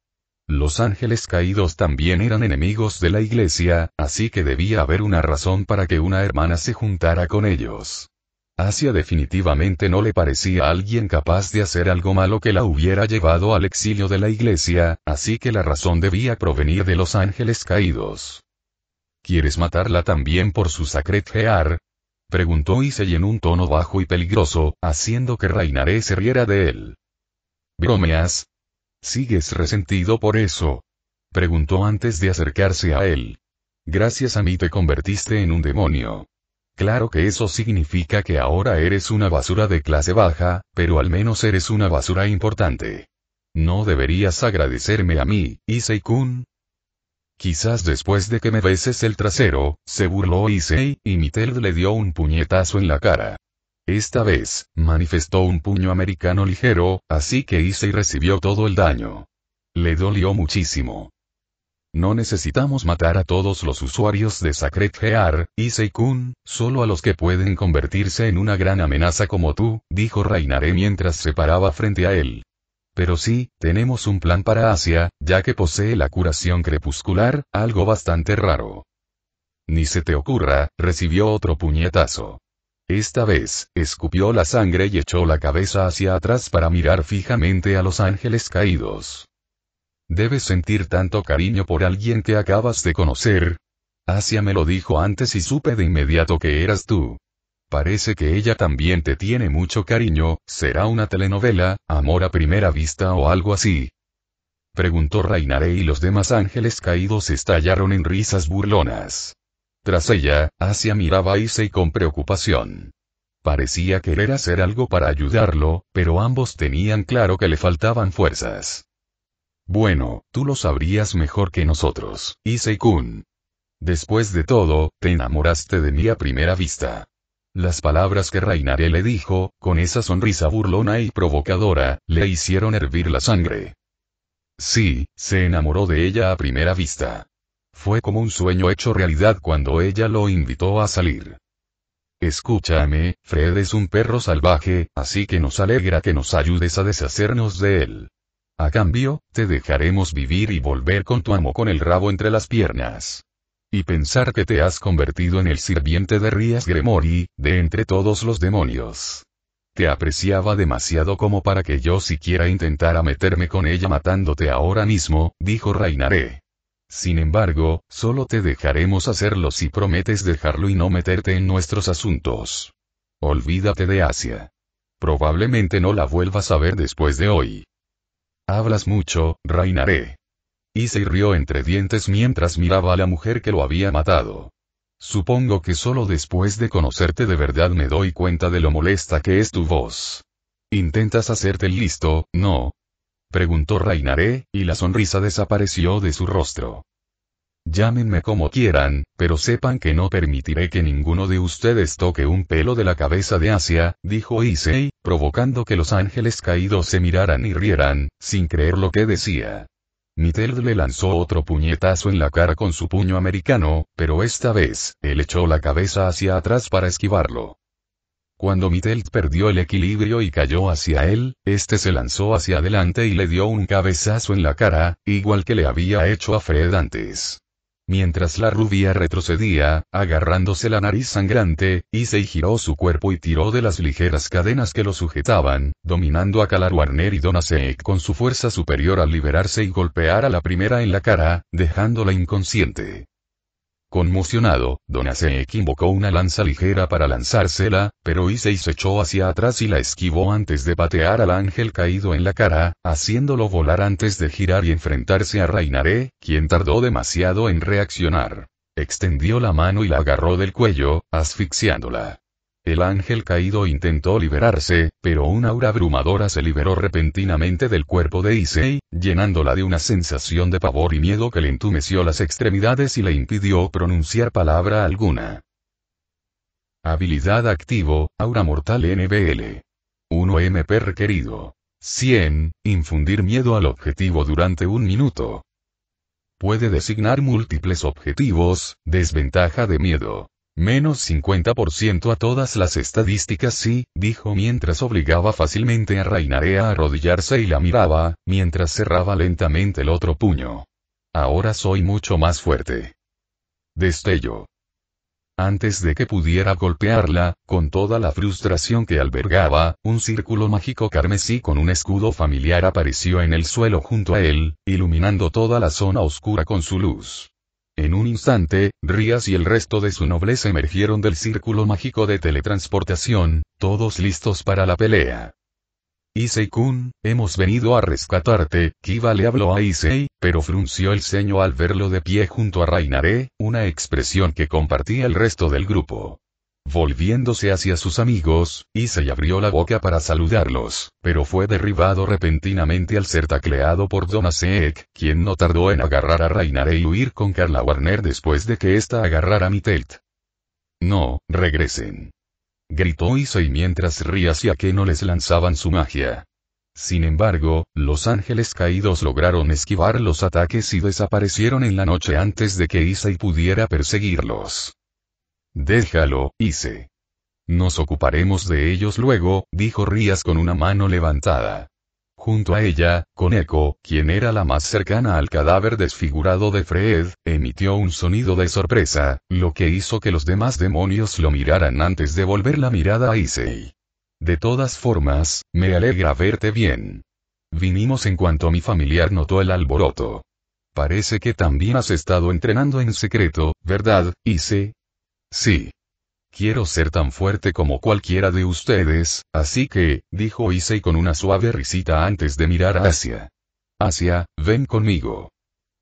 Los ángeles caídos también eran enemigos de la iglesia, así que debía haber una razón para que una hermana se juntara con ellos. Asia definitivamente no le parecía alguien capaz de hacer algo malo que la hubiera llevado al exilio de la iglesia, así que la razón debía provenir de los ángeles caídos. ¿Quieres matarla también por su Sacred Gear? Preguntó Issei en un tono bajo y peligroso, haciendo que Reinaré se riera de él. ¿Bromeas? ¿Sigues resentido por eso? Preguntó antes de acercarse a él. Gracias a mí te convertiste en un demonio. Claro que eso significa que ahora eres una basura de clase baja, pero al menos eres una basura importante. ¿No deberías agradecerme a mí, Issei-kun? Quizás después de que me beses el trasero, se burló Issei, y Mitelt le dio un puñetazo en la cara. Esta vez, manifestó un puño americano ligero, así que Issei recibió todo el daño. Le dolió muchísimo. No necesitamos matar a todos los usuarios de Sacred Gear, Issei-kun, solo a los que pueden convertirse en una gran amenaza como tú, dijo Reinaré mientras se paraba frente a él. Pero sí, tenemos un plan para Asia, ya que posee la curación crepuscular, algo bastante raro. Ni se te ocurra, recibió otro puñetazo. Esta vez, escupió la sangre y echó la cabeza hacia atrás para mirar fijamente a los ángeles caídos. Debes sentir tanto cariño por alguien que acabas de conocer. Asia me lo dijo antes y supe de inmediato que eras tú. Parece que ella también te tiene mucho cariño, ¿será una telenovela, amor a primera vista o algo así? Preguntó Reinaré y los demás ángeles caídos estallaron en risas burlonas. Tras ella, Asia miraba a Issei con preocupación. Parecía querer hacer algo para ayudarlo, pero ambos tenían claro que le faltaban fuerzas. Bueno, tú lo sabrías mejor que nosotros, Issei-kun. Después de todo, te enamoraste de mí a primera vista. Las palabras que Reinaré le dijo, con esa sonrisa burlona y provocadora, le hicieron hervir la sangre. Sí, se enamoró de ella a primera vista. Fue como un sueño hecho realidad cuando ella lo invitó a salir. Escúchame, Fred es un perro salvaje, así que nos alegra que nos ayudes a deshacernos de él. A cambio, te dejaremos vivir y volver con tu amo con el rabo entre las piernas. Y pensar que te has convertido en el sirviente de Ries Gremory, de entre todos los demonios. Te apreciaba demasiado como para que yo siquiera intentara meterme con ella matándote ahora mismo, dijo Reinaré. Sin embargo, solo te dejaremos hacerlo si prometes dejarlo y no meterte en nuestros asuntos. Olvídate de Asia. Probablemente no la vuelvas a ver después de hoy. Hablas mucho, Reinaré. Issei rió entre dientes mientras miraba a la mujer que lo había matado. Supongo que solo después de conocerte de verdad me doy cuenta de lo molesta que es tu voz. Intentas hacerte el listo, ¿no? preguntó Rainare, y la sonrisa desapareció de su rostro. Llámenme como quieran, pero sepan que no permitiré que ninguno de ustedes toque un pelo de la cabeza de Asia, dijo Issei, provocando que los ángeles caídos se miraran y rieran, sin creer lo que decía. Miteled le lanzó otro puñetazo en la cara con su puño americano, pero esta vez, él echó la cabeza hacia atrás para esquivarlo. Cuando Miteled perdió el equilibrio y cayó hacia él, este se lanzó hacia adelante y le dio un cabezazo en la cara, igual que le había hecho a Fred antes. Mientras la rubia retrocedía, agarrándose la nariz sangrante, Issei giró su cuerpo y tiró de las ligeras cadenas que lo sujetaban, dominando a Kalar Warner y Donaseek con su fuerza superior al liberarse y golpear a la primera en la cara, dejándola inconsciente. Conmocionado, Donaseek invocó una lanza ligera para lanzársela, pero Issei se echó hacia atrás y la esquivó antes de patear al ángel caído en la cara, haciéndolo volar antes de girar y enfrentarse a Rainare, quien tardó demasiado en reaccionar. Extendió la mano y la agarró del cuello, asfixiándola. El ángel caído intentó liberarse, pero una aura abrumadora se liberó repentinamente del cuerpo de Issei, llenándola de una sensación de pavor y miedo que le entumeció las extremidades y le impidió pronunciar palabra alguna. Habilidad activo, Aura Mortal NBL. 1 MP requerido. 100, infundir miedo al objetivo durante 1 minuto. Puede designar múltiples objetivos, desventaja de miedo. Menos 50% a todas las estadísticas sí, dijo mientras obligaba fácilmente a Rainare a arrodillarse y la miraba, mientras cerraba lentamente el otro puño. Ahora soy mucho más fuerte. Destello. Antes de que pudiera golpearla, con toda la frustración que albergaba, un círculo mágico carmesí con un escudo familiar apareció en el suelo junto a él, iluminando toda la zona oscura con su luz. En un instante, Rías y el resto de su nobleza emergieron del círculo mágico de teletransportación, todos listos para la pelea. Issei-kun, hemos venido a rescatarte, Kiba le habló a Issei, pero frunció el ceño al verlo de pie junto a Rainare, una expresión que compartía el resto del grupo. Volviéndose hacia sus amigos, Issei abrió la boca para saludarlos, pero fue derribado repentinamente al ser tacleado por Donaseek, quien no tardó en agarrar a Rainare y huir con Carla Warner después de que ésta agarrara a Miteled. No, regresen. Gritó Issei mientras Rías y Akeno les lanzaban su magia. Sin embargo, los ángeles caídos lograron esquivar los ataques y desaparecieron en la noche antes de que Issei pudiera perseguirlos. Déjalo, Issei. Nos ocuparemos de ellos luego, dijo Rías con una mano levantada. Junto a ella, Koneko, quien era la más cercana al cadáver desfigurado de Fred, emitió un sonido de sorpresa, lo que hizo que los demás demonios lo miraran antes de volver la mirada a Issei. De todas formas, me alegra verte bien. Vinimos en cuanto mi familiar notó el alboroto. Parece que también has estado entrenando en secreto, ¿verdad, Issei? Sí. Quiero ser tan fuerte como cualquiera de ustedes, así que, dijo Issei con una suave risita antes de mirar a Asia. Asia, ven conmigo.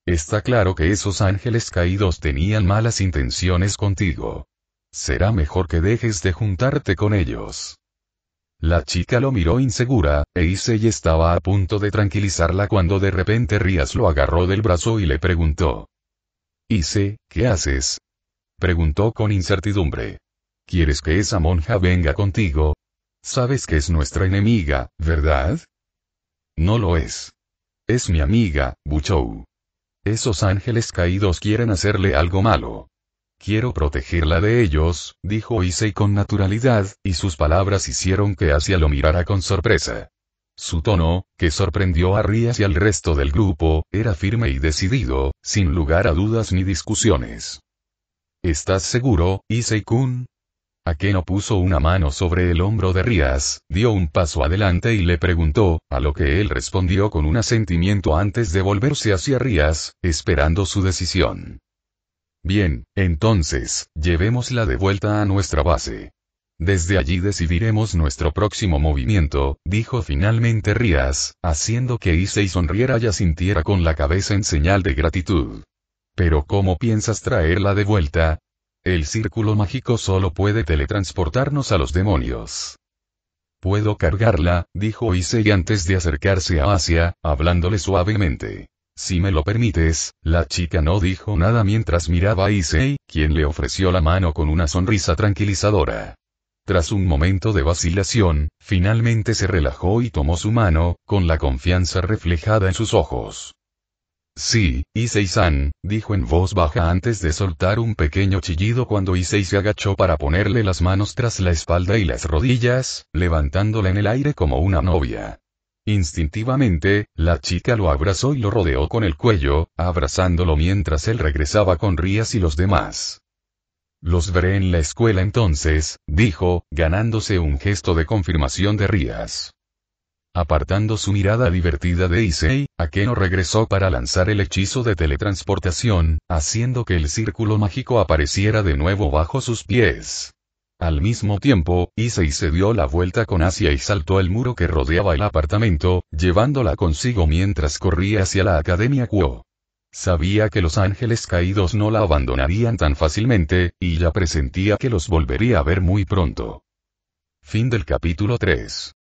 Está claro que esos ángeles caídos tenían malas intenciones contigo. Será mejor que dejes de juntarte con ellos. La chica lo miró insegura, e Issei estaba a punto de tranquilizarla cuando de repente Rías lo agarró del brazo y le preguntó. Issei, ¿qué haces? Preguntó con incertidumbre. ¿Quieres que esa monja venga contigo? Sabes que es nuestra enemiga, ¿verdad? No lo es. Es mi amiga, Buchou. Esos ángeles caídos quieren hacerle algo malo. Quiero protegerla de ellos, dijo Issei con naturalidad, y sus palabras hicieron que Asia lo mirara con sorpresa. Su tono, que sorprendió a Rías y al resto del grupo, era firme y decidido, sin lugar a dudas ni discusiones. ¿Estás seguro, Issei-kun? Akeno puso una mano sobre el hombro de Rías, dio un paso adelante y le preguntó, a lo que él respondió con un asentimiento antes de volverse hacia Rías, esperando su decisión. Bien, entonces, llevémosla de vuelta a nuestra base. Desde allí decidiremos nuestro próximo movimiento, dijo finalmente Rías, haciendo que Issei sonriera y asintiera con la cabeza en señal de gratitud. ¿Pero cómo piensas traerla de vuelta? El círculo mágico solo puede teletransportarnos a los demonios. Puedo cargarla, dijo Issei antes de acercarse a Asia, hablándole suavemente. Si me lo permites. La chica no dijo nada mientras miraba a Issei, quien le ofreció la mano con una sonrisa tranquilizadora. Tras un momento de vacilación, finalmente se relajó y tomó su mano, con la confianza reflejada en sus ojos. Sí, Issei-san, dijo en voz baja antes de soltar un pequeño chillido cuando Issei se agachó para ponerle las manos tras la espalda y las rodillas, levantándola en el aire como una novia. Instintivamente, la chica lo abrazó y lo rodeó con el cuello, abrazándolo mientras él regresaba con Rías y los demás. Los veré en la escuela entonces, dijo, ganándose un gesto de confirmación de Rías. Apartando su mirada divertida de Issei, Akeno regresó para lanzar el hechizo de teletransportación, haciendo que el círculo mágico apareciera de nuevo bajo sus pies. Al mismo tiempo, Issei se dio la vuelta con Asia y saltó el muro que rodeaba el apartamento, llevándola consigo mientras corría hacia la Academia Kuo. Sabía que los ángeles caídos no la abandonarían tan fácilmente, y ya presentía que los volvería a ver muy pronto. Fin del capítulo 3.